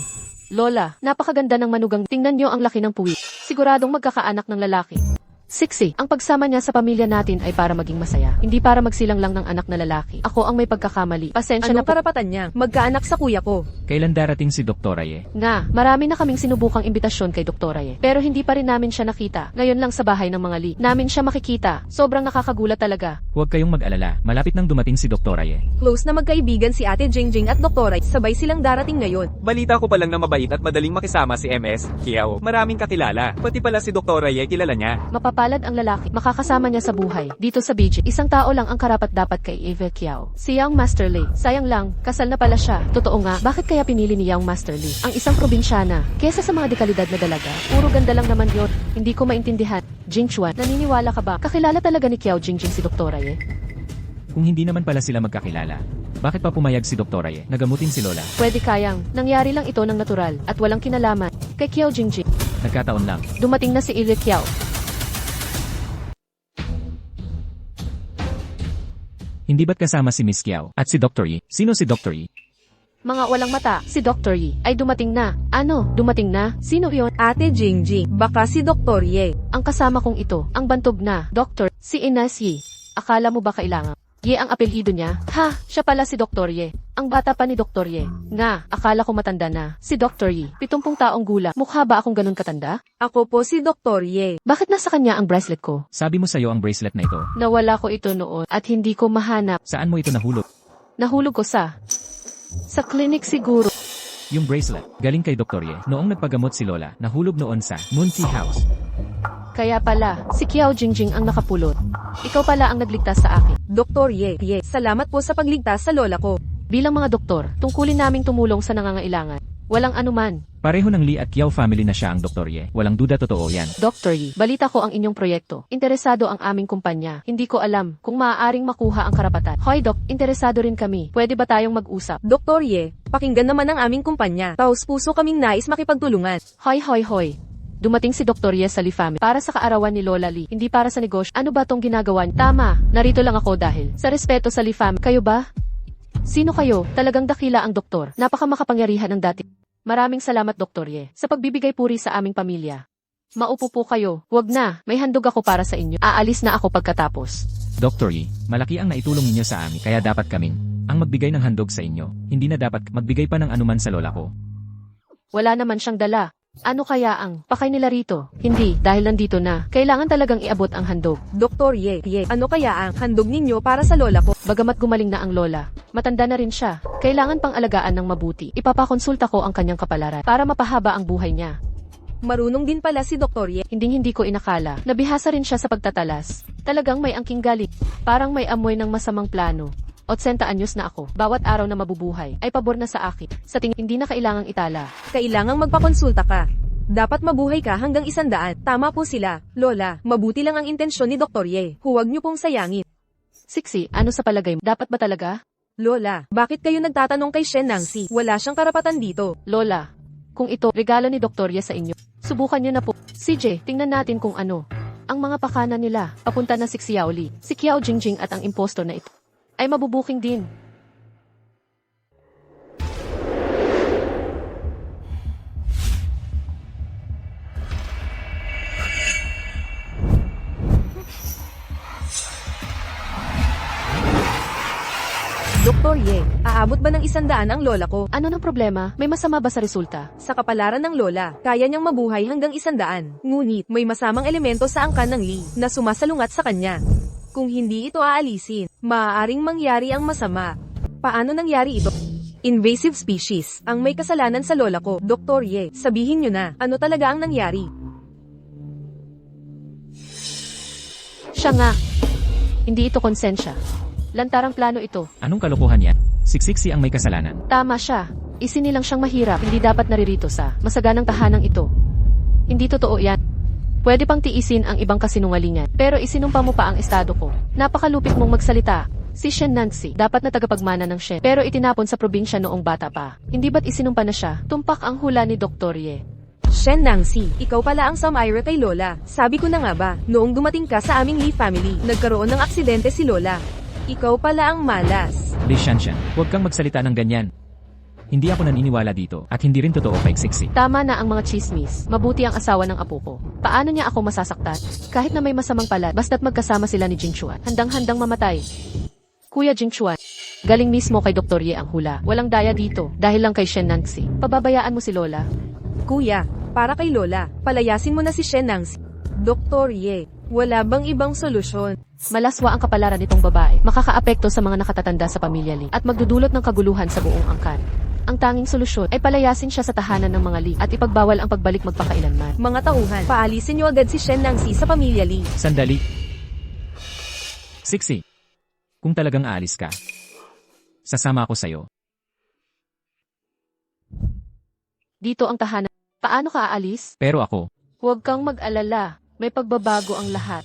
Speaker 1: Lola, napakaganda ng manugang. Tingnan niyo ang laki ng puwit. Siguradong magkakaanak ng lalaki. Siksi, ang pagsama niya sa pamilya natin ay para maging masaya. Hindi para magsilang lang ng anak na lalaki. Ako ang may pagkakamali. Pasensya na
Speaker 3: Anong
Speaker 1: po.
Speaker 3: karapatan niya? Magkaanak sa kuya ko.
Speaker 2: kailan darating si Dr. Aye?
Speaker 1: Nga, marami na kaming sinubukang imbitasyon kay Dr. Aye. Pero hindi pa rin namin siya nakita. Ngayon lang sa bahay ng mga Lee. Namin siya makikita. Sobrang nakakagulat talaga.
Speaker 2: Huwag kayong mag-alala, malapit nang dumating si Dr. Aye.
Speaker 3: Close na magkaibigan si Ate Jingjing at Doktora. Sabay silang darating ngayon.
Speaker 4: Balita ko pa lang na mabait at madaling makisama si MS, Kiao. Maraming kakilala. Pati pala si Dr. Ray kilala niya.
Speaker 1: Mapapalad ang lalaki. Makakasama niya sa buhay. Dito sa BG, isang tao lang ang karapat-dapat kay Eve Kiao. Si Young Master Lee. Sayang lang, kasal na pala siya. Totoo nga, bakit kaya pinili ni Young Master Lee ang isang probinsyana kesa sa mga dekalidad na dalaga? Puro ganda lang naman yun. Hindi ko maintindihan. Jing Chuan, naniniwala ka ba? Kakilala talaga ni Kiao Jingjing si Dr. Aye?
Speaker 2: Kung hindi naman pala sila magkakilala, bakit pa pumayag si Dr. Aye na gamutin si Lola?
Speaker 1: Pwede kayang. Nangyari lang ito ng natural at walang kinalaman kay Kiao Jingjing.
Speaker 2: Nagkataon lang.
Speaker 1: Dumating na si Eve Kiao.
Speaker 2: Hindi ba't kasama si Miss Kiao at si Dr. Yi? Sino si Dr. Yi?
Speaker 1: Mga walang mata, si Dr. Yi ay dumating na. Ano, dumating na? Sino yon?
Speaker 3: Ate Jingjing, baka si Dr. Ye.
Speaker 1: Ang kasama kong ito, ang bantog na, Dr. si Ines Yi. Akala mo ba kailangan? Ye ang apelyido niya? Ha, siya pala si Dr. Ye. Ang bata pa ni Dr. Ye. Nga, akala ko matanda na. Si Dr. Yi, 70 taong gulang. Mukha ba akong ganun katanda?
Speaker 3: Ako po si Dr. Ye.
Speaker 1: Bakit nasa kanya ang bracelet ko?
Speaker 2: Sabi mo sa'yo ang bracelet na ito.
Speaker 1: Nawala ko ito noon at hindi ko mahanap.
Speaker 2: Saan mo ito nahulog?
Speaker 1: Nahulog ko sa clinic siguro.
Speaker 2: Yung bracelet, galing kay Dr. Ye. Noong nagpagamot si Lola, nahulog noon sa Moon Tea House.
Speaker 1: Kaya pala, si Kiao Jingjing ang nakapulot. Ikaw pala ang nagligtas sa akin.
Speaker 3: Dr. Ye. Salamat po sa pagligtas sa lola ko.
Speaker 1: Bilang mga doktor, tungkulin naming tumulong sa nangangailangan. Walang anuman.
Speaker 2: Pareho ng Lee at Kiao family na siya ang Dr. Ye. Walang duda totoo yan.
Speaker 1: Dr. Yi, balita ko ang inyong proyekto. Interesado ang aming kumpanya. Hindi ko alam kung maaaring makuha ang karapatan. Hoy Doc, interesado rin kami. Pwede ba tayong mag-usap?
Speaker 3: Dr. Ye, pakinggan naman ang aming kumpanya. Taos puso kaming nais makipagtulungan.
Speaker 1: Hoy. Dumating si Dr. Ye sa Lee family para sa kaarawan ni Lola Lee, hindi para sa negosyo. Ano ba tong ginagawa niyo? Tama, narito lang ako dahil sa respeto sa Lee family. Kayo ba? Sino kayo? Talagang dakila ang doktor. Napaka makapangyarihan ng dati. Maraming salamat Dr. Ye sa pagbibigay puri sa aming pamilya. Maupo po kayo. Huwag na, may handog ako para sa inyo. Aalis na ako pagkatapos.
Speaker 2: Dr. Yi, malaki ang naitulong ninyo sa amin, kaya dapat kaming ang magbigay ng handog sa inyo. Hindi na dapat magbigay pa ng anuman sa lola ko.
Speaker 1: Wala naman siyang dala. Ano kaya ang pakay nila rito? Hindi, dahil nandito na. Kailangan talagang iabot ang handog.
Speaker 3: Dr. Ye, ano kaya ang handog ninyo para sa lola ko?
Speaker 1: Bagamat gumaling na ang lola, matanda na rin siya. Kailangan pang alagaan ng mabuti. Ipapakonsulta ko ang kanyang kapalaran para mapahaba ang buhay niya.
Speaker 3: Marunong din pala si Dr. Ye.
Speaker 1: Hindi ko inakala. Nabihasa rin siya sa pagtatalas. Talagang may angking galit. Parang may amoy ng masamang plano. 80 anyos na ako. Bawat araw na mabubuhay ay pabor na sa akin. Sa tingin, hindi na kailangang itala.
Speaker 3: Kailangang magpakonsulta ka. Dapat mabuhay ka hanggang 100. Tama po sila. Lola, mabuti lang ang intensyon ni Dr. Ye. Huwag niyo pong sayangin.
Speaker 1: Sixi, ano sa palagay mo? Dapat ba talaga?
Speaker 3: Lola, bakit kayo nagtatanong kay Shen Nangsi? Wala siyang karapatan dito.
Speaker 1: Lola, kung ito, regalo ni Dr. Ye sa inyo, subukan niyo na po. CJ, tingnan natin kung ano. Ang mga pakana nila, papunta na si Xiaoli, si Qiao Jingjing at ang impostor na ito, ay mabubuking din.
Speaker 3: Dr. Ye, aabot ba ng 100 ang lola ko?
Speaker 1: Ano ng problema? May masama ba sa resulta?
Speaker 3: Sa kapalaran ng lola, kaya niyang mabuhay hanggang 100. Ngunit, may masamang elemento sa angkan ng Li na sumasalungat sa kanya. Kung hindi ito aalisin, maaaring mangyari ang masama. Paano nangyari ito? Invasive species, ang may kasalanan sa lola ko. Dr. Ye, sabihin niyo na, ano talaga ang nangyari?
Speaker 1: Siya nga. Hindi ito konsensya. Lantarang plano ito.
Speaker 2: Anong kalokohan yan? Siksiksi ang may kasalanan.
Speaker 1: Tama siya. Isinilang siyang mahirap, hindi dapat naririto sa masaganang tahanang ito. Hindi totoo yan. Pwede pang tiisin ang ibang kasinungalingan, pero isinumpa mo pa ang estado ko. Napakalupit mong magsalita. Si Shen Nangsi, dapat na tagapagmana ng Shen, pero itinapon sa probinsya noong bata pa. Hindi ba't isinumpa na siya? Tumpak ang hula ni Dr. Ye.
Speaker 3: Shen Nangsi, ikaw pala ang Samaira kay Lola. Sabi ko na nga ba, noong dumating ka sa aming Li family, nagkaroon ng aksidente si Lola. Ikaw pala ang malas.
Speaker 2: Li Shanshan, huwag kang magsalita ng ganyan. Hindi ako naniniwala dito, at hindi rin totoo kay Siksi.
Speaker 1: Tama na ang mga chismis. Mabuti ang asawa ng apo ko. Paano niya ako masasaktan? Kahit na may masamang pala, basta't magkasama sila ni Jingchuan. Handang-handang mamatay. Kuya Jingchuan, galing mismo kay Dr. Ye ang hula. Walang daya dito, dahil lang kay Shen Nangsi. Pababayaan mo si Lola.
Speaker 3: Kuya, para kay Lola, palayasin mo na si Shen Nangsi. Dr. Ye, wala bang ibang solusyon?
Speaker 1: Malaswa ang kapalaran nitong babae. Makakaapekto sa mga nakatatanda sa pamilya Li at magdudulot ng kaguluhan sa buong angkan. Ang tanging solusyon ay palayasin siya sa tahanan ng mga Li at ipagbawal ang pagbalik magpakailanman.
Speaker 3: Mga tauhan, paalisin niyo agad si Shen Nangsi sa pamilya Li.
Speaker 2: Sandali. Siksi, kung talagang aalis ka, sasama ako sa'yo.
Speaker 1: Dito ang tahanan. Paano ka aalis?
Speaker 2: Pero ako,
Speaker 1: Huwag kang mag-alala. May pagbabago ang lahat.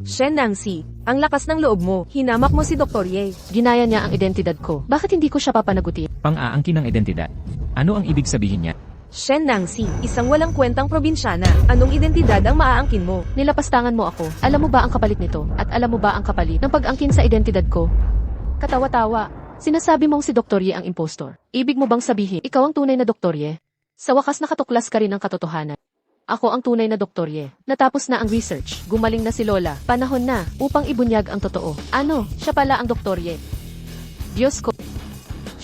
Speaker 3: Shen Nangsi, ang lakas ng loob mo. Hinamak mo si Dr. Ye.
Speaker 1: Ginaya niya ang identidad ko. Bakit hindi ko siya papanagutin?
Speaker 2: pang-aangkin ng identidad. Ano ang ibig sabihin niya?
Speaker 3: Shen Nangsi, isang walang kwentang probinsyana. Anong identidad ang maaangkin mo?
Speaker 1: Nilapastangan mo ako. Alam mo ba ang kapalit nito? At alam mo ba ang kapalit ng pag-angkin sa identidad ko? Katawa-tawa. Sinasabi mong si Dr. Ye ang impostor. Ibig mo bang sabihin, ikaw ang tunay na Dr. Ye? Sa wakas nakatuklas ka rin ng katotohanan. Ako ang tunay na Dr. Ye. Natapos na ang research. Gumaling na si Lola. Panahon na upang ibunyag ang totoo. Ano? Siya pala ang Dr. Ye. Diyos ko.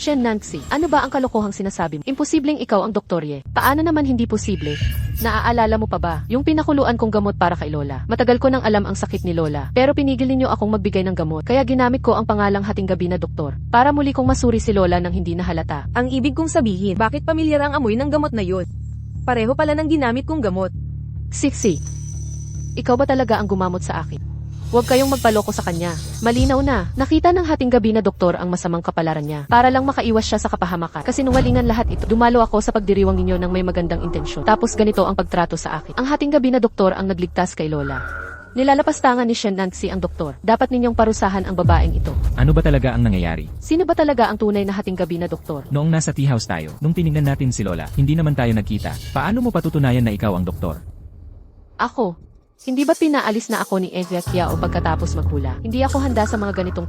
Speaker 1: Shen Nangsi, ano ba ang kalokohang sinasabi mo? Imposibleng ikaw ang Dr. Ye. Paano naman hindi posible? Naaalala mo pa ba? Yung pinakuluan kong gamot para kay Lola. Matagal ko nang alam ang sakit ni Lola. Pero pinigil ninyo akong magbigay ng gamot. Kaya ginamit ko ang pangalang Hating Gabi na doktor. Para muli kong masuri si Lola nang hindi nahalata.
Speaker 3: Ang ibig kong sabihin, bakit pamilyar ang amoy ng gamot na yun? Pareho pala ng ginamit kong gamot.
Speaker 1: Siksi, ikaw ba talaga ang gumamot sa akin? Huwag kayong magpaloko sa kanya. Malinaw na, nakita ng Hating Gabi na doktor ang masamang kapalaran niya. Para lang makaiwas siya sa kapahamakan. Kasinungalingan lahat ito. Dumalo ako sa pagdiriwang ninyo ng may magandang intensyon. Tapos ganito ang pagtrato sa akin. Ang Hating Gabi na doktor ang nagligtas kay Lola. Nilalapastangan ni Shen Nangsi ang doktor. Dapat ninyong parusahan ang babaeng ito.
Speaker 2: Ano ba talaga ang nangyayari?
Speaker 1: Sino ba talaga ang tunay na Hating Gabi na doktor?
Speaker 2: Noong nasa tea house tayo, nung tinignan natin si Lola, hindi naman tayo nagkita. Paano mo patutunayan na ikaw ang doktor?
Speaker 1: Ako. Hindi ba pinaalis na ako ni Ezra Kiao pagkatapos maghula? Hindi ako handa sa mga ganitong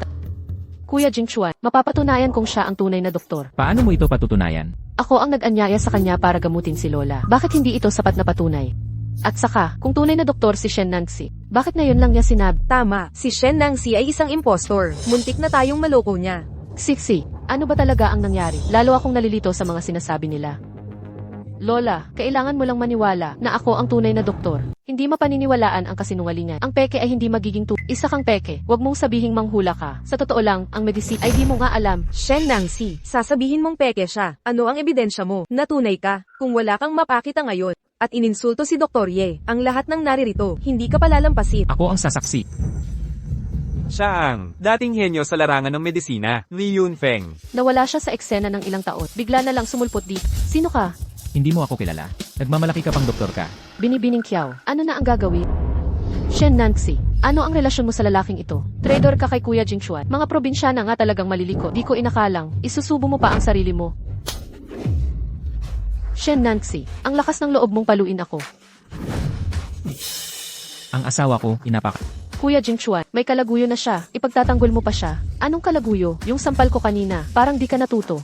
Speaker 1: Kuya Jingchuan, mapapatunayan kong siya ang tunay na doktor.
Speaker 2: Paano mo ito patutunayan?
Speaker 1: Ako ang nag-anyaya sa kanya para gamutin si Lola. Bakit hindi ito sapat na patunay? At saka, kung tunay na doktor si Shen Nangsi, bakit ngayon lang niya sinabi?
Speaker 3: Tama, si Shen Nangsi ay isang impostor. Muntik na tayong maloko niya.
Speaker 1: Siksi, ano ba talaga ang nangyari? Lalo akong nalilito sa mga sinasabi nila. Lola, kailangan mo lang maniwala na ako ang tunay na doktor. Hindi mapaniniwalaan ang kasinungalingan. Ang peke ay hindi magiging Isa kang peke. Huwag mong sabihing manghula ka. Sa totoo lang, ang medicine ay di mo nga alam.
Speaker 3: Shen Nangsi, sasabihin mong peke siya. Ano ang ebidensya mo? Natunay ka. Kung wala kang mapakita ngayon, At ininsulto si Dr. Ye. Ang lahat ng naririto, hindi ka palalampasin.
Speaker 2: Ako ang sasaksi.
Speaker 4: Siya ang dating henyo sa larangan ng medisina, Li Yunfeng.
Speaker 1: Nawala siya sa eksena ng ilang taon. Bigla na lang sumulpot dito. Sino ka?
Speaker 2: Hindi mo ako kilala. Nagmamalaki ka pang doktor ka.
Speaker 1: Binibining Kiao. Ano na ang gagawin? Shen Nancy, ano ang relasyon mo sa lalaking ito? Trader ka kay Kuya Jingxuan. Mga probinsyana nga talagang maliliko. Di ko inakalang. Isusubo mo pa ang sarili mo. Shen Nancy, ang lakas ng loob mong paluin ako.
Speaker 2: Ang asawa ko, inapak.
Speaker 1: Kuya Jingxuan, may kalaguyo na siya. Ipagtatanggol mo pa siya. Anong kalaguyo? Yung sampal ko kanina. Parang di ka natuto.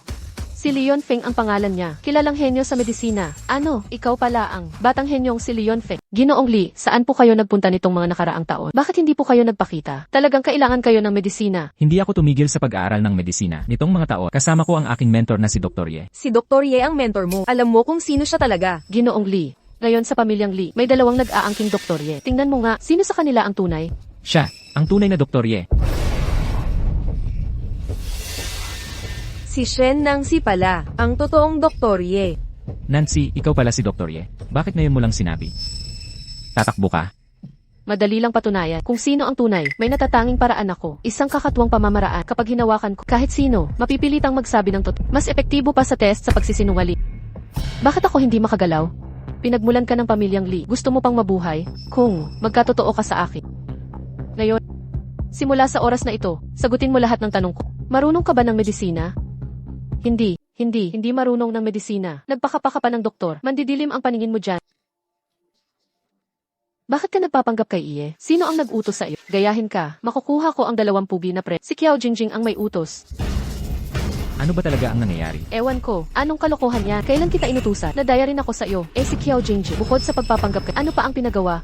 Speaker 1: Si Leon Feng ang pangalan niya. Kilalang henyo sa medisina. Ano, ikaw pala ang batang henyong si Leon Feng. Ginoong Li, saan po kayo nagpunta nitong mga nakaraang taon? Bakit hindi po kayo nagpakita? Talagang kailangan kayo ng medisina.
Speaker 2: Hindi ako tumigil sa pag-aaral ng medisina. Nitong mga taon, kasama ko ang aking mentor na si Dr. Ye.
Speaker 3: Si Dr. Ye ang mentor mo. Alam mo kung sino siya talaga.
Speaker 1: Ginoong Li, ngayon sa pamilyang Li, may dalawang nag-aangking Dr. Ye. Tingnan mo nga, sino sa kanila ang tunay?
Speaker 2: Siya, ang tunay na Dr. Ye.
Speaker 3: Si Shen Nancy pala, ang totoong Dr. Ye.
Speaker 2: Nancy, ikaw pala si Dr. Ye. Bakit ngayon mo lang sinabi? Tatakbo ka?
Speaker 1: Madali lang patunayan kung sino ang tunay. May natatanging paraan ako. Isang kakatuwang pamamaraan kapag hinawakan ko kahit sino, mapipilitang magsabi ng totoo. Mas epektibo pa sa test sa pagsisinungaling. Bakit ako hindi makagalaw? Pinagmulan ka ng pamilyang Li. Gusto mo pang mabuhay? Kung magkatotoo ka sa akin. Ngayon, simula sa oras na ito, sagutin mo lahat ng tanong ko. Marunong ka ba ng medisina? Hindi marunong ng medisina. Nagpakapaka pa ng doktor. Mandidilim ang paningin mo dyan. Bakit ka nagpapanggap kay Iye? Sino ang nag-utos sa iyo? Gayahin ka. Makukuha ko ang 2 pugi na pre. Si Kiao Jingjing ang may utos.
Speaker 2: Ano ba talaga ang nangyayari?
Speaker 1: Ewan ko. Anong kalokohan yan? Kailan kita inutusan? Nadaya rin ako sa iyo. Si Kiao Jingjing. Bukod sa pagpapanggap ka, ano pa ang pinagawa?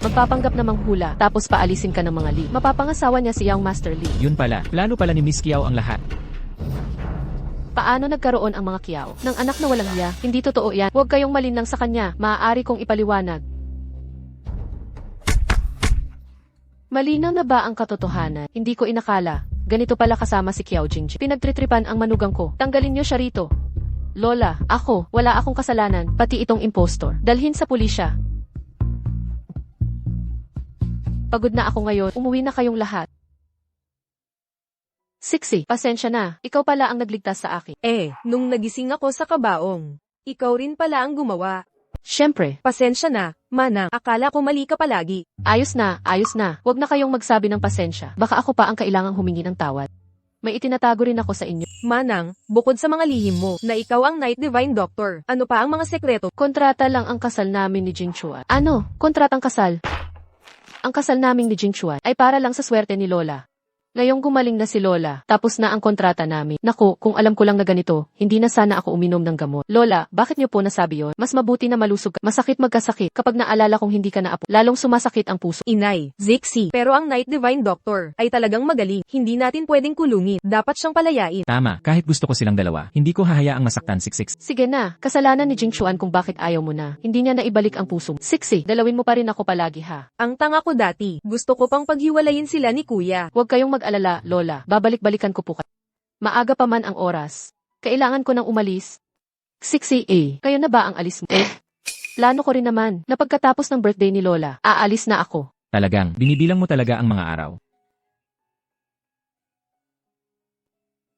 Speaker 1: Magpapanggap na manghula, tapos paalisin ka ng mga Li. Mapapangasawa niya si Young Master Li.
Speaker 2: Yun pala, plano pala ni Miss Kiao ang lahat.
Speaker 1: Paano nagkaroon ang mga Kiao ng anak na walang hiya? Hindi totoo yan. Huwag kayong malinlang sa kanya. Maaari kong ipaliwanag. Malinaw na ba ang katotohanan? Hindi ko inakala. Ganito pala kasama si Kiao Jingjing. Pinagtritripan ang manugang ko. Tanggalin niyo siya rito. Lola, wala akong kasalanan, pati itong impostor. Dalhin sa pulisya. Pagod na ako ngayon. Umuwi na kayong lahat. Sixy, pasensya na. Ikaw pala ang nagligtas sa akin.
Speaker 3: Nung nagising ako sa kabaong, ikaw rin pala ang gumawa.
Speaker 1: Siyempre.
Speaker 3: Pasensya na, Manang. Akala ko mali ka palagi.
Speaker 1: Ayos na. Huwag na kayong magsabi ng pasensya. Baka ako pa ang kailangang humingi ng tawad. May itinatago rin ako sa inyo.
Speaker 3: Manang, bukod sa mga lihim mo, na ikaw ang Night Divine Doctor, ano pa ang mga sekreto?
Speaker 1: Kontrata lang ang kasal namin ni Jingxuan. Ano? Kontratang kasal? Ang kasal namin ni Jingxuan ay para lang sa swerte ni Lola. Ngayong gumaling na si Lola, tapos na ang kontrata namin. Naku, kung alam ko lang na ganito, hindi na sana ako uminom ng gamot. Lola, bakit niyo po nasabi yon? Mas mabuti na malusog ka. Masakit magkasakit. Kapag naalala kong hindi ka na apo, lalong sumasakit ang puso.
Speaker 3: Inay, Zixi, pero ang Night Divine Doctor ay talagang magaling. Hindi natin pwedeng kulungin. Dapat siyang palayain.
Speaker 2: Tama, kahit gusto ko silang dalawa, hindi ko hahayaang masaktan Siksik.
Speaker 1: Sige na, kasalanan ni Jingxuan kung bakit ayaw mo na. Hindi niya naibalik ang puso mo. Sixy, dalawin mo pa rin ako palagi ha.
Speaker 3: Ang tanga ko dati, gusto ko pang paghiwalayin sila ni Kuya.
Speaker 1: Huwag kayong mag-alala, Lola. Babalik-balikan ko po kayo. Maaga pa man ang oras. Kailangan ko nang umalis. 6 kayo na ba ang alis mo? Plano ko rin naman, na pagkatapos ng birthday ni Lola, aalis na ako.
Speaker 2: Talagang, binibilang mo talaga ang mga araw.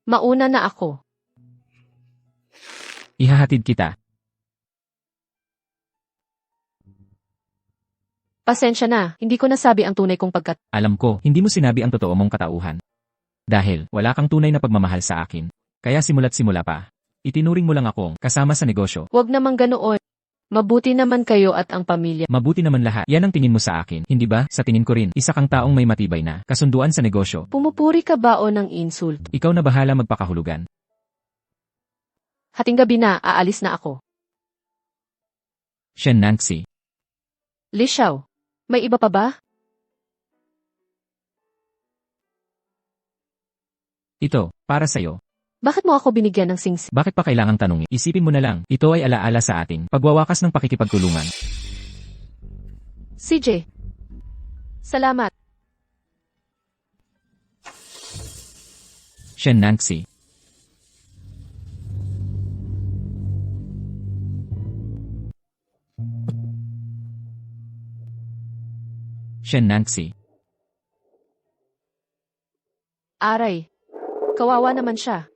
Speaker 1: Mauna na ako.
Speaker 2: Ihahatid kita.
Speaker 1: Pasensya na, hindi ko nasabi ang tunay kong pagkat...
Speaker 2: Alam ko, hindi mo sinabi ang totoo mong katauhan. Dahil, wala kang tunay na pagmamahal sa akin. Kaya simula't simula pa. Itinuring mo lang akong kasama sa negosyo.
Speaker 1: Huwag namang ganoon. Mabuti naman kayo at ang pamilya.
Speaker 2: Mabuti naman lahat. Yan ang tingin mo sa akin, hindi ba? Sa tingin ko rin, isa kang taong may matibay na kasunduan sa negosyo.
Speaker 1: Pumupuri ka ba o ng insult?
Speaker 2: Ikaw na bahala magpakahulugan.
Speaker 1: Hating gabi na, aalis na ako.
Speaker 2: Shen Nancy.
Speaker 1: Li Xiao, may iba pa ba?
Speaker 2: Ito, para sa'yo.
Speaker 1: Bakit mo ako binigyan ng singsi?
Speaker 2: Bakit pa kailangang tanungin? Isipin mo na lang, ito ay alaala sa ating pagwawakas ng pakikipagtulungan.
Speaker 1: CJ. Salamat.
Speaker 2: Shen Nancy. Shen Nancy.
Speaker 1: Aray. Kawawa naman siya.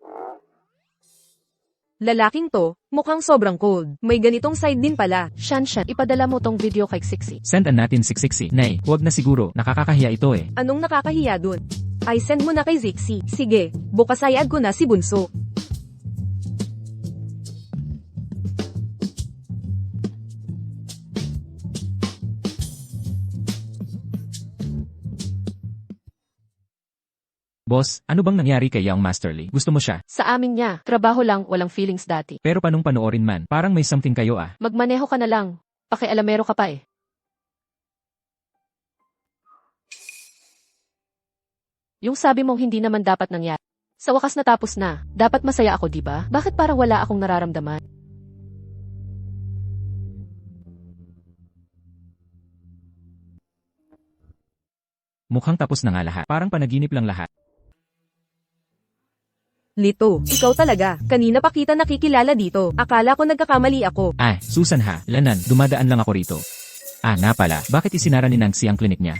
Speaker 3: Lalaking to, mukhang sobrang cold. May ganitong side din pala.
Speaker 1: Shan, ipadala mo tong video kay Sixi.
Speaker 2: Sendan natin si Sixi. Nay, huwag na siguro. Nakakahiya ito eh.
Speaker 3: Anong nakakahiya dun? Ay send mo na kay Zixi. Sige, bukas ay add ko na si Bunso.
Speaker 2: Boss, ano bang nangyari kay Young Masterly? Gusto mo siya?
Speaker 1: Sa amin niya, trabaho lang, walang feelings dati.
Speaker 2: Pero panong panoorin man, parang may something kayo ah.
Speaker 1: Magmaneho ka na lang. Pakialamero ka pa eh. Yung sabi mong hindi naman dapat nangyari. Sa wakas natapos na. Dapat masaya ako, di ba? Bakit parang wala akong nararamdaman?
Speaker 2: Mukhang tapos na nga lahat. Parang panaginip lang lahat.
Speaker 3: Lito, ikaw talaga. Kanina pa kita nakikilala dito. Akala ko nagkakamali ako.
Speaker 2: Ah, Susan ha, Lanan, dumadaan lang ako rito. Ah, na pala, bakit isinara ni Nancy ang klinik niya?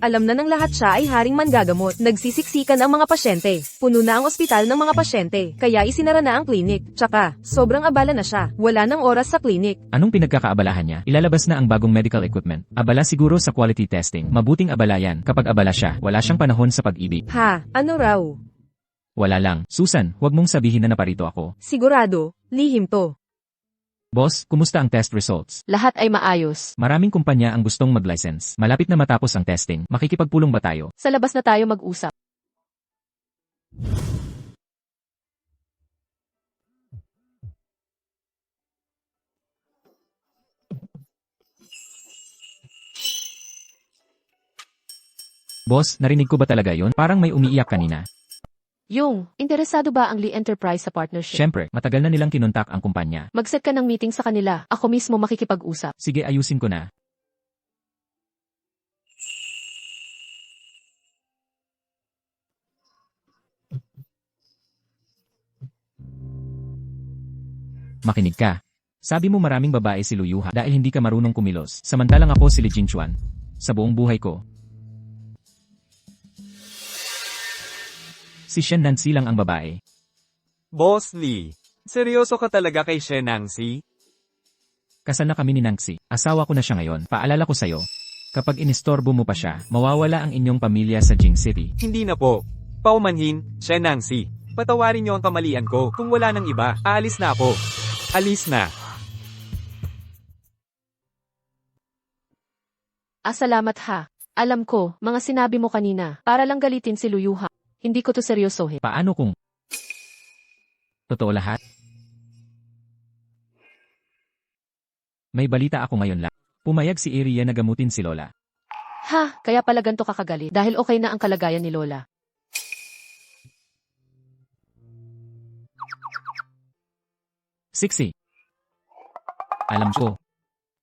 Speaker 3: Alam na ng lahat siya ay haring manggagamot. Nagsisiksikan ang mga pasyente. Puno na ang ospital ng mga pasyente. Kaya isinara na ang klinik. Tsaka, sobrang abala na siya. Wala nang oras sa klinik.
Speaker 2: Anong pinagkakaabalahan niya? Ilalabas na ang bagong medical equipment. Abala siguro sa quality testing. Mabuting abala yan. Kapag abala siya, wala siyang panahon sa pag-ibig.
Speaker 3: Ha, ano raw?
Speaker 2: Wala lang. Susan, huwag mong sabihin na naparito ako.
Speaker 3: Sigurado, lihim to.
Speaker 2: Boss, kumusta ang test results?
Speaker 1: Lahat ay maayos.
Speaker 2: Maraming kumpanya ang gustong mag-license. Malapit na matapos ang testing. Makikipagpulong ba tayo?
Speaker 1: Sa labas na tayo mag-usap.
Speaker 2: Boss, narinig ko ba talaga yon? Parang may umiiyak kanina.
Speaker 1: Yung, interesado ba ang Lee Enterprise sa partnership?
Speaker 2: Siyempre, matagal na nilang kinontak ang kumpanya.
Speaker 1: Mag-set ka ng meeting sa kanila. Ako mismo makikipag-usap.
Speaker 2: Sige, ayusin ko na. Makinig ka. Sabi mo maraming babae si Luyuha dahil hindi ka marunong kumilos. Samantalang ako si Lee Jinchuan. Sa buong buhay ko. Si Shen Nancy lang ang babae.
Speaker 4: Boss Lee, seryoso ka talaga kay Shen Nancy?
Speaker 2: Kasal na kami ni Nancy. Asawa ko na siya ngayon. Paalala ko sa'yo. Kapag inistorbo mo pa siya, mawawala ang inyong pamilya sa Jing City.
Speaker 4: Hindi na po. Paumanhin, Shen Nancy. Patawarin niyo ang kamalian ko. Kung wala nang iba, aalis na ako. Alis na.
Speaker 1: Salamat ha. Alam ko, mga sinabi mo kanina, para lang galitin si Luyuha. Hindi ko to seryosohin.
Speaker 2: Paano kung totoo lahat? May balita ako ngayon lang. Pumayag si Iria na gamutin si Lola.
Speaker 1: Ha, kaya pala ganito kakagalit dahil okay na ang kalagayan ni Lola.
Speaker 2: Sixi. Alam ko.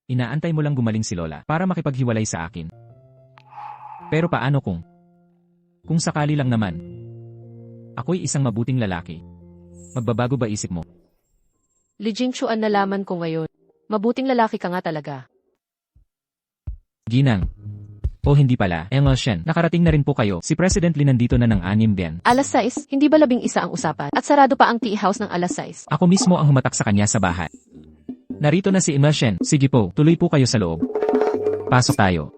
Speaker 2: Inaantay mo lang gumaling si Lola para makipaghiwalay sa akin. Pero paano kung sakali lang naman, ako'y isang mabuting lalaki. Magbabago ba isip mo?
Speaker 1: Li Jingchuan nalaman ko ngayon. Mabuting lalaki ka nga talaga.
Speaker 2: Ginang. O hindi pala, Engel Shen, nakarating na rin po kayo. Si President Lee nandito na ng 6 din.
Speaker 1: Alas 6, hindi ba 11 ang usapan? At sarado pa ang tea house ng alas 6.
Speaker 2: Ako mismo ang humatak sa kanya sa bahay. Narito na si Engel Shen. Sige po, tuloy po kayo sa loob. Pasok tayo.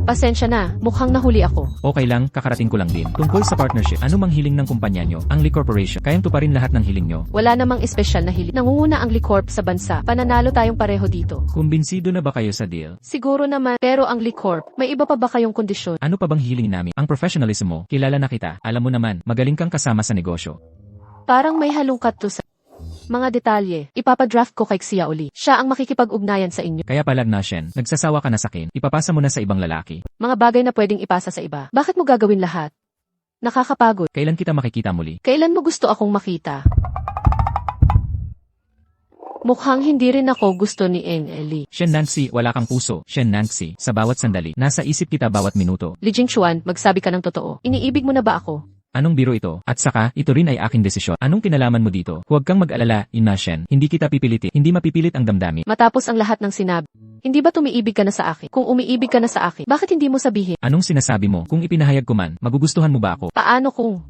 Speaker 1: Pasensya na, mukhang nahuli ako.
Speaker 2: Okay lang, kakarating ko lang din. Tungkol sa partnership, ano mang hiling ng kumpanya nyo, ang Lee Corporation, kayang tuparin lahat ng hiling nyo.
Speaker 1: Wala namang espesyal na hiling. Nangunguna ang Lee Corp sa bansa. Pananalo tayong pareho dito.
Speaker 2: Kumbinsido na ba kayo sa deal?
Speaker 1: Siguro naman, pero ang Lee Corp, may iba pa ba kayong kondisyon?
Speaker 2: Ano pa bang hiling namin? Ang professionalism mo, kilala na kita. Alam mo naman, magaling kang kasama sa negosyo.
Speaker 1: Parang may halungkat to sa mga detalye. Ipapadraft ko kay Xia Uli. Siya ang makikipag-ugnayan sa inyo.
Speaker 2: Kaya pala na Shen, nagsasawa ka na sa akin, ipapasa mo na sa ibang lalaki.
Speaker 1: Mga bagay na pwedeng ipasa sa iba. Bakit mo gagawin lahat? Nakakapagod.
Speaker 2: Kailan kita makikita muli?
Speaker 1: Kailan mo gusto akong makita? Mukhang hindi rin ako gusto ni Eli.
Speaker 2: Shen Nancy, wala kang puso. Shen Nancy, sa bawat sandali, nasa isip kita bawat minuto.
Speaker 1: Li Jingchuan, magsabi ka ng totoo. Iniibig mo na ba ako?
Speaker 2: Anong biro ito? At saka, ito rin ay aking desisyon. Anong kinalaman mo dito? Huwag kang mag-alala, Ina Shen. Hindi kita pipilitin. Hindi mapipilit ang damdamin.
Speaker 1: Matapos ang lahat ng sinabi, hindi ba tumiibig ka na sa akin? Kung umiibig ka na sa akin, bakit hindi mo sabihin?
Speaker 2: Anong sinasabi mo? Kung ipinahayag ko man, magugustuhan mo ba ako?
Speaker 1: Paano kung...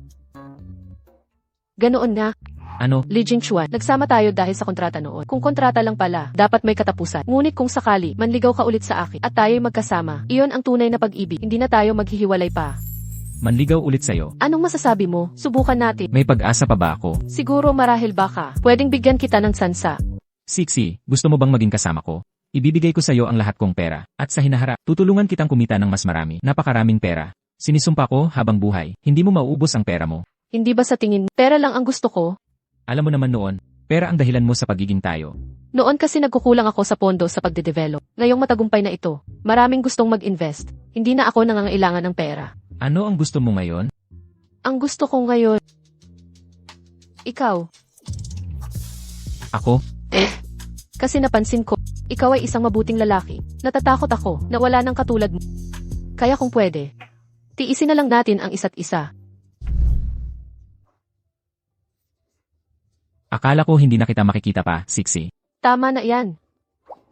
Speaker 1: Ganoon nga,
Speaker 2: Ano?
Speaker 1: Li Jingchuan, nagsama tayo dahil sa kontrata noon. Kung kontrata lang pala, dapat may katapusan. Ngunit kung sakali, manligaw ka ulit sa akin at tayo'y magkasama, iyon ang tunay na pag-ibig. Hindi na tayo maghihiwalay pa.
Speaker 2: Manligaw ulit sa'yo.
Speaker 1: Anong masasabi mo? Subukan natin.
Speaker 2: May pag-asa pa ba ako?
Speaker 1: Siguro marahil baka. Pwedeng bigyan kita ng sansa.
Speaker 2: Sixi, gusto mo bang maging kasama ko? Ibibigay ko sa'yo ang lahat kong pera. At sa hinaharap, tutulungan kitang kumita ng mas marami. Napakaraming pera. Sinisumpa ko habang buhay. Hindi mo mauubos ang pera mo.
Speaker 1: Hindi ba sa tingin, pera lang ang gusto ko?
Speaker 2: Alam mo naman noon, pera ang dahilan mo sa pagiging tayo.
Speaker 1: Noon kasi nagkukulang ako sa pondo sa pagde-develop. Ngayong matagumpay na ito, maraming gustong mag-invest. Hindi na ako nangangailangan ng pera.
Speaker 2: Ano ang gusto mo ngayon?
Speaker 1: Ang gusto ko ngayon... Ikaw.
Speaker 2: Ako?
Speaker 1: Kasi napansin ko, ikaw ay isang mabuting lalaki. Natatakot ako na wala ng katulad mo. Kaya kung pwede, tiisin na lang natin ang isa't isa.
Speaker 2: Akala ko hindi na kita makikita pa, Sixi.
Speaker 1: Tama na yan.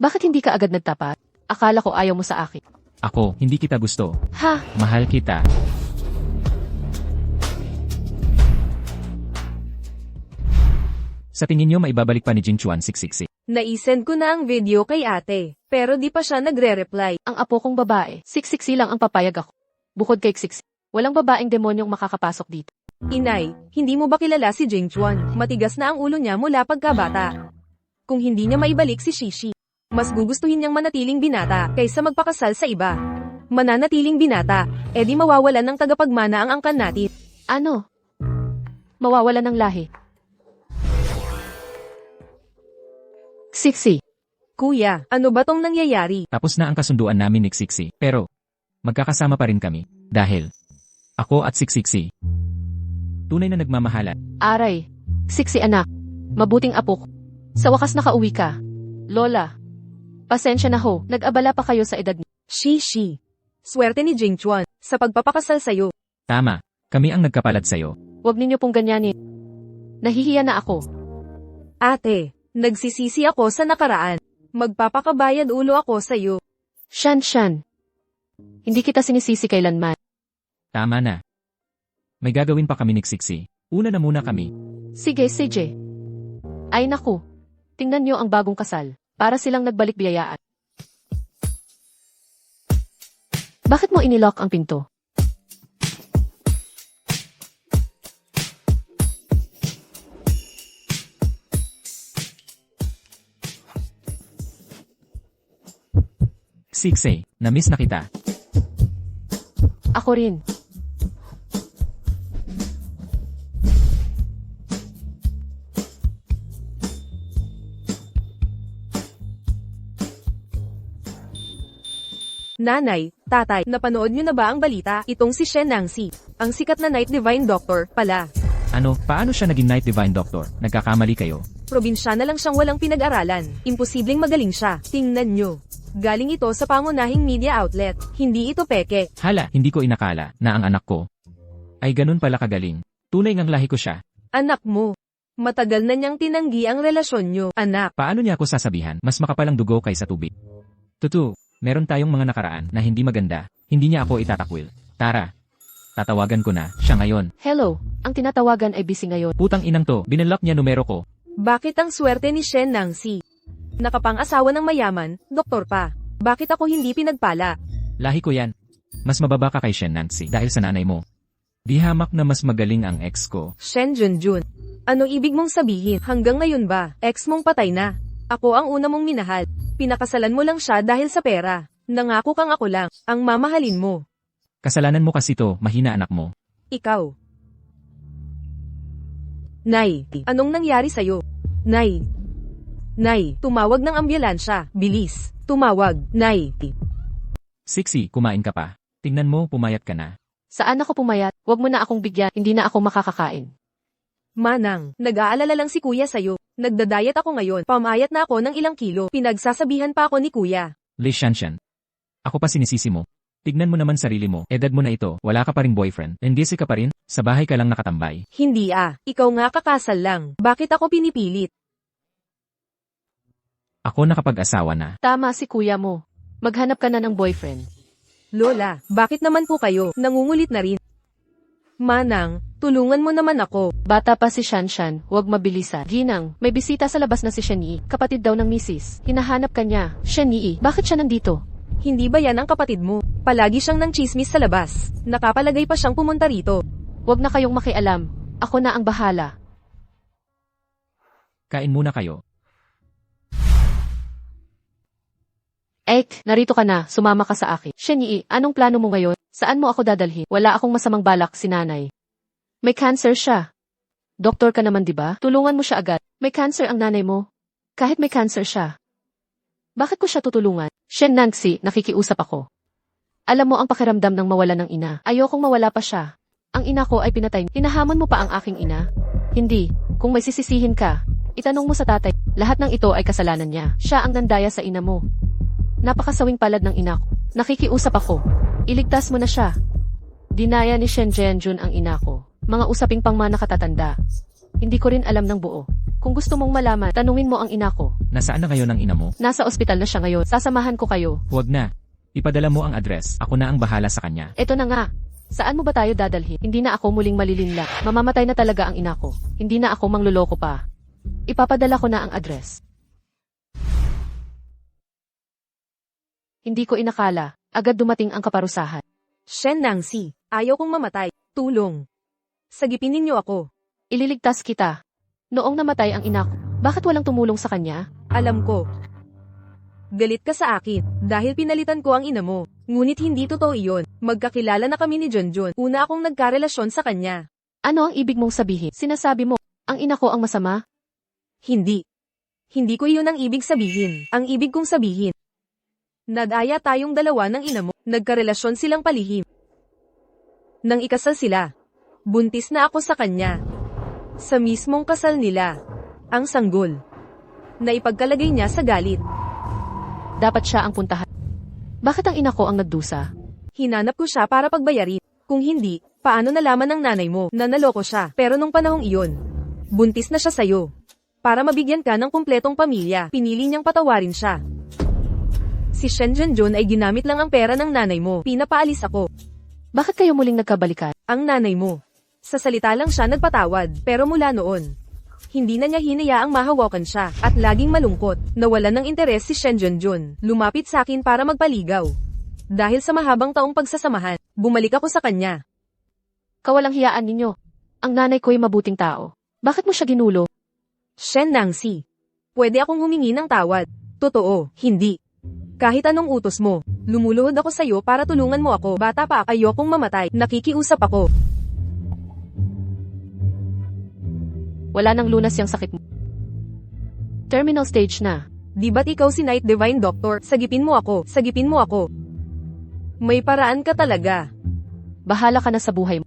Speaker 1: Bakit hindi ka agad nagtapat? Akala ko ayaw mo sa akin.
Speaker 2: Ako, hindi kita gusto.
Speaker 1: Ha?
Speaker 2: Mahal kita. Sa tingin nyo maibabalik pa ni Jingchuan 666?
Speaker 3: Naisend ko na ang video kay ate, pero di pa siya nagre-reply.
Speaker 1: Ang apo kong babae, siksiksi lang ang papayag ako. Bukod kay siksi, walang babaeng demonyong makakapasok dito.
Speaker 3: Inay, hindi mo ba kilala si Jing Chuan? Matigas na ang ulo niya mula pagkabata. Kung hindi niya maibalik si Shishi, mas gugustuhin niyang manatiling binata kaysa magpakasal sa iba. Mananatiling binata, edi mawawalan ng tagapagmana ang angkan natin.
Speaker 1: Ano? Mawawala ng lahi. Siksi.
Speaker 3: Kuya, ano ba tong nangyayari?
Speaker 2: Tapos na ang kasunduan namin ni Sixi. Pero, magkakasama pa rin kami. Dahil, ako at Sixi. Tunay na nagmamahalan.
Speaker 1: Aray. Siksi anak. Mabuting apo ko. Sa wakas nakauwi ka. Lola. Pasensya na ho, nag-abala pa kayo sa edad niyo.
Speaker 3: Shishi. Swerte ni Jing Chuan sa pagpapakasal sa'yo.
Speaker 2: Tama, kami ang nagkapalat sa'yo.
Speaker 1: Huwag ninyo pong ganyanin. Nahihiya na ako.
Speaker 3: Ate, nagsisisi ako sa nakaraan. Magpapakabayad ulo ako sa'yo.
Speaker 1: Shan. Hindi kita sinisisi kailanman.
Speaker 2: Tama na. May gagawin pa kami ni Sixi. Una na muna kami.
Speaker 1: Sige, CJ. Ay naku. Tingnan niyo ang bagong kasal. Para silang nagbalik biyayaan. Bakit mo inilock ang pinto?
Speaker 2: Sixi, na-miss na kita.
Speaker 1: Ako rin.
Speaker 3: Nanay, tatay, napanood nyo na ba ang balita? Itong si Shen Nangsi, ang sikat na Night Divine Doctor, pala.
Speaker 2: Ano, paano siya naging Night Divine Doctor? Nagkakamali kayo.
Speaker 3: Probinsyana lang siyang walang pinag-aralan. Imposibleng magaling siya. Tingnan nyo. Galing ito sa pangunahing media outlet. Hindi ito peke.
Speaker 2: Hala, hindi ko inakala na ang anak ko ay ganun pala kagaling. Tunay ngang lahi ko siya.
Speaker 3: Anak mo. Matagal na niyang tinanggi ang relasyon nyo, anak.
Speaker 2: Paano niya ako sasabihan? Mas makapalang dugo kaysa tubig. Tutu, meron tayong mga nakaraan na hindi maganda. Hindi niya ako itatakwil. Tara. Tatawagan ko na siya ngayon.
Speaker 1: Hello, ang tinatawagan ay busy ngayon.
Speaker 2: Putang inang to, binalak niya numero ko.
Speaker 3: Bakit ang swerte ni Shen Nangsi? Nakapang-asawa ng mayaman, doktor pa. Bakit ako hindi pinagpala?
Speaker 2: Lahi ko yan. Mas mababa ka kay Shen Nancy dahil sa nanay mo. Di hamak na mas magaling ang ex ko.
Speaker 3: Shen Junjun. Ano ibig mong sabihin? Hanggang ngayon ba, ex mong patay na? Ako ang una mong minahal. Pinakasalan mo lang siya dahil sa pera. Nangako kang ako lang, ang mamahalin mo.
Speaker 2: Kasalanan mo kasi to, mahina anak mo.
Speaker 3: Ikaw. Nay, anong nangyari sa'yo? Nay. Nay, tumawag ng ambulansya. Bilis. Tumawag. Nay.
Speaker 2: Sixi, kumain ka pa. Tingnan mo, pumayat ka na.
Speaker 1: Saan ako pumayat? Huwag mo na akong bigyan, hindi na ako makakakain.
Speaker 3: Manang, nag-aalala lang si kuya sa'yo. Nagda-diet ako ngayon. Pamayat na ako ng ilang kilo. Pinagsasabihan pa ako ni kuya.
Speaker 2: Li Shanshan. Ako pa sinisisi mo. Tignan mo naman sarili mo, edad mo na ito, wala ka pa ring boyfriend, NDC ka pa rin, sa bahay ka lang nakatambay.
Speaker 3: Hindi ikaw nga kakasal lang. Bakit ako pinipilit?
Speaker 2: Ako nakapag-asawa na.
Speaker 1: Tama si kuya mo. Maghanap ka na ng boyfriend.
Speaker 3: Lola, bakit naman po kayo? Nangungulit na rin. Manang, tulungan mo naman ako.
Speaker 1: Bata pa si Shanshan, huwag mabilisan. Ginang, may bisita sa labas na si Shanii, kapatid daw ng misis. Hinahanap ka niya. Shanii, bakit siya nandito?
Speaker 3: Hindi ba yan ang kapatid mo? Palagi siyang nang chismis sa labas. Nakapalagay pa siyang pumunta rito.
Speaker 1: Huwag na kayong makialam. Ako na ang bahala.
Speaker 2: Kain muna kayo.
Speaker 1: Ek, narito ka na, sumama ka sa akin. Shanii, anong plano mo ngayon? Saan mo ako dadalhin? Wala akong masamang balak si nanay. May cancer siya. Doktor ka naman, di ba? Tulungan mo siya agad. May cancer ang nanay mo. Kahit may cancer siya. Bakit ko siya tutulungan? Shen Nancy, nakikiusap ako. Alam mo ang pakiramdam ng mawala ng ina. Ayokong mawala pa siya. Ang ina ko ay pinatay. Hinahamon mo pa ang aking ina? Hindi. Kung may sisisihin ka, itanong mo sa tatay. Lahat ng ito ay kasalanan niya. Siya ang nandaya sa ina mo. Napakasawing palad ng ina ko. Nakikiusap ako. Iligtas mo na siya. Dinaya ni Shen Jianjun ang ina ko. Mga usaping pang mga nakatatanda. Hindi ko rin alam ng buo. Kung gusto mong malaman, tanungin mo ang ina ko.
Speaker 2: Nasaan na kayo ng ina mo?
Speaker 1: Nasa ospital na siya ngayon. Sasamahan ko kayo.
Speaker 2: Huwag na. Ipadala mo ang address, ako na ang bahala sa kanya.
Speaker 1: Eto na nga. Saan mo ba tayo dadalhin? Hindi na ako muling malilinla. Mamamatay na talaga ang ina ko. Hindi na ako mangluloko pa. Ipapadala ko na ang address. Hindi ko inakala. Agad dumating ang kaparusahan.
Speaker 3: Shen Nancy, ayaw kong mamatay. Tulong. Sagipin ninyo ako.
Speaker 1: Ililigtas kita. Noong namatay ang ina ko, bakit walang tumulong sa kanya?
Speaker 3: Alam ko. Galit ka sa akin dahil pinalitan ko ang ina mo. Ngunit hindi totoo iyon. Magkakilala na kami ni Junjun. Una akong nagkarelasyon sa kanya.
Speaker 1: Ano ang ibig mong sabihin? Sinasabi mo, ang ina ko ang masama?
Speaker 3: Hindi. Hindi ko iyon ang ibig sabihin. Ang ibig kong sabihin. Nadaya tayong dalawa ng ina mo. Nagkarelasyon silang palihim. Nang ikasal sila, buntis na ako sa kanya. Sa mismong kasal nila, ang sanggol. Na ipagkalagay niya sa galit.
Speaker 1: Dapat siya ang puntahan. Bakit ang ina ko ang nagdusa?
Speaker 3: Hinanap ko siya para pagbayarin. Kung hindi, paano nalaman ng nanay mo na naloko siya? Pero nung panahong iyon, buntis na siya sa'yo. Para mabigyan ka ng kumpletong pamilya, pinili niyang patawarin siya. Si Shen Jianjun ay ginamit lang ang pera ng nanay mo. Pinapaalis ako.
Speaker 1: Bakit kayo muling nagkabalikan?
Speaker 3: Ang nanay mo. Sa salita lang siya nagpatawad, pero mula noon, hindi na niya hinayaang mahawakan siya, at laging malungkot. Nawalan ng interes si Shen Jianjun. Lumapit sa akin para magpaligaw. Dahil sa mahabang taong pagsasamahan, bumalik ako sa kanya.
Speaker 1: Kawalang hiyaan ninyo. Ang nanay ko'y mabuting tao. Bakit mo siya ginulo?
Speaker 3: Shen Nancy. Pwede akong humingi ng tawad. Totoo, hindi. Kahit anong utos mo, lumuluhod ako sa'yo para tulungan mo ako. Bata pa, ayokong mamatay. Nakikiusap ako.
Speaker 1: Wala nang lunas yung sakit mo. Terminal stage na.
Speaker 3: Di ba't ikaw si Night Divine Doctor? Sagipin mo ako. Sagipin mo ako. May paraan ka talaga.
Speaker 1: Bahala ka na sa buhay mo.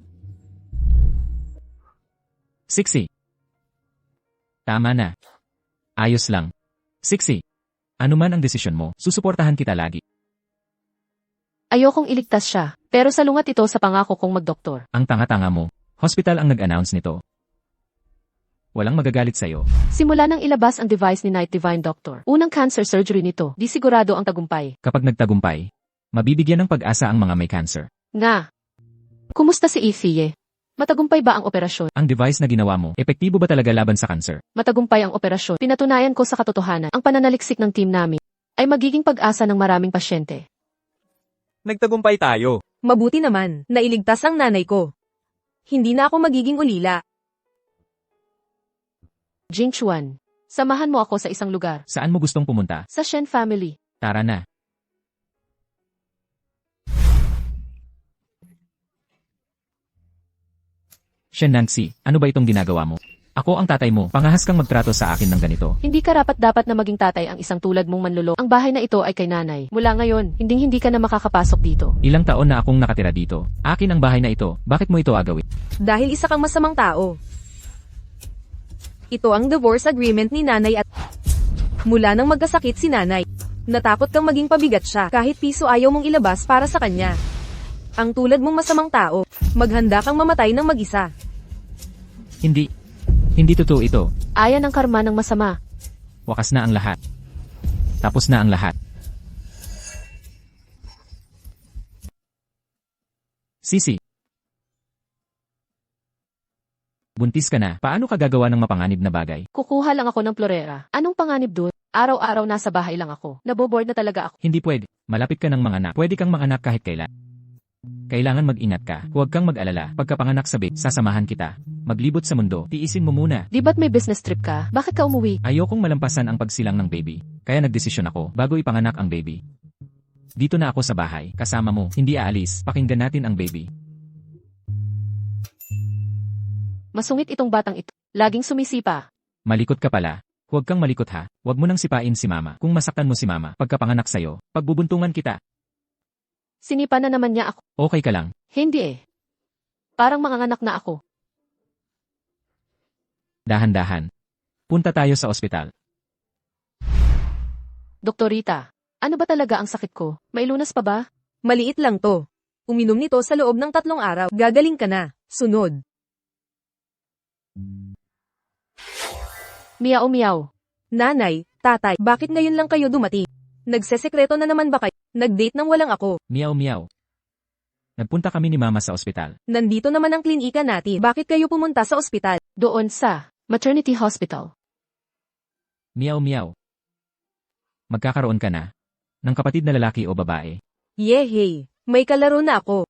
Speaker 2: Sixy. Tama na. Ayos lang. Sixy. Ano man ang desisyon mo, susuportahan kita lagi.
Speaker 1: Ayokong iligtas siya, pero salungat ito sa pangako kong magdoktor.
Speaker 2: Ang tanga-tanga mo. Hospital ang nag-announce nito. Walang magagalit sa'yo.
Speaker 1: Simula nang ilabas ang device ni Night Divine Doctor. Unang cancer surgery nito, di sigurado ang tagumpay.
Speaker 2: Kapag nagtagumpay, mabibigyan ng pag-asa ang mga may cancer.
Speaker 1: Nga. Kumusta si Ifie? Matagumpay ba ang operasyon?
Speaker 2: Ang device na ginawa mo, epektibo ba talaga laban sa cancer?
Speaker 1: Matagumpay ang operasyon. Pinatunayan ko sa katotohanan, ang pananaliksik ng team namin ay magiging pag-asa ng maraming pasyente.
Speaker 4: Nagtagumpay tayo.
Speaker 3: Mabuti naman, nailigtas ang nanay ko. Hindi na ako magiging ulila.
Speaker 1: Jingchuan, samahan mo ako sa isang lugar.
Speaker 2: Saan mo gustong pumunta?
Speaker 1: Sa Shen family.
Speaker 2: Tara na. Shen Nancy, ano ba itong ginagawa mo? Ako ang tatay mo, pangahas kang magtrato sa akin ng ganito.
Speaker 1: Hindi karapat-dapat na maging tatay ang isang tulad mong manluloko. Ang bahay na ito ay kay nanay. Mula ngayon, hindi ka na makakapasok dito.
Speaker 2: Ilang taon na akong nakatira dito. Akin ang bahay na ito, bakit mo ito agawin?
Speaker 3: Dahil isa kang masamang tao. Ito ang divorce agreement ni nanay at mula nang magkasakit si nanay, Natakot kang maging pabigat siya, kahit piso ayaw mong ilabas para sa kanya. Ang tulad mong masamang tao, maghanda kang mamatay ng mag-isa.
Speaker 2: Hindi. Hindi totoo ito.
Speaker 1: Aya ng karma ng masama.
Speaker 2: Wakas na ang lahat. Tapos na ang lahat. Sisi. Buntis ka na. Paano ka gagawa ng mapanganib na bagay?
Speaker 1: Kukuha lang ako ng florera. Anong panganib dun? Araw-araw nasa bahay lang ako. Naboboard na talaga ako.
Speaker 2: Hindi pwede. Malapit ka ng manganak. Pwede kang manganak kahit kailan. Kailangan mag-ingat ka. Huwag kang mag-alala. Pagkapanganak sabik, sasamahan kita. Maglibot sa mundo. Tiisin mo muna.
Speaker 1: Di ba't may business trip ka? Bakit ka umuwi?
Speaker 2: Ayokong malampasan ang pagsilang ng baby. Kaya nagdesisyon ako bago ipanganak ang baby. Dito na ako sa bahay. Kasama mo. Hindi aalis. Pakinggan natin ang baby.
Speaker 1: Masungit itong batang ito. Laging sumisipa.
Speaker 2: Malikot ka pala. Huwag kang malikot ha. Huwag mo nang sipain si mama. Kung masaktan mo si mama, pagkapanganak sa'yo, pagbubuntungan kita.
Speaker 1: Sinipa na naman niya ako.
Speaker 2: Okay ka lang.
Speaker 1: Hindi eh. Parang manganganak na ako.
Speaker 2: Dahan-dahan. Punta tayo sa ospital.
Speaker 1: Doktorita, ano ba talaga ang sakit ko? May lunas pa ba?
Speaker 3: Maliit lang to. Uminom nito sa loob ng 3 araw, gagaling ka na. Sunod.
Speaker 1: Miyaw miyaw.
Speaker 3: Nanay, tatay, bakit ngayon lang kayo dumating? Nagsesekreto na naman ba kayo? Nag-date nang walang ako.
Speaker 2: Miyaw miyaw. Nagpunta kami ni mama sa ospital.
Speaker 3: Nandito naman ang klinika natin. Bakit kayo pumunta sa ospital?
Speaker 1: Doon sa maternity hospital.
Speaker 2: Miyaw miyaw. Magkakaroon ka na ng kapatid na lalaki o babae.
Speaker 3: Yehey, may kalaro na ako.